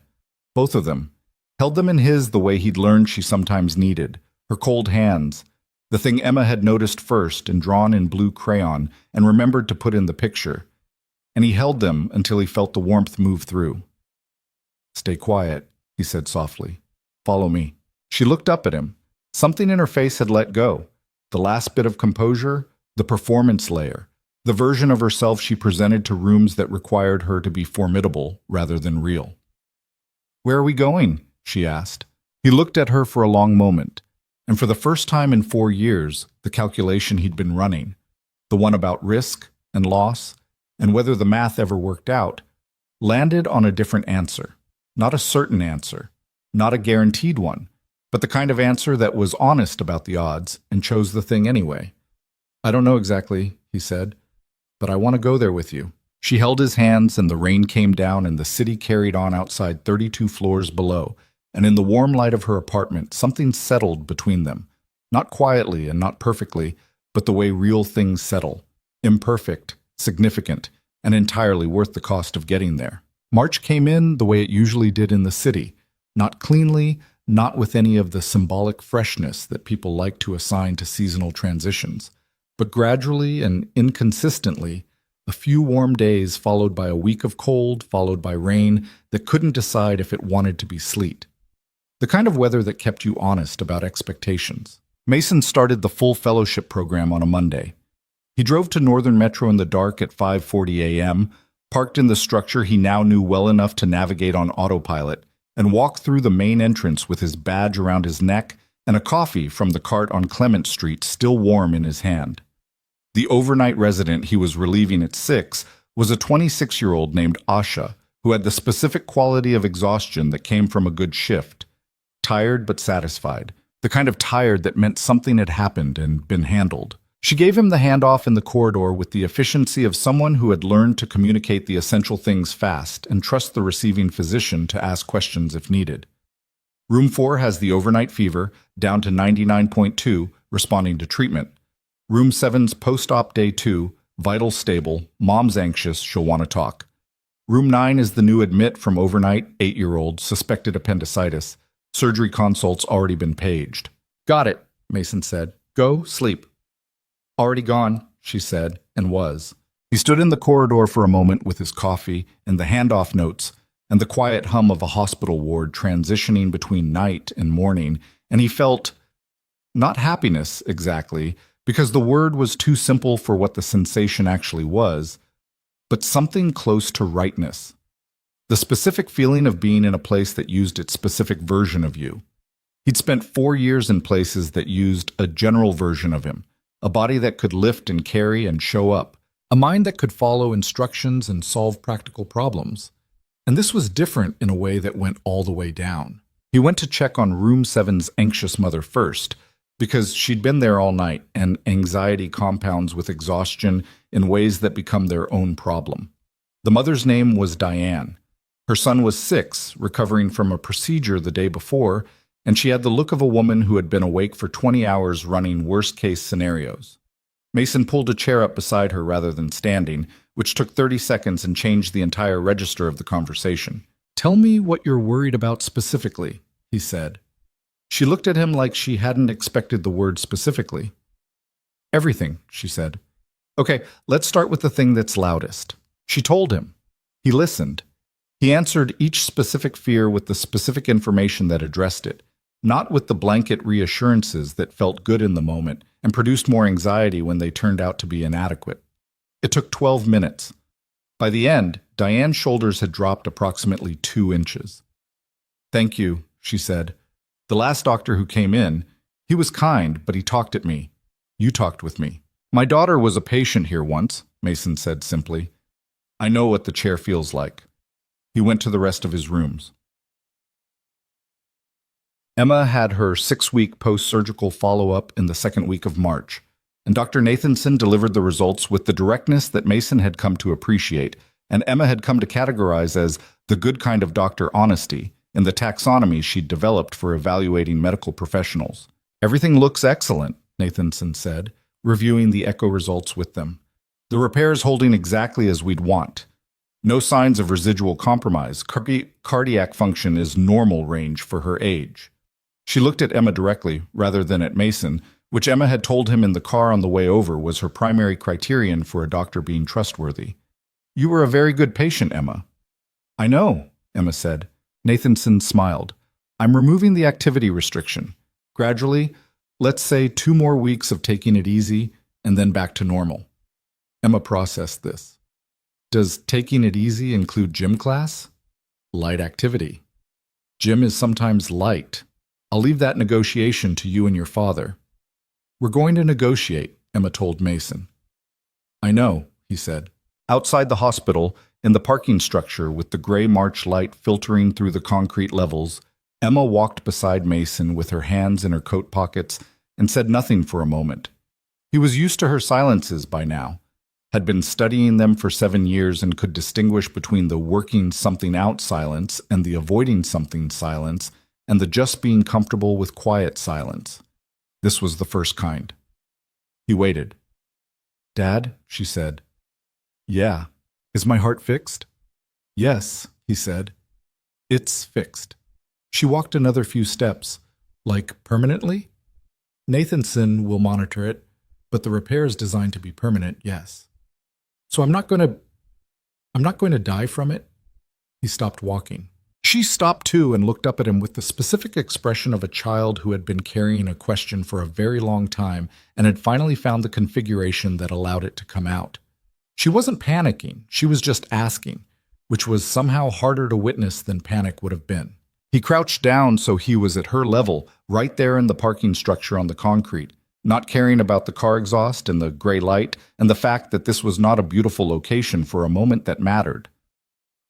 both of them, held them in his the way he'd learned she sometimes needed, her cold hands, the thing Emma had noticed first and drawn in blue crayon and remembered to put in the picture, and he held them until he felt the warmth move through. Stay quiet, he said softly. Follow me. She looked up at him. Something in her face had let go. The last bit of composure, the performance layer, the version of herself she presented to rooms that required her to be formidable rather than real. Where are we going? She asked. He looked at her for a long moment, and for the first time in 4 years, the calculation he'd been running, the one about risk and loss, and whether the math ever worked out, landed on a different answer. Not a certain answer, not a guaranteed one, but the kind of answer that was honest about the odds and chose the thing anyway. I don't know exactly, he said, but I want to go there with you. She held his hands and the rain came down and the city carried on outside 32 floors below, and in the warm light of her apartment, something settled between them. Not quietly and not perfectly, but the way real things settle. Imperfect, significant, and entirely worth the cost of getting there. March came in the way it usually did in the city, not cleanly, not with any of the symbolic freshness that people like to assign to seasonal transitions, but gradually and inconsistently, a few warm days followed by a week of cold, followed by rain that couldn't decide if it wanted to be sleet. The kind of weather that kept you honest about expectations. Mason started the full fellowship program on a Monday. He drove to Northern Metro in the dark at 5:40 a.m., parked in the structure he now knew well enough to navigate on autopilot, and walked through the main entrance with his badge around his neck and a coffee from the cart on Clement Street still warm in his hand. The overnight resident he was relieving at 6 was a 26-year-old named Asha, who had the specific quality of exhaustion that came from a good shift. Tired but satisfied, the kind of tired that meant something had happened and been handled. She gave him the handoff in the corridor with the efficiency of someone who had learned to communicate the essential things fast and trust the receiving physician to ask questions if needed. Room 4 has the overnight fever, down to 99.2, responding to treatment. Room 7's post-op day 2, vital stable, mom's anxious, she'll want to talk. Room 9 is the new admit from overnight, 8-year-old, suspected appendicitis. Surgery consult's already been paged. Got it, Mason said. Go, sleep. Already gone, she said, and was. He stood in the corridor for a moment with his coffee and the handoff notes and the quiet hum of a hospital ward transitioning between night and morning, and he felt Not happiness, exactly, because the word was too simple for what the sensation actually was, but something close to rightness. The specific feeling of being in a place that used its specific version of you. He'd spent 4 years in places that used a general version of him, a body that could lift and carry and show up, a mind that could follow instructions and solve practical problems. And this was different in a way that went all the way down. He went to check on Room 7's anxious mother first, because she'd been there all night, and anxiety compounds with exhaustion in ways that become their own problem. The mother's name was Diane. Her son was 6, recovering from a procedure the day before, and she had the look of a woman who had been awake for 20 hours running worst-case scenarios. Mason pulled a chair up beside her rather than standing, which took 30 seconds and changed the entire register of the conversation. "Tell me what you're worried about specifically," he said. She looked at him like she hadn't expected the word specifically. "Everything," she said. "Okay, let's start with the thing that's loudest." She told him. He listened. He answered each specific fear with the specific information that addressed it, not with the blanket reassurances that felt good in the moment and produced more anxiety when they turned out to be inadequate. It took 12 minutes. By the end, Diane's shoulders had dropped approximately 2 inches. "Thank you," she said. "The last doctor who came in, he was kind, but he talked at me. You talked with me." "My daughter was a patient here once," Mason said simply. "I know what the chair feels like." He went to the rest of his rooms. Emma had her 6-week post-surgical follow-up in the second week of March, and Dr. Nathanson delivered the results with the directness that Mason had come to appreciate, and Emma had come to categorize as the good kind of doctor honesty in the taxonomy she'd developed for evaluating medical professionals. "Everything looks excellent," Nathanson said, reviewing the echo results with them. "The repair's holding exactly as we'd want. No signs of residual compromise. Cardiac function is normal range for her age." She looked at Emma directly, rather than at Mason, which Emma had told him in the car on the way over was her primary criterion for a doctor being trustworthy. "You were a very good patient, Emma." "I know," Emma said. Nathanson smiled. "I'm removing the activity restriction. Gradually, let's say 2 more weeks of taking it easy, and then back to normal." Emma processed this. "Does taking it easy include gym class?" "Light activity. Gym is sometimes light. I'll leave that negotiation to you and your father." "We're going to negotiate," Emma told Mason. "I know," he said. Outside the hospital, in the parking structure with the gray March light filtering through the concrete levels, Emma walked beside Mason with her hands in her coat pockets and said nothing for a moment. He was used to her silences by now, had been studying them for 7 years and could distinguish between the working something out silence and the avoiding something silence and the just being comfortable with quiet silence. This was the first kind. He waited. "Dad," she said. "Yeah. Is my heart fixed?" "Yes," he said. "It's fixed." She walked another few steps. "Like permanently?" "Nathanson will monitor it, but the repair is designed to be permanent, yes." "So I'm not going to die from it?" He stopped walking. She stopped too and looked up at him with the specific expression of a child who had been carrying a question for a very long time and had finally found the configuration that allowed it to come out. She wasn't panicking, she was just asking, which was somehow harder to witness than panic would have been. He crouched down so he was at her level, right there in the parking structure on the concrete, not caring about the car exhaust and the gray light and the fact that this was not a beautiful location for a moment that mattered.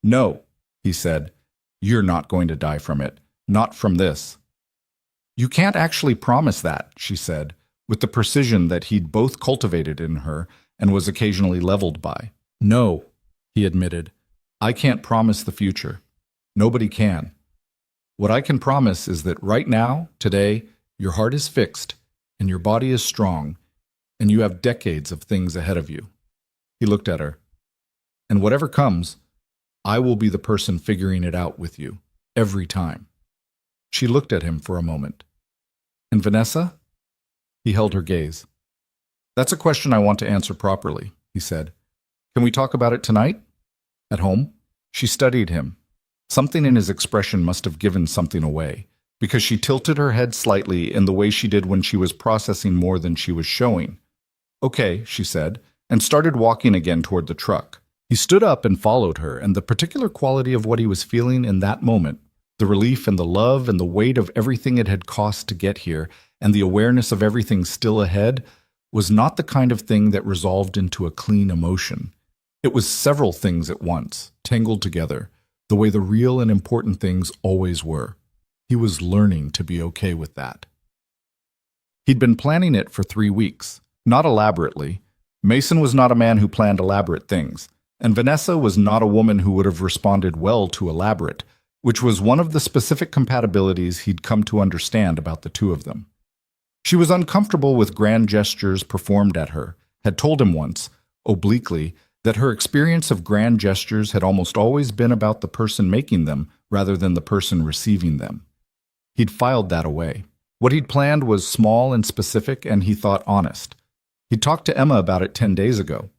"No," he said. "You're not going to die from it. Not from this." "You can't actually promise that," she said, with the precision that he'd both cultivated in her and was occasionally leveled by. "No," he admitted. "I can't promise the future. Nobody can. What I can promise is that right now, today, your heart is fixed and your body is strong and you have decades of things ahead of you." He looked at her. "And whatever comes, I will be the person figuring it out with you, every time." She looked at him for a moment. "And Vanessa?" He held her gaze. "That's a question I want to answer properly," he said. "Can we talk about it tonight? At home?" She studied him. Something in his expression must have given something away. because she tilted her head slightly in the way she did when she was processing more than she was showing. "Okay," she said, and started walking again toward the truck. He stood up and followed her, and the particular quality of what he was feeling in that moment, the relief and the love and the weight of everything it had cost to get here, and the awareness of everything still ahead, was not the kind of thing that resolved into a clean emotion. It was several things at once, tangled together, the way the real and important things always were. He was learning to be okay with that. He'd been planning it for 3 weeks, not elaborately. Mason was not a man who planned elaborate things, and Vanessa was not a woman who would have responded well to elaborate, which was one of the specific compatibilities he'd come to understand about the two of them. She was uncomfortable with grand gestures performed at her, had told him once, obliquely, that her experience of grand gestures had almost always been about the person making them rather than the person receiving them. He'd filed that away. What he'd planned was small and specific, and he thought honest. He'd talked to Emma about it 10 days ago.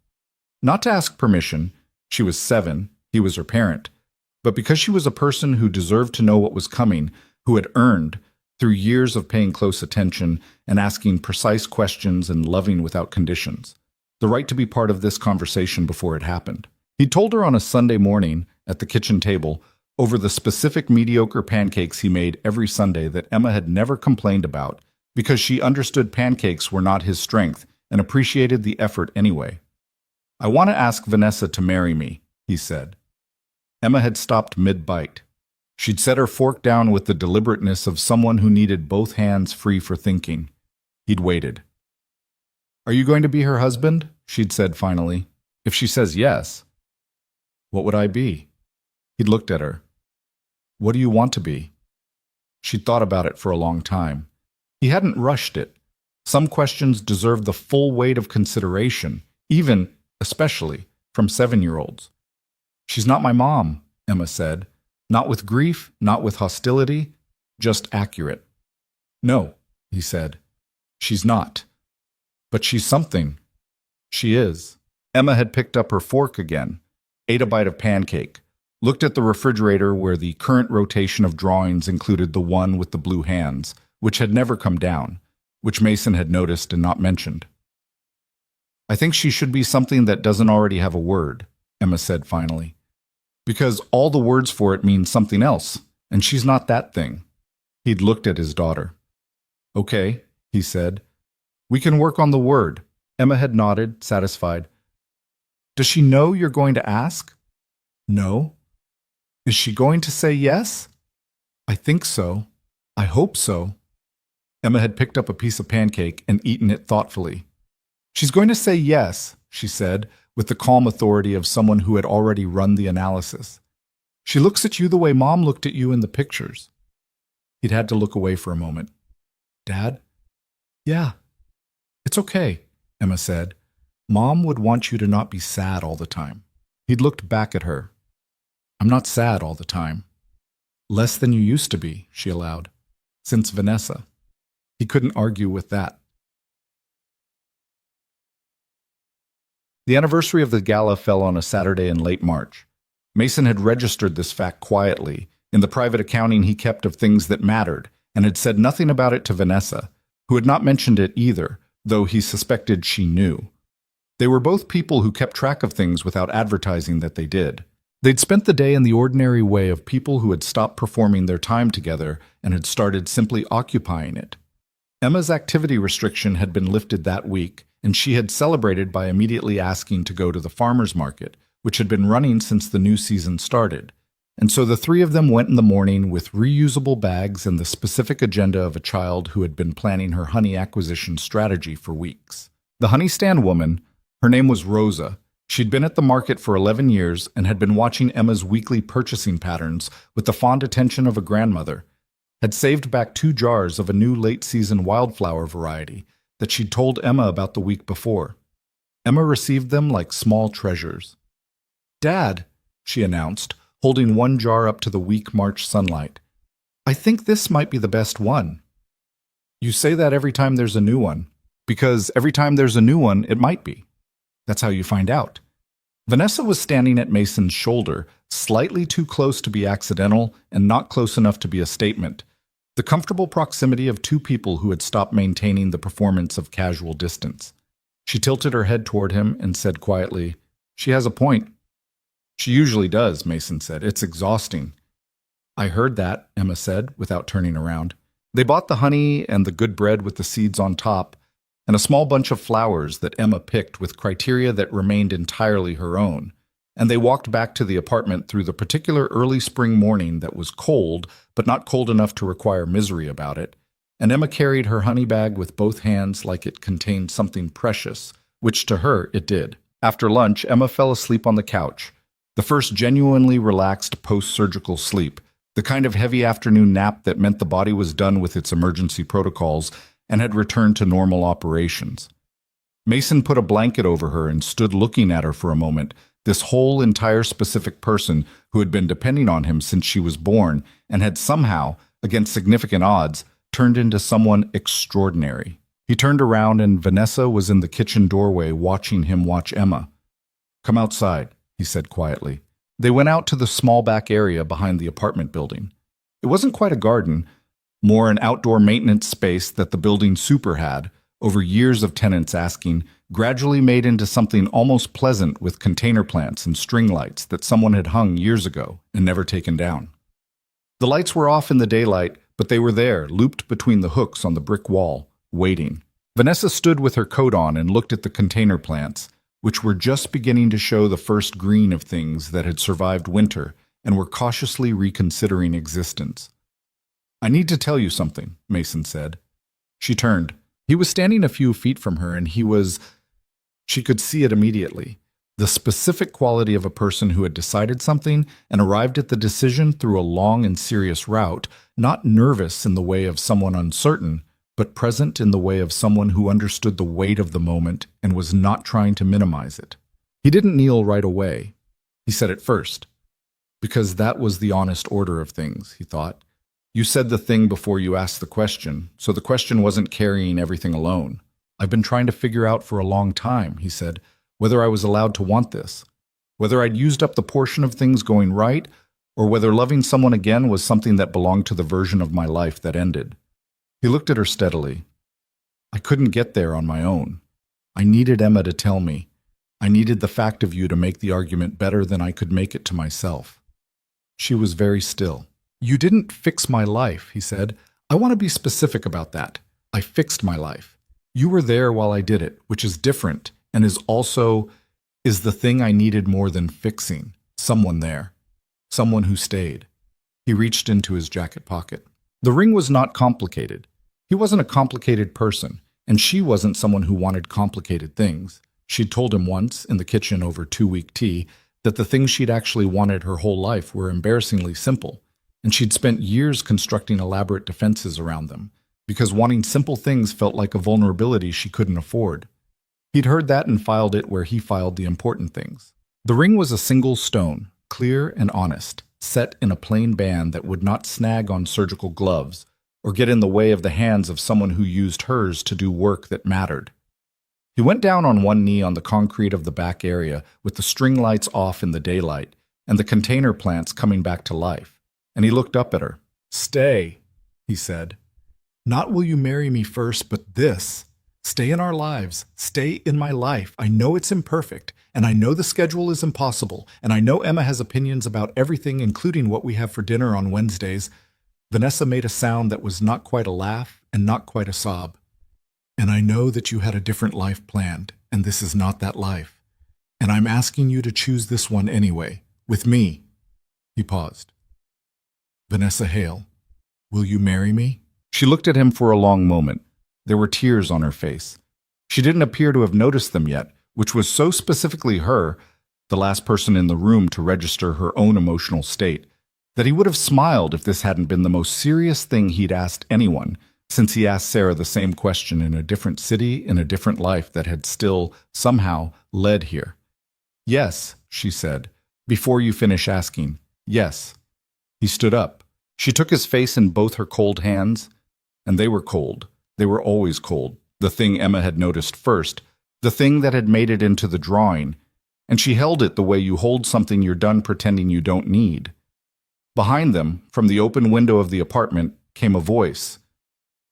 Not to ask permission, she was 7, he was her parent, but because she was a person who deserved to know what was coming, who had earned, through years of paying close attention and asking precise questions and loving without conditions, the right to be part of this conversation before it happened. He told her on a Sunday morning, at the kitchen table, over the specific mediocre pancakes he made every Sunday that Emma had never complained about, because she understood pancakes were not his strength and appreciated the effort anyway. "I want to ask Vanessa to marry me," he said. Emma had stopped mid-bite. She'd set her fork down with the deliberateness of someone who needed both hands free for thinking. He'd waited. "Are you going to be her husband?" she'd said finally. "If she says yes." "What would I be?" He'd looked at her. "What do you want to be?" She'd thought about it for a long time. He hadn't rushed it. Some questions deserved the full weight of consideration, even, especially, from 7-year-olds. "She's not my mom," Emma said. Not with grief, not with hostility, just accurate. "No," he said. "She's not. But she's something. She is." Emma had picked up her fork again, ate a bite of pancake, looked at the refrigerator where the current rotation of drawings included the one with the blue hands, which had never come down, which Mason had noticed and not mentioned. "I think she should be something that doesn't already have a word," Emma said finally. "Because all the words for it mean something else, and she's not that thing." He'd looked at his daughter. "Okay," he said. "We can work on the word." Emma had nodded, satisfied. "Does she know you're going to ask?" "No." "Is she going to say yes?" "I think so. I hope so." Emma had picked up a piece of pancake and eaten it thoughtfully. "She's going to say yes," she said, with the calm authority of someone who had already run the analysis. "She looks at you the way Mom looked at you in the pictures." He'd had to look away for a moment. "Dad?" "Yeah." "It's okay," Emma said. "Mom would want you to not be sad all the time." He'd looked back at her. "I'm not sad all the time." "Less than you used to be," she allowed. "Since Vanessa." He couldn't argue with that. The anniversary of the gala fell on a Saturday in late March. Mason had registered this fact quietly, in the private accounting he kept of things that mattered, and had said nothing about it to Vanessa, who had not mentioned it either, though he suspected she knew. They were both people who kept track of things without advertising that they did. They'd spent the day in the ordinary way of people who had stopped performing their time together and had started simply occupying it. Emma's activity restriction had been lifted that week, and she had celebrated by immediately asking to go to the farmer's market, which had been running since the new season started. And so the three of them went in the morning with reusable bags and the specific agenda of a child who had been planning her honey acquisition strategy for weeks. The honey stand woman, her name was Rosa. She'd been at the market for 11 years and had been watching Emma's weekly purchasing patterns with the fond attention of a grandmother, had saved back 2 jars of a new late-season wildflower variety that she'd told Emma about the week before. Emma received them like small treasures. "Dad," she announced, holding one jar up to the weak March sunlight, "I think this might be the best one." "You say that every time there's a new one, because every time there's a new one, it might be. That's how you find out." Vanessa was standing at Mason's shoulder, slightly too close to be accidental and not close enough to be a statement, The comfortable proximity of two people who had stopped maintaining the performance of casual distance. She tilted her head toward him and said quietly, "She has a point." "She usually does," Mason said. "It's exhausting." "I heard that," Emma said, without turning around. They bought the honey and the good bread with the seeds on top, and a small bunch of flowers that Emma picked with criteria that remained entirely her own, and they walked back to the apartment through the particular early spring morning that was cold, but not cold enough to require misery about it, and Emma carried her honey bag with both hands like it contained something precious, which to her it did. After lunch, Emma fell asleep on the couch, the first genuinely relaxed post-surgical sleep, the kind of heavy afternoon nap that meant the body was done with its emergency protocols and had returned to normal operations. Mason put a blanket over her and stood looking at her for a moment, this whole entire specific person who had been depending on him since she was born and had somehow, against significant odds, turned into someone extraordinary. He turned around and Vanessa was in the kitchen doorway watching him watch Emma. "Come outside," he said quietly. They went out to the small back area behind the apartment building. It wasn't quite a garden, more an outdoor maintenance space that the building super had, over years of tenants asking, gradually made into something almost pleasant with container plants and string lights that someone had hung years ago and never taken down. The lights were off in the daylight, but they were there, looped between the hooks on the brick wall, waiting. Vanessa stood with her coat on and looked at the container plants, which were just beginning to show the first green of things that had survived winter and were cautiously reconsidering existence. "I need to tell you something," Mason said. She turned. He was standing a few feet from her, and she could see it immediately. The specific quality of a person who had decided something and arrived at the decision through a long and serious route, not nervous in the way of someone uncertain, but present in the way of someone who understood the weight of the moment and was not trying to minimize it. He didn't kneel right away. He said it first. Because that was the honest order of things, he thought. You said the thing before you asked the question, so the question wasn't carrying everything alone. "I've been trying to figure out for a long time," he said, "whether I was allowed to want this, whether I'd used up the portion of things going right, or whether loving someone again was something that belonged to the version of my life that ended." He looked at her steadily. "I couldn't get there on my own. I needed Emma to tell me. I needed the fact of you to make the argument better than I could make it to myself." She was very still. "You didn't fix my life," he said. "I want to be specific about that. I fixed my life. You were there while I did it, which is different and is the thing I needed more than fixing. Someone there. Someone who stayed." He reached into his jacket pocket. The ring was not complicated. He wasn't a complicated person, and she wasn't someone who wanted complicated things. She'd told him once, in the kitchen over 2-week tea, that the things she'd actually wanted her whole life were embarrassingly simple, and she'd spent years constructing elaborate defenses around them, because wanting simple things felt like a vulnerability she couldn't afford. He'd heard that and filed it where he filed the important things. The ring was a single stone, clear and honest, set in a plain band that would not snag on surgical gloves or get in the way of the hands of someone who used hers to do work that mattered. He went down on one knee on the concrete of the back area with the string lights off in the daylight and the container plants coming back to life, and he looked up at her. "Stay," he said. "Not will you marry me first, but this. Stay in our lives. Stay in my life. I know it's imperfect, and I know the schedule is impossible, and I know Emma has opinions about everything, including what we have for dinner on Wednesdays." Vanessa made a sound that was not quite a laugh and not quite a sob. "And I know that you had a different life planned, and this is not that life. And I'm asking you to choose this one anyway, with me." He paused. "Vanessa Hale, will you marry me?" She looked at him for a long moment. There were tears on her face. She didn't appear to have noticed them yet, which was so specifically her, the last person in the room to register her own emotional state, that he would have smiled if this hadn't been the most serious thing he'd asked anyone, since he asked Sarah the same question in a different city, in a different life that had still, somehow, led here. "Yes," she said, "before you finish asking. Yes." He stood up. She took his face in both her cold hands, and they were cold. They were always cold, the thing Emma had noticed first, the thing that had made it into the drawing, and she held it the way you hold something you're done pretending you don't need. Behind them, from the open window of the apartment, came a voice.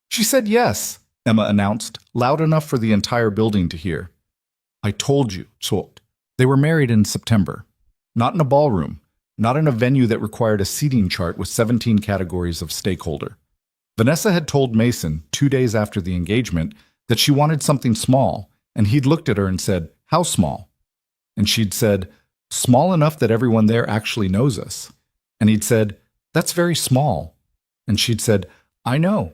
"She said yes," Emma announced, loud enough for the entire building to hear. "I told you, Zolt." They were married in September. Not in a ballroom, not in a venue that required a seating chart with 17 categories of stakeholder. Vanessa had told Mason, 2 days after the engagement, that she wanted something small, and he'd looked at her and said, "How small?" And she'd said, "Small enough that everyone there actually knows us." And he'd said, "That's very small." And she'd said, "I know."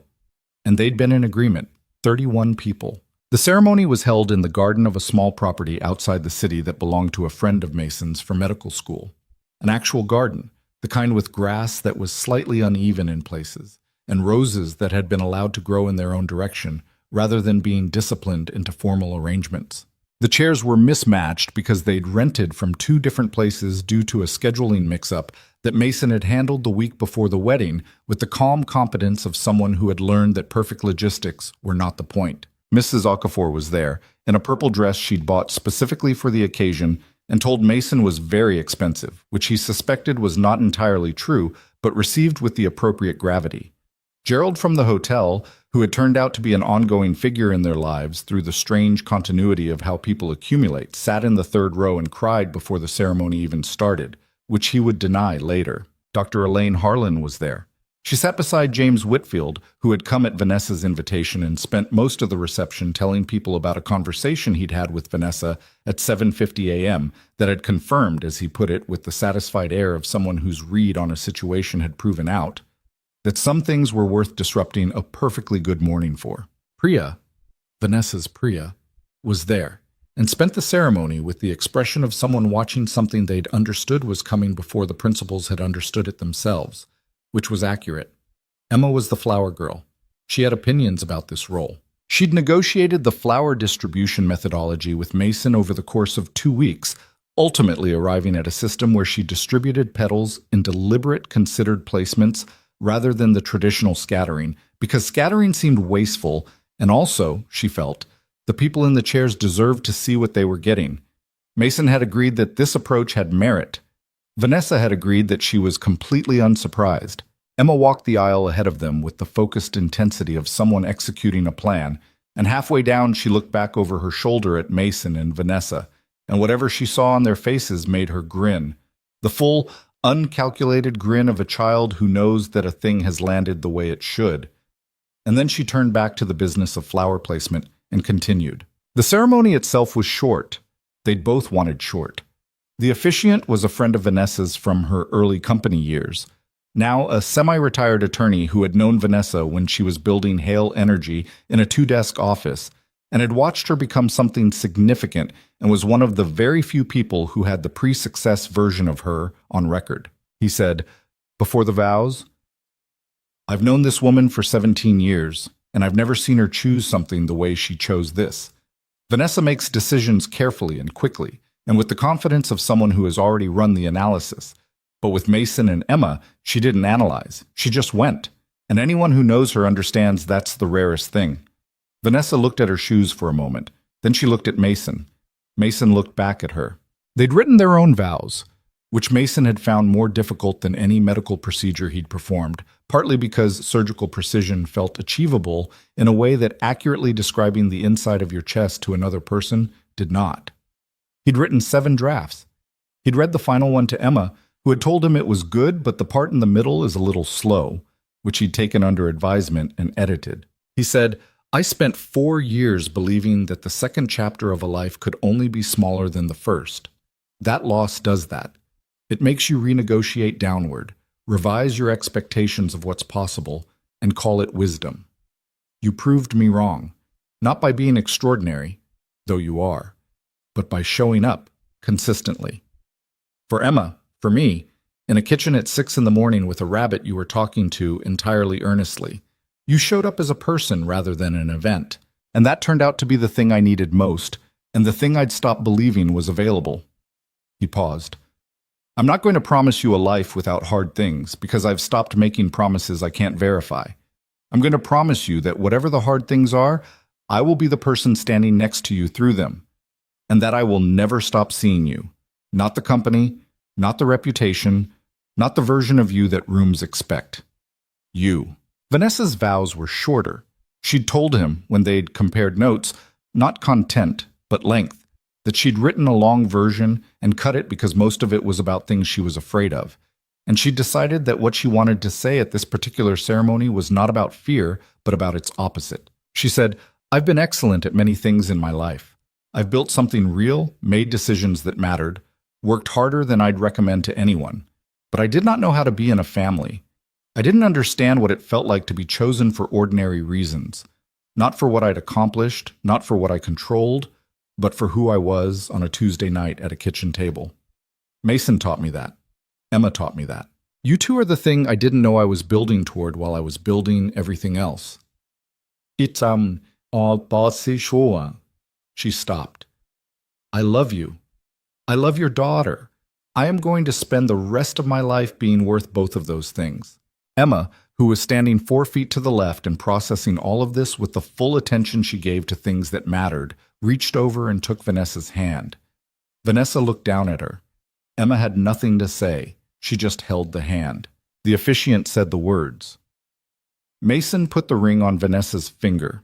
And they'd been in agreement, 31 people. The ceremony was held in the garden of a small property outside the city that belonged to a friend of Mason's for medical school. An actual garden, the kind with grass that was slightly uneven in places, and roses that had been allowed to grow in their own direction, rather than being disciplined into formal arrangements. The chairs were mismatched because they'd rented from 2 different places due to a scheduling mix-up that Mason had handled the week before the wedding with the calm competence of someone who had learned that perfect logistics were not the point. Mrs. Okafor was there, in a purple dress she'd bought specifically for the occasion and told Mason was very expensive, which he suspected was not entirely true, but received with the appropriate gravity. Gerald from the hotel, who had turned out to be an ongoing figure in their lives through the strange continuity of how people accumulate, sat in the 3rd row and cried before the ceremony even started, which he would deny later. Dr. Elaine Harlan was there. She sat beside James Whitfield, who had come at Vanessa's invitation and spent most of the reception telling people about a conversation he'd had with Vanessa at 7:50 a.m. that had confirmed, as he put it with the satisfied air of someone whose read on a situation had proven out, that some things were worth disrupting a perfectly good morning for. Priya, Vanessa's Priya, was there, and spent the ceremony with the expression of someone watching something they'd understood was coming before the principals had understood it themselves, which was accurate. Emma was the flower girl. She had opinions about this role. She'd negotiated the flower distribution methodology with Mason over the course of 2 weeks, ultimately arriving at a system where she distributed petals in deliberate, considered placements rather than the traditional scattering, because scattering seemed wasteful, and also, she felt, the people in the chairs deserved to see what they were getting. Mason had agreed that this approach had merit. Vanessa had agreed that she was completely unsurprised. Emma walked the aisle ahead of them with the focused intensity of someone executing a plan, and halfway down she looked back over her shoulder at Mason and Vanessa, and whatever she saw on their faces made her grin. The full, uncalculated grin of a child who knows that a thing has landed the way it should. And then she turned back to the business of flower placement and continued. The ceremony itself was short. They'd both wanted short. The officiant was a friend of Vanessa's from her early company years, now a semi-retired attorney who had known Vanessa when she was building Hale Energy in a 2-desk office, and had watched her become something significant and was one of the very few people who had the pre-success version of her on record. He said, "Before the vows, I've known this woman for 17 years, and I've never seen her choose something the way she chose this. Vanessa makes decisions carefully and quickly, and with the confidence of someone who has already run the analysis. But with Mason and Emma, she didn't analyze. She just went. And anyone who knows her understands that's the rarest thing." Vanessa looked at her shoes for a moment. Then she looked at Mason. Mason looked back at her. They'd written their own vows, which Mason had found more difficult than any medical procedure he'd performed, partly because surgical precision felt achievable in a way that accurately describing the inside of your chest to another person did not. He'd written 7 drafts. He'd read the final one to Emma, who had told him it was good, but the part in the middle is a little slow, which he'd taken under advisement and edited. He said, "I spent 4 years believing that the second chapter of a life could only be smaller than the first. That loss does that. It makes you renegotiate downward, revise your expectations of what's possible, and call it wisdom. You proved me wrong, not by being extraordinary, though you are, but by showing up consistently. For Emma, for me, in a kitchen at 6 in the morning with a rabbit you were talking to entirely earnestly, you showed up as a person rather than an event, and that turned out to be the thing I needed most, and the thing I'd stopped believing was available." He paused. "I'm not going to promise you a life without hard things, because I've stopped making promises I can't verify. I'm going to promise you that whatever the hard things are, I will be the person standing next to you through them, and that I will never stop seeing you. Not the company, not the reputation, not the version of you that rooms expect. You." Vanessa's vows were shorter. She'd told him, when they'd compared notes, not content, but length, that she'd written a long version and cut it because most of it was about things she was afraid of. And she'd decided that what she wanted to say at this particular ceremony was not about fear, but about its opposite. She said, "I've been excellent at many things in my life. I've built something real, made decisions that mattered, worked harder than I'd recommend to anyone. But I did not know how to be in a family. I didn't understand what it felt like to be chosen for ordinary reasons. Not for what I'd accomplished, not for what I controlled, but for who I was on a Tuesday night at a kitchen table. Mason taught me that. Emma taught me that. You two are the thing I didn't know I was building toward while I was building everything else." It's bossy sure. She stopped. "I love you. I love your daughter. I am going to spend the rest of my life being worth both of those things." Emma, who was standing 4 feet to the left and processing all of this with the full attention she gave to things that mattered, reached over and took Vanessa's hand. Vanessa looked down at her. Emma had nothing to say. She just held the hand. The officiant said the words. Mason put the ring on Vanessa's finger,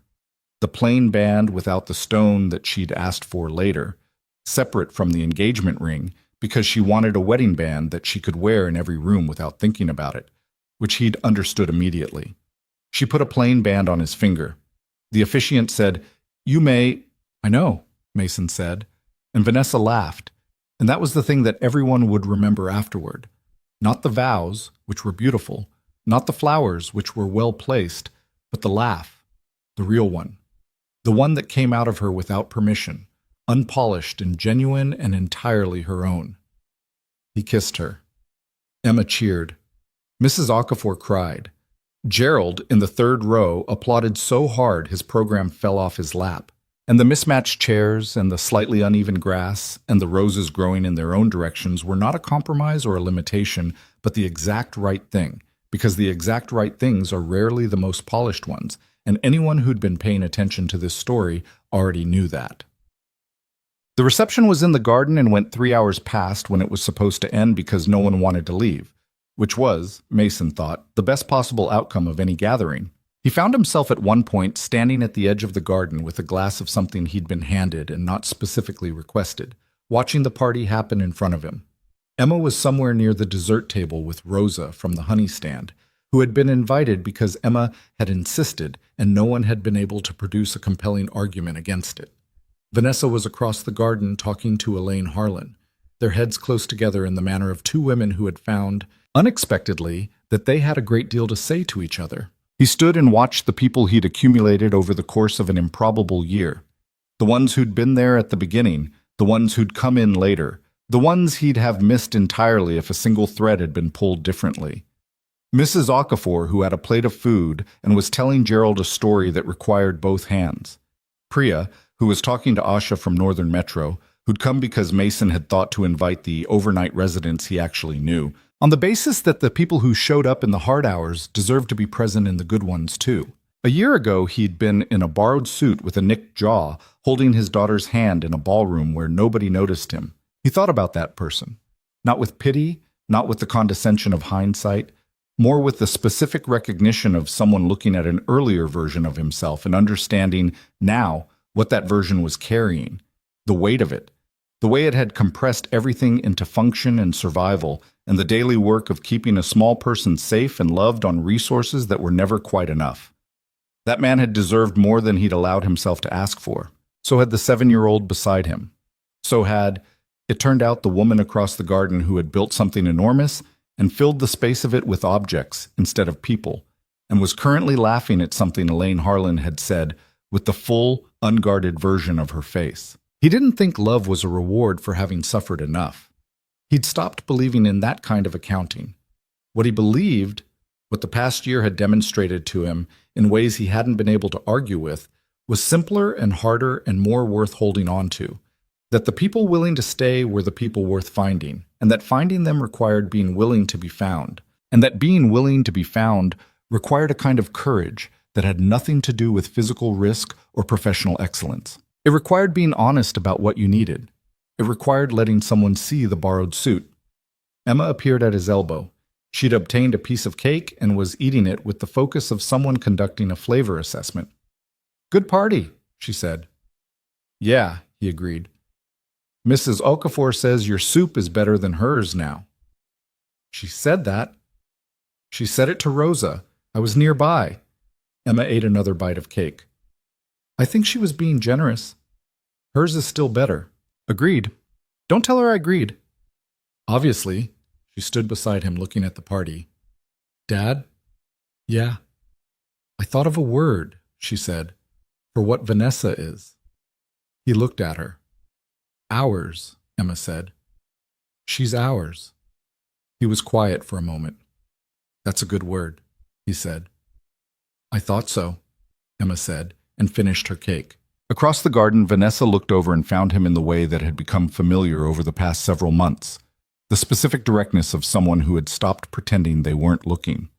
the plain band without the stone that she'd asked for later, separate from the engagement ring because she wanted a wedding band that she could wear in every room without thinking about it, which he'd understood immediately. She put a plain band on his finger. The officiant said, "You may—" "I know," Mason said, and Vanessa laughed, and that was the thing that everyone would remember afterward. Not the vows, which were beautiful, not the flowers, which were well placed, but the laugh, the real one, the one that came out of her without permission, unpolished and genuine and entirely her own. He kissed her. Emma cheered. Mrs. Okafor cried. Gerald, in the third row, applauded so hard his program fell off his lap. And the mismatched chairs and the slightly uneven grass and the roses growing in their own directions were not a compromise or a limitation, but the exact right thing, because the exact right things are rarely the most polished ones, and anyone who'd been paying attention to this story already knew that. The reception was in the garden and went 3 hours past when it was supposed to end because no one wanted to leave, which was, Mason thought, the best possible outcome of any gathering. He found himself at one point standing at the edge of the garden with a glass of something he'd been handed and not specifically requested, watching the party happen in front of him. Emma was somewhere near the dessert table with Rosa from the honey stand, who had been invited because Emma had insisted and no one had been able to produce a compelling argument against it. Vanessa was across the garden talking to Elaine Harlan, their heads close together in the manner of two women who had found, unexpectedly, that they had a great deal to say to each other. He stood and watched the people he'd accumulated over the course of an improbable year. The ones who'd been there at the beginning, the ones who'd come in later, the ones he'd have missed entirely if a single thread had been pulled differently. Mrs. Okafor, who had a plate of food and was telling Gerald a story that required both hands. Priya, who was talking to Asha from Northern Metro, who'd come because Mason had thought to invite the overnight residents he actually knew, on the basis that the people who showed up in the hard hours deserved to be present in the good ones too. A year ago, he'd been in a borrowed suit with a nicked jaw, holding his daughter's hand in a ballroom where nobody noticed him. He thought about that person. Not with pity, not with the condescension of hindsight, more with the specific recognition of someone looking at an earlier version of himself and understanding now what that version was carrying, the weight of it, the way it had compressed everything into function and survival, and the daily work of keeping a small person safe and loved on resources that were never quite enough. That man had deserved more than he'd allowed himself to ask for. So had the 7-year-old beside him. So had, it turned out, the woman across the garden who had built something enormous and filled the space of it with objects instead of people, and was currently laughing at something Elaine Harlan had said with the full, unguarded version of her face. He didn't think love was a reward for having suffered enough. He'd stopped believing in that kind of accounting. What he believed, what the past year had demonstrated to him in ways he hadn't been able to argue with, was simpler and harder and more worth holding on to. That the people willing to stay were the people worth finding, and that finding them required being willing to be found, and that being willing to be found required a kind of courage that had nothing to do with physical risk or professional excellence. It required being honest about what you needed. It required letting someone see the borrowed suit. Emma appeared at his elbow. She'd obtained a piece of cake and was eating it with the focus of someone conducting a flavor assessment. "Good party," she said. "Yeah," he agreed. "Mrs. Okafor says your soup is better than hers now." "She said that." "She said it to Rosa. I was nearby." Emma ate another bite of cake. "I think she was being generous. Hers is still better." "Agreed. Don't tell her I agreed." "Obviously." She stood beside him looking at the party. "Dad?" "Yeah." "I thought of a word," she said, "for what Vanessa is." He looked at her. "Ours," Emma said. "She's ours." He was quiet for a moment. "That's a good word," he said. "I thought so," Emma said, and finished her cake. Across the garden, Vanessa looked over and found him in the way that had become familiar over the past several months, the specific directness of someone who had stopped pretending they weren't looking.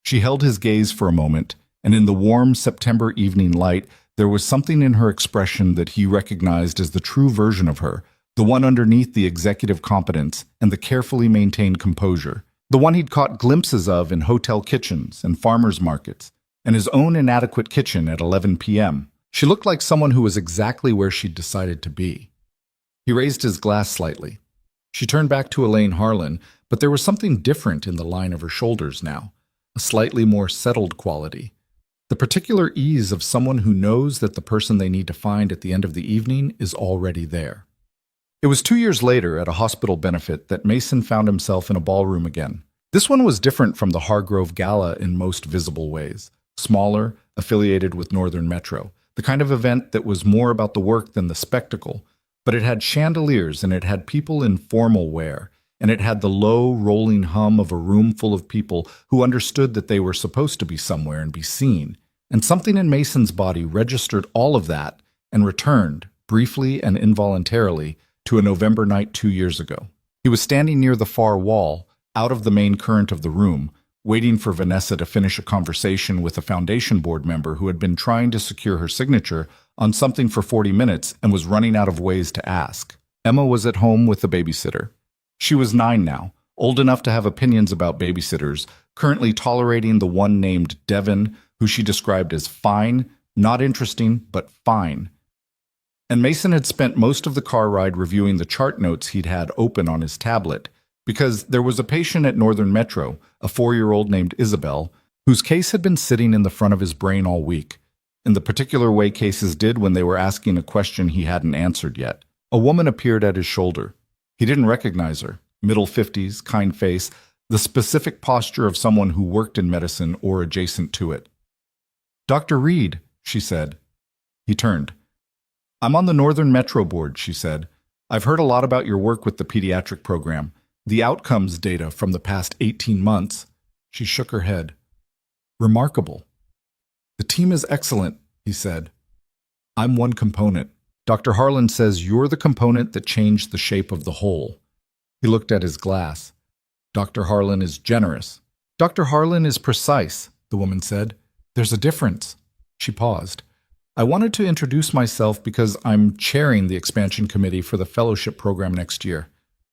She held his gaze for a moment, and in the warm September evening light, there was something in her expression that he recognized as the true version of her, the one underneath the executive competence and the carefully maintained composure, the one he'd caught glimpses of in hotel kitchens and farmers' markets, and his own inadequate kitchen at 11 p.m. She looked like someone who was exactly where she'd decided to be. He raised his glass slightly. She turned back to Elaine Harlan, but there was something different in the line of her shoulders now, a slightly more settled quality. The particular ease of someone who knows that the person they need to find at the end of the evening is already there. It was 2 years later at a hospital benefit that Mason found himself in a ballroom again. This one was different from the Hargrove Gala in most visible ways. Smaller, affiliated with Northern Metro. The kind of event that was more about the work than the spectacle. But it had chandeliers and it had people in formal wear. And it had the low, rolling hum of a room full of people who understood that they were supposed to be somewhere and be seen. And something in Mason's body registered all of that and returned, briefly and involuntarily, to a November night 2 years ago. He was standing near the far wall, out of the main current of the room, waiting for Vanessa to finish a conversation with a foundation board member who had been trying to secure her signature on something for 40 minutes and was running out of ways to ask. Emma was at home with the babysitter. She was 9 now, old enough to have opinions about babysitters, currently tolerating the one named Devin, who she described as fine, not interesting, but fine. And Mason had spent most of the car ride reviewing the chart notes he'd had open on his tablet, because there was a patient at Northern Metro, a 4-year-old named Isabel, whose case had been sitting in the front of his brain all week, in the particular way cases did when they were asking a question he hadn't answered yet. A woman appeared at his shoulder. He didn't recognize her. Middle 50s, kind face, the specific posture of someone who worked in medicine or adjacent to it. "Dr. Reed," she said. He turned. "I'm on the Northern Metro board," she said. "I've heard a lot about your work with the pediatric program. The outcomes data from the past 18 months. She shook her head. "Remarkable." "The team is excellent," he said. "I'm one component. Dr. Harlan says you're the component that changed the shape of the whole." He looked at his glass. "Dr. Harlan is generous." "Dr. Harlan is precise," the woman said. "There's a difference." She paused. "I wanted to introduce myself because I'm chairing the expansion committee for the fellowship program next year.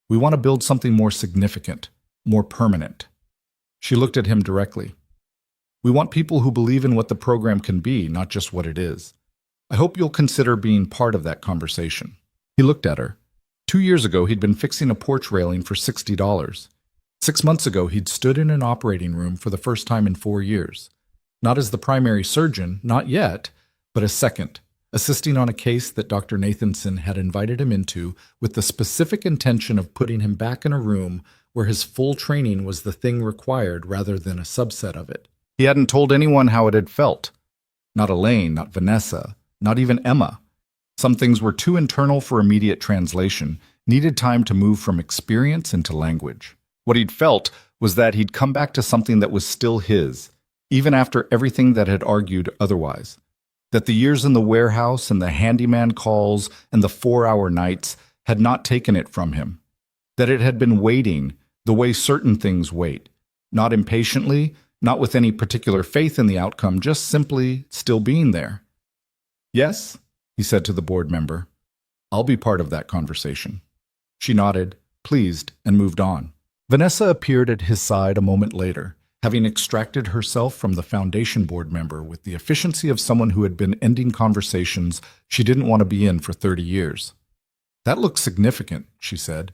We want to build something more significant, more permanent." She looked at him directly. "We want people who believe in what the program can be, not just what it is. I hope you'll consider being part of that conversation." He looked at her. 2 years ago, he'd been fixing a porch railing for $60. 6 months ago, he'd stood in an operating room for the first time in 4 years. Not as the primary surgeon, not yet, but as second, assisting on a case that Dr. Nathanson had invited him into with the specific intention of putting him back in a room where his full training was the thing required rather than a subset of it. He hadn't told anyone how it had felt. Not Elaine, not Vanessa, not even Emma. Some things were too internal for immediate translation, needed time to move from experience into language. What he'd felt was that he'd come back to something that was still his, even after everything that had argued otherwise. That the years in the warehouse and the handyman calls and the 4-hour nights had not taken it from him. That it had been waiting the way certain things wait. Not impatiently, not with any particular faith in the outcome, just simply still being there. "Yes," he said to the board member. "I'll be part of that conversation." She nodded, pleased, and moved on. Vanessa appeared at his side a moment later, having extracted herself from the foundation board member with the efficiency of someone who had been ending conversations she didn't want to be in for 30 years. "That looks significant," she said.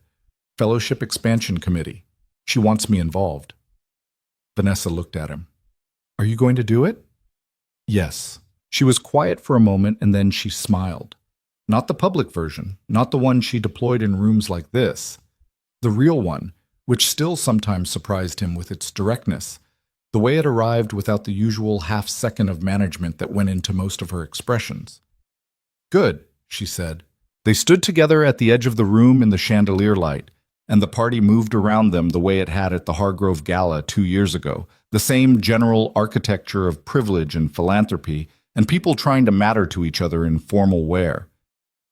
"Fellowship Expansion Committee. She wants me involved." Vanessa looked at him. "Are you going to do it?" "Yes." She was quiet for a moment and then she smiled. Not the public version, not the one she deployed in rooms like this. The real one, which still sometimes surprised him with its directness, the way it arrived without the usual half-second of management that went into most of her expressions. "Good," she said. They stood together at the edge of the room in the chandelier light, and the party moved around them the way it had at the Hargrove Gala 2 years ago, the same general architecture of privilege and philanthropy, and people trying to matter to each other in formal wear.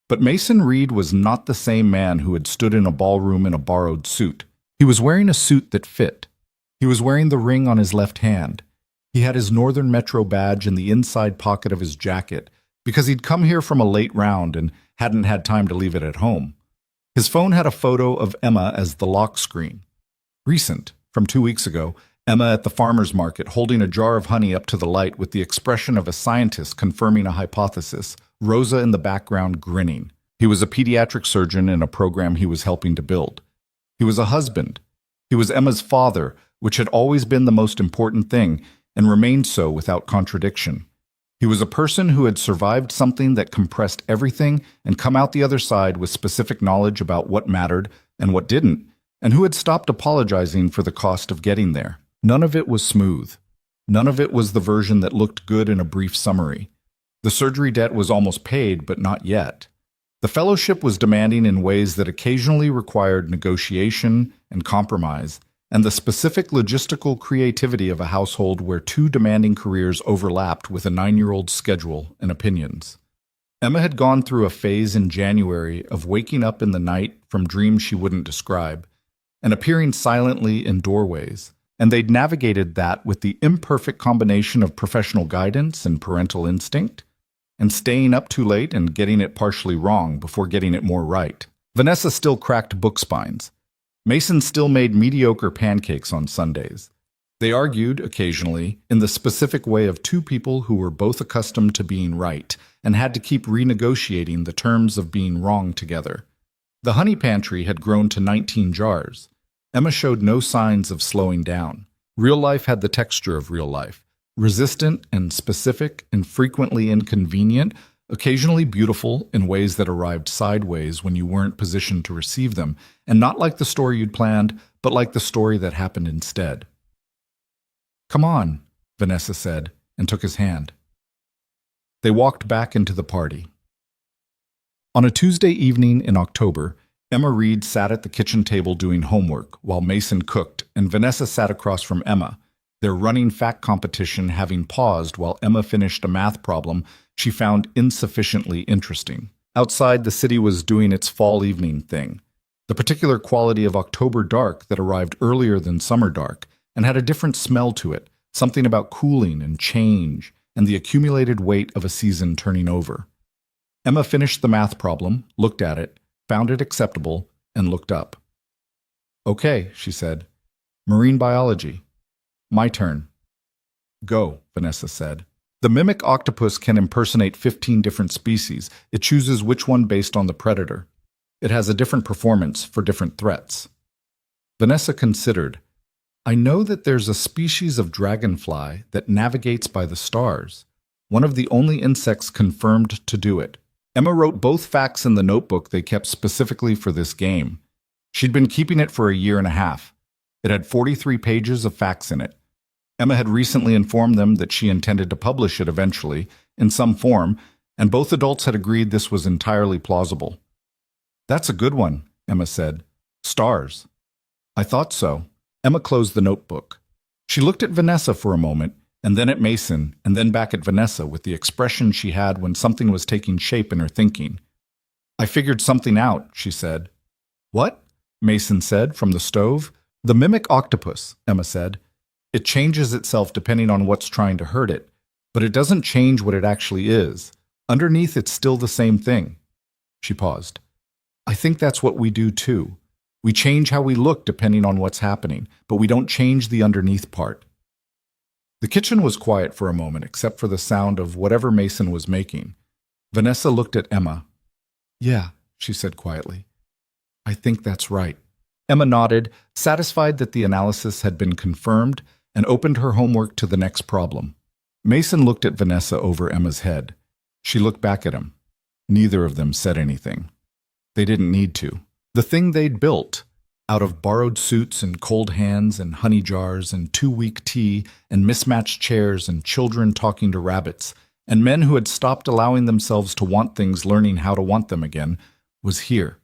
But Mason Reed was not the same man who had stood in a ballroom in a borrowed suit. He was wearing a suit that fit. He was wearing the ring on his left hand. He had his Northern Metro badge in the inside pocket of his jacket because he'd come here from a late round and hadn't had time to leave it at home. His phone had a photo of Emma as the lock screen. Recent, from 2 weeks ago, Emma at the farmer's market holding a jar of honey up to the light with the expression of a scientist confirming a hypothesis, Rosa in the background grinning. He was a pediatric surgeon in a program he was helping to build. He was a husband. He was Emma's father, which had always been the most important thing and remained so without contradiction. He was a person who had survived something that compressed everything and come out the other side with specific knowledge about what mattered and what didn't, and who had stopped apologizing for the cost of getting there. None of it was smooth. None of it was the version that looked good in a brief summary. The surgery debt was almost paid, but not yet. The fellowship was demanding in ways that occasionally required negotiation and compromise, and the specific logistical creativity of a household where two demanding careers overlapped with a 9-year-old's schedule and opinions. Emma had gone through a phase in January of waking up in the night from dreams she wouldn't describe, and appearing silently in doorways, and they'd navigated that with the imperfect combination of professional guidance and parental instinct, and staying up too late and getting it partially wrong before getting it more right. Vanessa still cracked book spines. Mason still made mediocre pancakes on Sundays. They argued, occasionally, in the specific way of two people who were both accustomed to being right and had to keep renegotiating the terms of being wrong together. The honey pantry had grown to 19 jars. Emma showed no signs of slowing down. Real life had the texture of real life, resistant and specific and frequently inconvenient, occasionally beautiful in ways that arrived sideways when you weren't positioned to receive them, and not like the story you'd planned, but like the story that happened instead. "Come on," Vanessa said, and took his hand. They walked back into the party. On a Tuesday evening in October, Emma Reed sat at the kitchen table doing homework while Mason cooked, and Vanessa sat across from Emma, their running fact competition having paused while Emma finished a math problem she found insufficiently interesting. Outside, the city was doing its fall evening thing, the particular quality of October dark that arrived earlier than summer dark and had a different smell to it, something about cooling and change and the accumulated weight of a season turning over. Emma finished the math problem, looked at it, found it acceptable, and looked up. "Okay," she said. "Marine biology. My turn." "Go," Vanessa said. The mimic octopus can impersonate 15 different species. It chooses which one based on the predator. It has a different performance for different threats. Vanessa considered, "I know that there's a species of dragonfly that navigates by the stars, one of the only insects confirmed to do it." Emma wrote both facts in the notebook they kept specifically for this game. She'd been keeping it for a year and a half. It had 43 pages of facts in it. Emma had recently informed them that she intended to publish it eventually, in some form, and both adults had agreed this was entirely plausible. "That's a good one," Emma said. "Stars." "I thought so." Emma closed the notebook. She looked at Vanessa for a moment, and then at Mason, and then back at Vanessa with the expression she had when something was taking shape in her thinking. "I figured something out," she said. "What?" Mason said from the stove. "The mimic octopus," Emma said. "It changes itself depending on what's trying to hurt it, but it doesn't change what it actually is. Underneath, it's still the same thing." She paused. "I think that's what we do too. We change how we look depending on what's happening, but we don't change the underneath part. The kitchen was quiet for a moment, except for the sound of whatever Mason was making. Vanessa looked at Emma. "Yeah," she said quietly. "I think that's right." Emma nodded, satisfied that the analysis had been confirmed, and opened her homework to the next problem. Mason looked at Vanessa over Emma's head. She looked back at him. Neither of them said anything. They didn't need to. The thing they'd built, out of borrowed suits and cold hands and honey jars and two-week tea and mismatched chairs and children talking to rabbits, and men who had stopped allowing themselves to want things learning how to want them again, was here.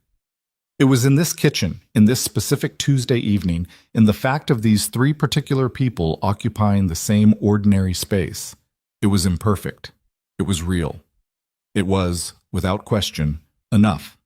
It was in this kitchen, in this specific Tuesday evening, in the fact of these three particular people occupying the same ordinary space. It was imperfect. It was real. It was, without question, enough.